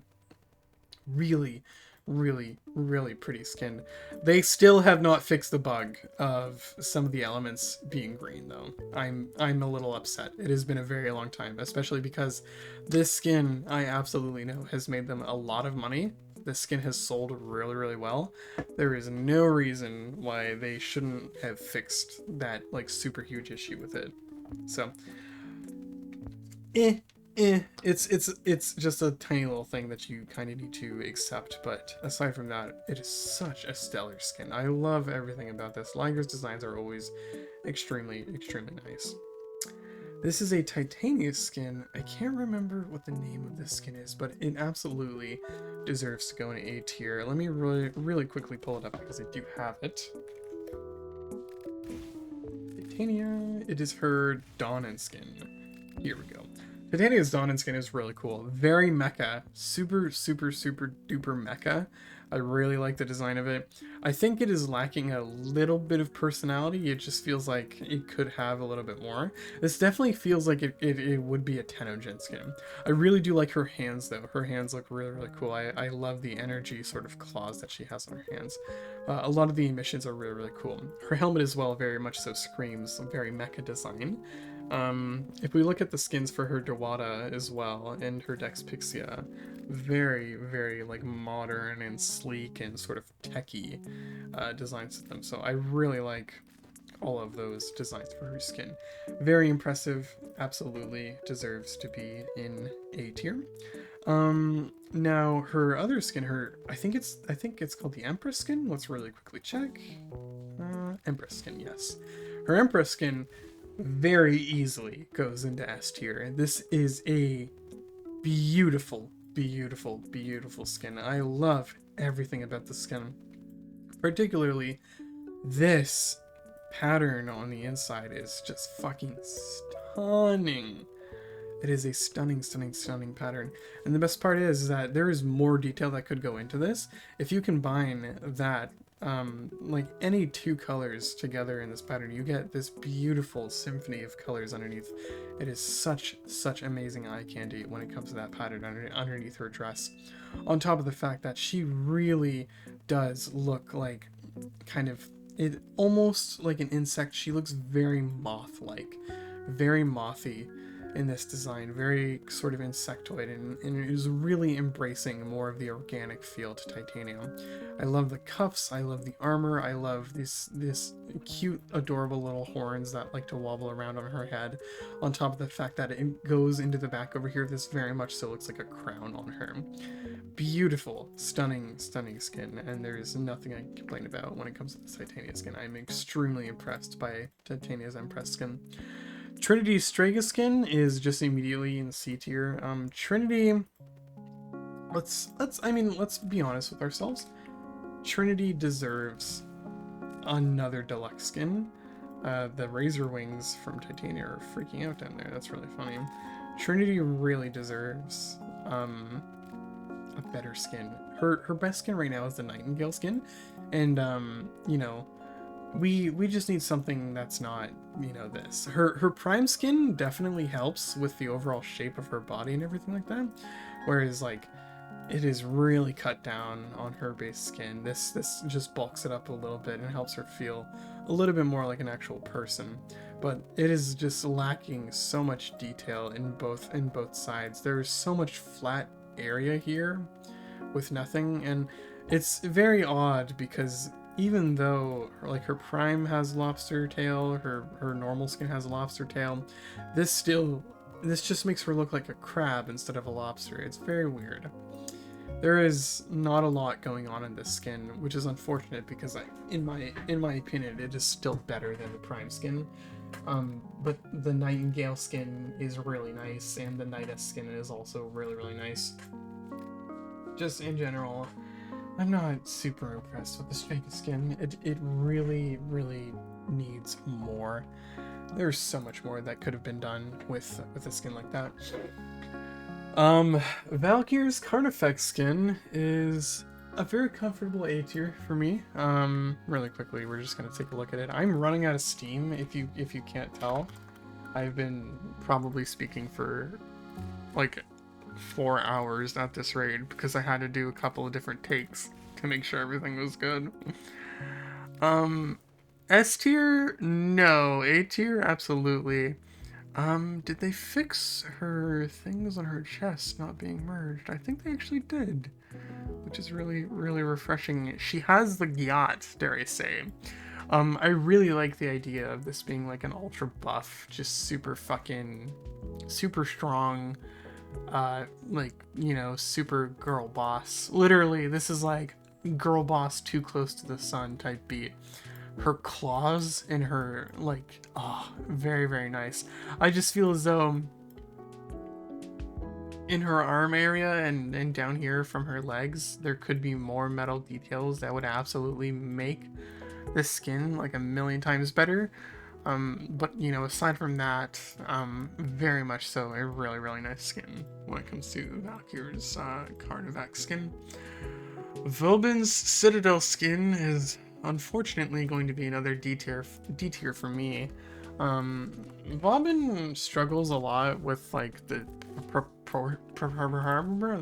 Really, really, really pretty skin. They still have not fixed the bug of some of the elements being green, though. I'm a little upset. It has been a very long time, especially because this skin, I absolutely know, has made them a lot of money. This skin has sold really, really well. There is no reason why they shouldn't have fixed that, like, super huge issue with it. So, it's just a tiny little thing that you kind of need to accept, but aside from that, it is such a stellar skin. I love everything about this. Liger's designs are always extremely, extremely nice. This is a Titania skin. I can't remember what the name of this skin is, but it absolutely deserves to go in A tier. Let me really quickly pull it up because I do have it. Titania, it is her Doan skin. Here we go. Titania's Doan skin is really cool. Very mecha. Super, super, super duper mecha. I really like the design of it. I think it is lacking a little bit of personality. It just feels like it could have a little bit more. This definitely feels like it would be a Tenogen skin. I really do like her hands, though. Her hands look really, really cool. I love the energy sort of claws that she has on her hands. A lot of the emissions are really, really cool. Her helmet as well very much so screams very mecha design. If we look at the skins for her Dewata as well, and her Dex Pixia, very, very like modern and sleek and sort of techy designs to them. So I really like all of those designs for her skin. Very impressive, absolutely deserves to be in A tier. Now her other skin, I think it's called the Empress skin. Let's really quickly check. Empress skin, yes. Her Empress skin very easily goes into S tier. This is a beautiful, beautiful, beautiful skin. I love everything about the skin. Particularly, this pattern on the inside is just fucking stunning. It is a stunning, stunning, stunning pattern. And the best part is that there is more detail that could go into this. If you combine that, like any 2 colors together in this pattern, you get this beautiful symphony of colors underneath. It is such amazing eye candy when it comes to that pattern underneath her dress. On top of the fact that she really does look like kind of, it almost like an insect. She looks very moth-like, very mothy in this design, very sort of insectoid, and it is really embracing more of the organic feel to Titanium. I love the cuffs, I love the armor, I love this cute, adorable little horns that like to wobble around on her head, on top of the fact that it goes into the back over here. This very much so looks like a crown on her. Beautiful, stunning, stunning skin, and there is nothing I can complain about when it comes to the Titania skin. I'm extremely impressed by Titania's Empress skin. Trinity's Strega skin is just immediately in C tier. Trinity, let's be honest with ourselves. Trinity deserves another deluxe skin. The razor wings from Titania are freaking out down there. That's really funny. Trinity really deserves a better skin. Her best skin right now is the Nightingale skin, and you know, we just need something that's not, you know, this. Her prime skin definitely helps with the overall shape of her body and everything like that, whereas like it is really cut down on her base skin. This just bulks it up a little bit and helps her feel a little bit more like an actual person, but it is just lacking so much detail in both sides. There's so much flat area here with nothing, and it's very odd because even though like her prime has lobster tail, her normal skin has a lobster tail, this just makes her look like a crab instead of a lobster. It's very weird. There is not a lot going on in this skin, which is unfortunate because in my opinion, it is still better than the prime skin. But the Nightingale skin is really nice, and the Nidus skin is also really, really nice. Just in general, I'm not super impressed with this fake skin. It really, really needs more. There's so much more that could have been done with a skin like that. Valkyr's Carnifex skin is a very comfortable A tier for me. Really quickly, we're just gonna take a look at it. I'm running out of steam, if you can't tell. I've been probably speaking for like 4 hours at this rate because I had to do a couple of different takes to make sure everything was good. S tier? No. A tier? Absolutely. Did they fix her things on her chest not being merged? I think they actually did, which is really, really refreshing. She has the yacht, dare I say. I really like the idea of this being like an ultra buff, just super strong, like, you know, super girl boss. Literally, this is like girl boss too close to the sun type beat. Her claws and her, like, oh, very, very nice. I just feel as though in her arm area and down here from her legs, there could be more metal details that would absolutely make this skin like a million times better. But, you know, aside from that, very much so a really, really nice skin when it comes to Valkyr's Carnifex skin. Vauban's Citadel skin is unfortunately going to be another D tier for me. Vauban struggles a lot with like the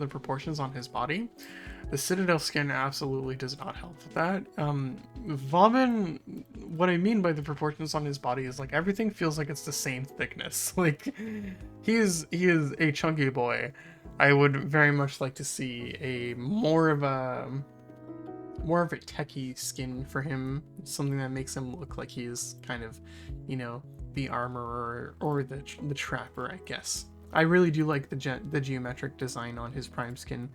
proportions on his body. The Citadel skin absolutely does not help with that. Vauban, what I mean by the proportions on his body is like everything feels like it's the same thickness. Like he is a chunky boy. I would very much like to see a more of a techie skin for him, something that makes him look like he's kind of, you know, the armorer or the trapper, I guess. I really do like the geometric design on his prime skin.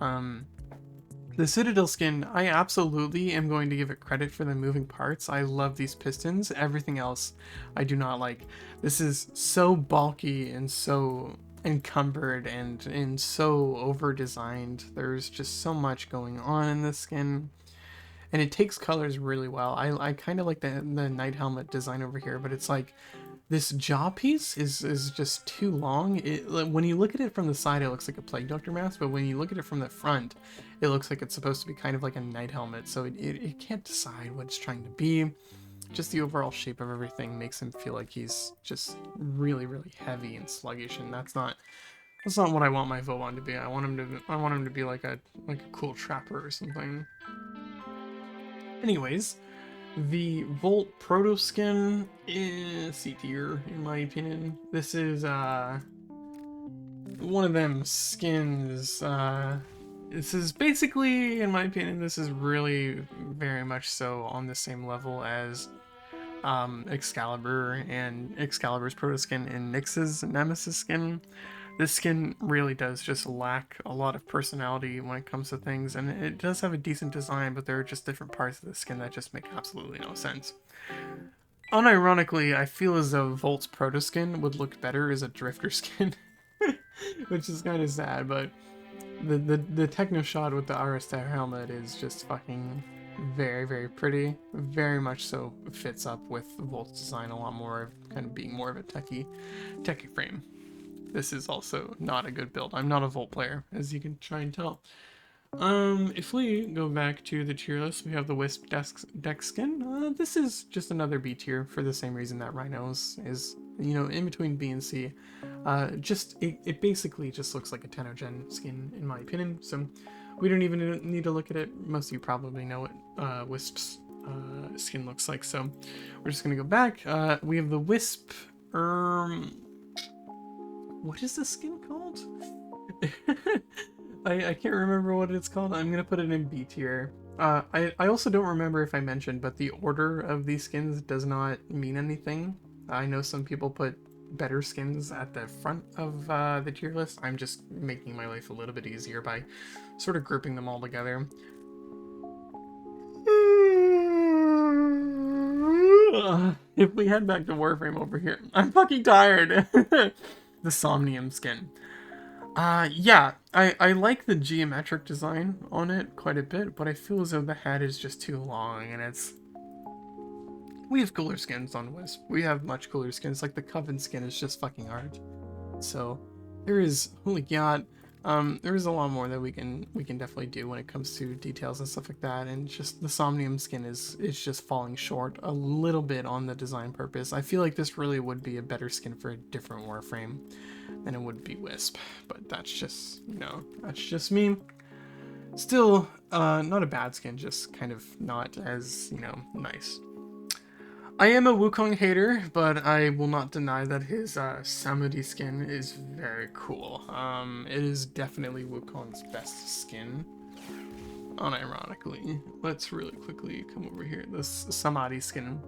The Citadel skin, I absolutely am going to give it credit for the moving parts. I love these pistons. Everything else I do not like. This is so bulky and so encumbered and so over designed. There's just so much going on in this skin, and it takes colors really well. I kind of like the Knight helmet design over here, but it's like this jaw piece is just too long. When you look at it from the side, it looks like a Plague Doctor mask, but when you look at it from the front, it looks like it's supposed to be kind of like a Knight helmet, so it can't decide what it's trying to be. Just the overall shape of everything makes him feel like he's just really, really heavy and sluggish, and that's not what I want my Vauban to be. I want him to be like a cool trapper or something. Anyways, the Volt Proto Skin is C tier in my opinion. This is one of them skins. This is basically, in my opinion, this is really very much so on the same level as Excalibur and Excalibur's Proto Skin and Nyx's Nemesis Skin. This skin really does just lack a lot of personality when it comes to things, and it does have a decent design, but there are just different parts of the skin that just make absolutely no sense. Unironically, I feel as though Volt's Proto Skin would look better as a Drifter skin, which is kind of sad, but the techno shot with the Aristar helmet is just fucking very, very pretty. Very much so fits up with Volt's design a lot more, kind of being more of a techie frame. This is also not a good build. I'm not a Volt player, as you can try and tell. If we go back to the tier list, we have the Wisp Dex Skin. This is just another B tier for the same reason that Rhino's is, you know, in between B and C. It basically just looks like a 10-gen skin, in my opinion, so we don't even need to look at it. Most of you probably know what Wisp's skin looks like, so we're just gonna go back. We have the Wisp, what is this skin called? I can't remember what it's called. I'm gonna put it in B tier. I also don't remember if I mentioned, but the order of these skins does not mean anything. I know some people put better skins at the front of the tier list. I'm just making my life a little bit easier by sort of grouping them all together. If we head back to Warframe over here, I'm fucking tired. The Somnium skin. Yeah, I like the geometric design on it quite a bit, but I feel as though the head is just too long, and it's... We have cooler skins on Wisp. We have much cooler skins, like the Coven skin is just fucking hard. So, there is... Holy god. There is a lot more that we can definitely do when it comes to details and stuff like that, and just the Somnium skin is just falling short a little bit on the design purpose. I feel like this really would be a better skin for a different Warframe than it would be Wisp, but that's just, you know, that's just me. Still, not a bad skin, just kind of not as, you know, nice. I am a Wukong hater, but I will not deny that his Samadhi skin is very cool. It is definitely Wukong's best skin, unironically. Let's really quickly come over here. This Samadhi skin.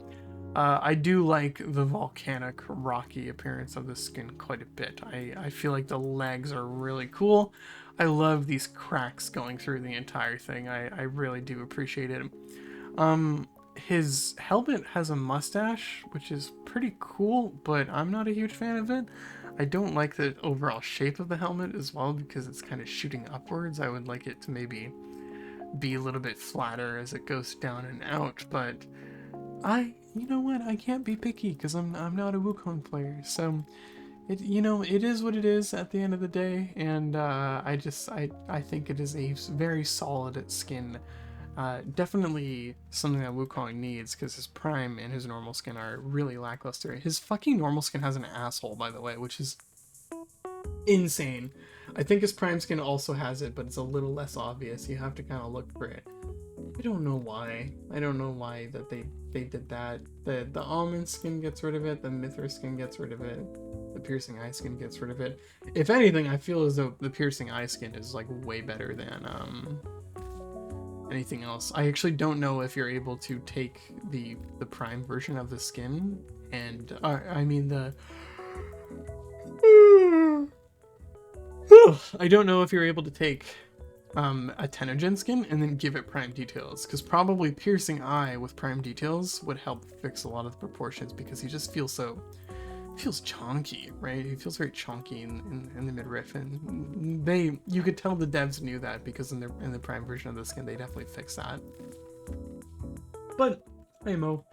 I do like the volcanic, rocky appearance of the skin quite a bit. I feel like the legs are really cool. I love these cracks going through the entire thing. I really do appreciate it. His helmet has a mustache, which is pretty cool, but I'm not a huge fan of it. I don't like the overall shape of the helmet as well, because it's kind of shooting upwards. I would like it to maybe be a little bit flatter as it goes down and out, but you know what, I can't be picky because I'm not a Wukong player, so it, you know, it is what it is at the end of the day, and I think it is a very solid skin. Definitely something that Wukong needs, because his Prime and his normal skin are really lackluster. His fucking normal skin has an asshole, by the way, which is insane. I think his Prime skin also has it, but it's a little less obvious. You have to kind of look for it. I don't know why. I don't know why that they did that. The Almond skin gets rid of it, the Mithra skin gets rid of it, the Piercing Eye skin gets rid of it. If anything, I feel as though the Piercing Eye skin is like way better than anything else. I actually don't know if you're able to take the Prime version of the skin and I mean the I don't know if you're able to take a Tenogen skin and then give it Prime details, because probably Piercing Eye with Prime details would help fix a lot of the proportions, because he just feels chonky, right? He feels very chonky in the midriff, and you could tell the devs knew that, because in the Prime version of the skin they definitely fixed that. But IMO,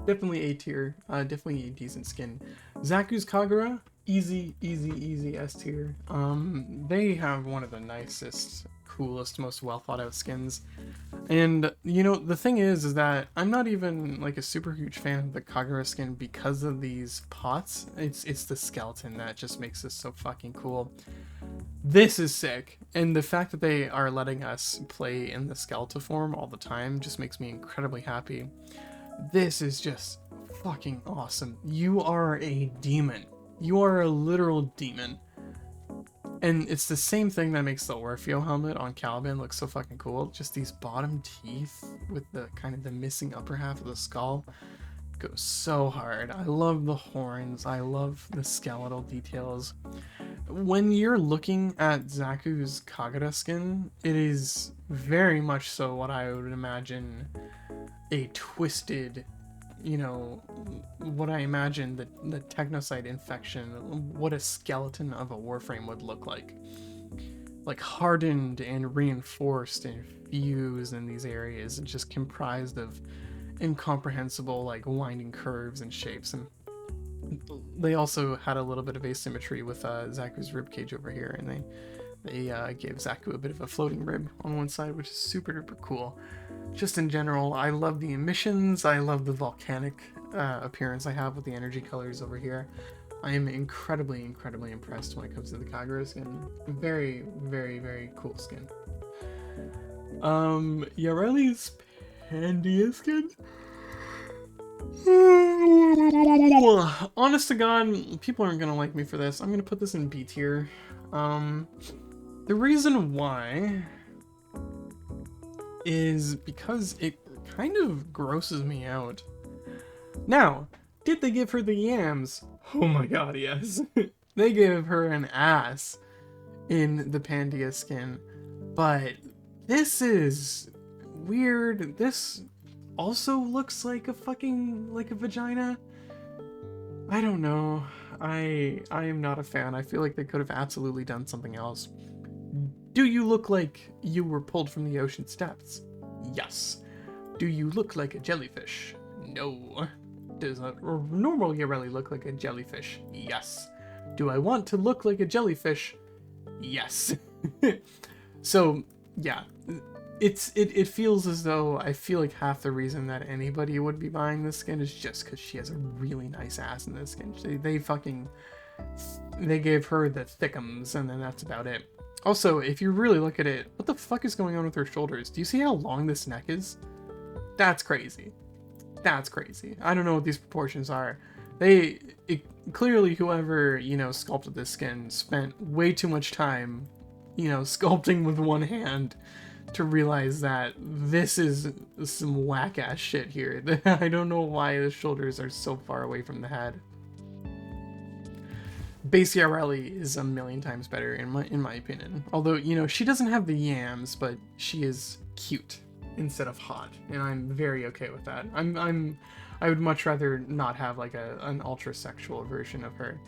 definitely A tier, definitely a decent skin. Zaku's Kagura, easy S tier. They have one of the nicest, coolest, most well thought out skins. And you know, the thing is that I'm not even like a super huge fan of the Kagura skin because of these pots. It's the skeleton that just makes this so fucking cool. This is sick, and the fact that they are letting us play in the skeleton form all the time just makes me incredibly happy. This is just fucking awesome. You are a demon. You are a literal demon. And it's the same thing that makes the Orfeo helmet on Caliban look so fucking cool. Just these bottom teeth with the kind of the missing upper half of the skull goes so hard. I love the horns. I love the skeletal details. When you're looking at Zaku's Kagura skin, it is very much so what I would imagine a twisted, you know, what I imagine the Technocyte infection, what a skeleton of a Warframe would look like. Like hardened and reinforced and fused in these areas, and just comprised of incomprehensible like winding curves and shapes. And they also had a little bit of asymmetry with Zaku's ribcage over here, and they gave Zaku a bit of a floating rib on one side, which is super duper cool. Just in general, I love the emissions. I love the volcanic appearance I have with the energy colors over here. I am incredibly impressed when it comes to the Kagura skin. Very, very, very cool skin. Yareli's Pandia skin? Honest to God, people aren't gonna like me for this. I'm gonna put this in B tier. The reason why is because it kind of grosses me out. Now, did they give her the yams? Oh my god, yes. They gave her an ass in the Pasithea skin, but this is weird. This also looks like a fucking, like a vagina. I don't know. I am not a fan. I feel like they could have absolutely done something else. Do you look like you were pulled from the ocean's depths? Yes. Do you look like a jellyfish? No. Does a normal Yareli look like a jellyfish? Yes. Do I want to look like a jellyfish? Yes. So, yeah. It feels as though I feel like half the reason that anybody would be buying this skin is just because she has a really nice ass in this skin. They gave her the thickums, and then that's about it. Also, if you really look at it, what the fuck is going on with her shoulders? Do you see how long this neck is? That's crazy. That's crazy. I don't know what these proportions are. Clearly whoever, sculpted this skin spent way too much time, sculpting with one hand to realize that this is some whack-ass shit here. I don't know why the shoulders are so far away from the head. Base Yareli is a million times better in my opinion. Although, she doesn't have the yams, but she is cute instead of hot, and I'm very okay with that. I would much rather not have like an ultra sexual version of her.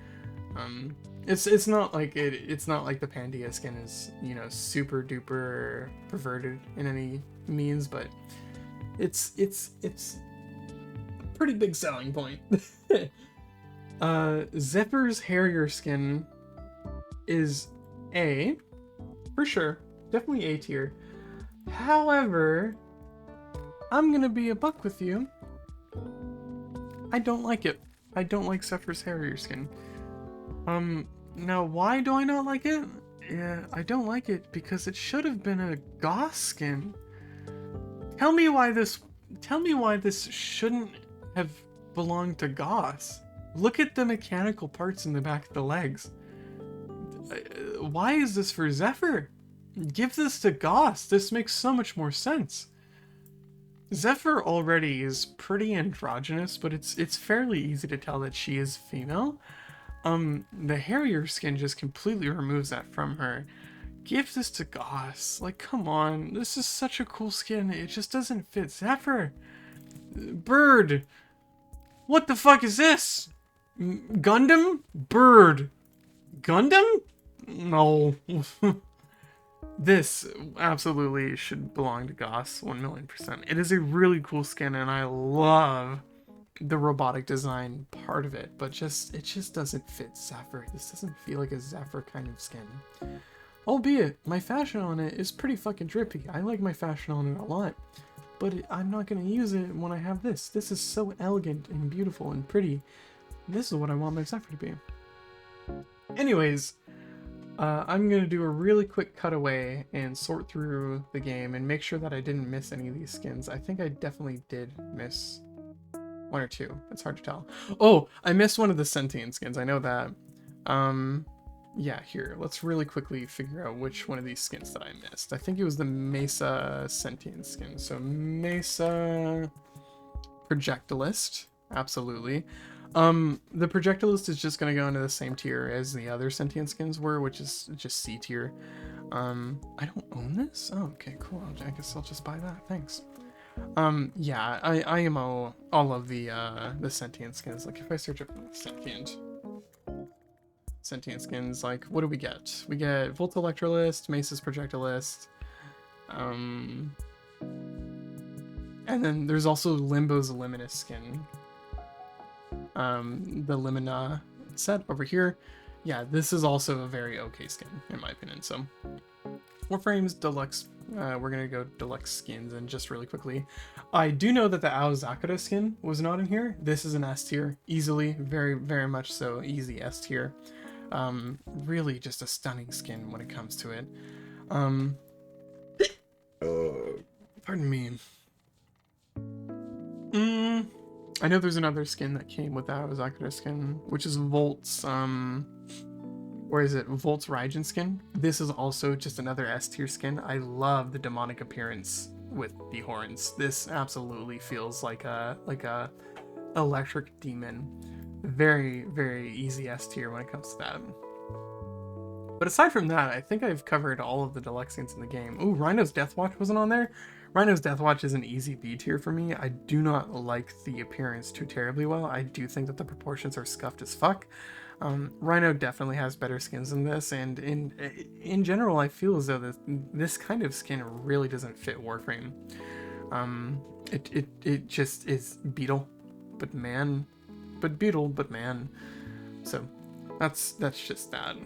It's not like it's not like the Pasithea skin is, super duper perverted in any means, but it's a pretty big selling point. Zephyr's Harrier skin is A, for sure, definitely A tier. However, I'm gonna be a buck with you. I don't like it. I don't like Zephyr's Harrier skin. Now why do I not like it? Yeah, I don't like it because it should have been a Goth skin. Tell me why this shouldn't have belonged to Goths. Look at the mechanical parts in the back of the legs. Why is this for Zephyr? Give this to Goths. This makes so much more sense. Zephyr already is pretty androgynous, but it's fairly easy to tell that she is female. The Harrier skin just completely removes that from her. Give this to Goths. Like, come on. This is such a cool skin. It just doesn't fit Zephyr. Bird. What the fuck is this? Gundam? Bird. Gundam? No. This absolutely should belong to Goths, 1,000,000%. It is a really cool skin, and I love the robotic design part of it, but it just doesn't fit Zephyr. This doesn't feel like a Zephyr kind of skin. Albeit, my fashion on it is pretty fucking drippy. I like my fashion on it a lot, but I'm not going to use it when I have this. This is so elegant and beautiful and pretty. This is what I want my Zephyr to be. Anyways, I'm going to do a really quick cutaway and sort through the game and make sure that I didn't miss any of these skins. I think I definitely did miss one or two. It's hard to tell. Oh, I missed one of the sentient skins. I know that. Yeah, here. Let's really quickly figure out which one of these skins that I missed. I think it was the Mesa sentient skin. So Mesa Projectilist. Absolutely. The Projectilist is just going to go into the same tier as the other sentient skins were, which is just C tier. I don't own this? Oh, okay, cool. I guess I'll just buy that. Thanks. Yeah, I IMO all of the sentient skins. Like, if I search up sentient skins, like, what do we get? We get Volt Electrolist, Mesa's Projectilist, and then there's also Limbo's Luminous skin. The Limina set over here. Yeah, this is also a very okay skin, in my opinion. So, WARFRAME's Deluxe, we're gonna go Deluxe skins, and just really quickly, I do know that the Aozakura skin was not in here. This is an S tier, easily, very, very much so, easy S tier. Really just a stunning skin when it comes to it. Pardon me. I know there's another skin that came with the Aozakura skin, which is Volt's, where is it? Volt's Raijin skin. This is also just another S tier skin. I love the demonic appearance with the horns. This absolutely feels like a electric demon. Very, very easy S tier when it comes to that. But aside from that, I think I've covered all of the deluxe skins in the game. Ooh, Rhino's Deathwatch wasn't on there. Rhino's Deathwatch is an easy B tier for me. I do not like the appearance too terribly well. I do think that the proportions are scuffed as fuck. Rhino definitely has better skins than this, and in general, I feel as though this kind of skin really doesn't fit Warframe. It just is Beetle, but man, but Beetle, but man. So that's just that.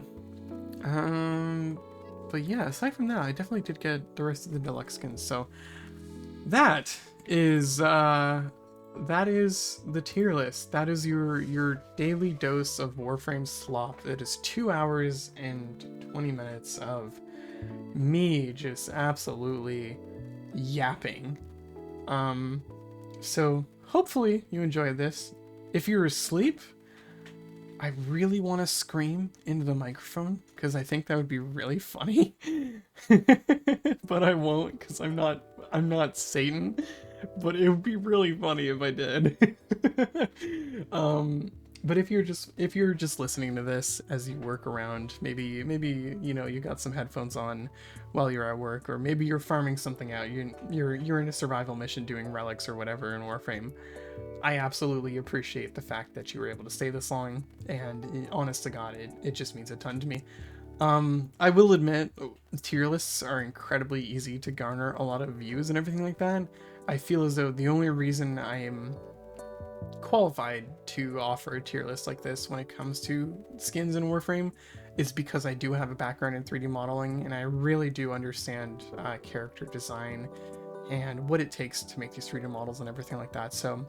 But yeah, aside from that, I definitely did get the rest of the deluxe skins. So that is the tier list. That is your daily dose of Warframe slop. It is 2 hours and 20 minutes of me just absolutely yapping. So hopefully you enjoyed this. If you're asleep, I really want to scream into the microphone because I think that would be really funny. But I won't because I'm not Satan. But it would be really funny if I did. But if you're just listening to this as you work around, maybe you know you got some headphones on while you're at work, or maybe you're farming something out. You're in a survival mission doing relics or whatever in Warframe. I absolutely appreciate the fact that you were able to stay this long, and honest to God, it just means a ton to me. I will admit, tier lists are incredibly easy to garner a lot of views and everything like that. I feel as though the only reason I am qualified to offer a tier list like this when it comes to skins in Warframe is because I do have a background in 3D modeling, and I really do understand character design and what it takes to make these 3D models and everything like that. So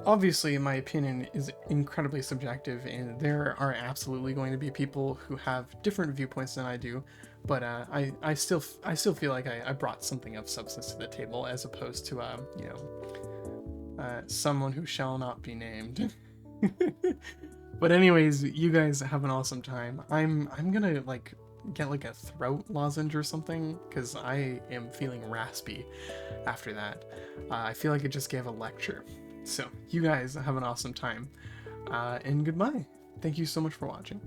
obviously my opinion is incredibly subjective, and there are absolutely going to be people who have different viewpoints than I do, but I still feel like I brought something of substance to the table, as opposed to you know, someone who shall not be named. But anyways, you guys have an awesome time. I'm gonna like get like a throat lozenge or something because I am feeling raspy after that. I feel like I just gave a lecture. So you guys have an awesome time, and goodbye. Thank you so much for watching.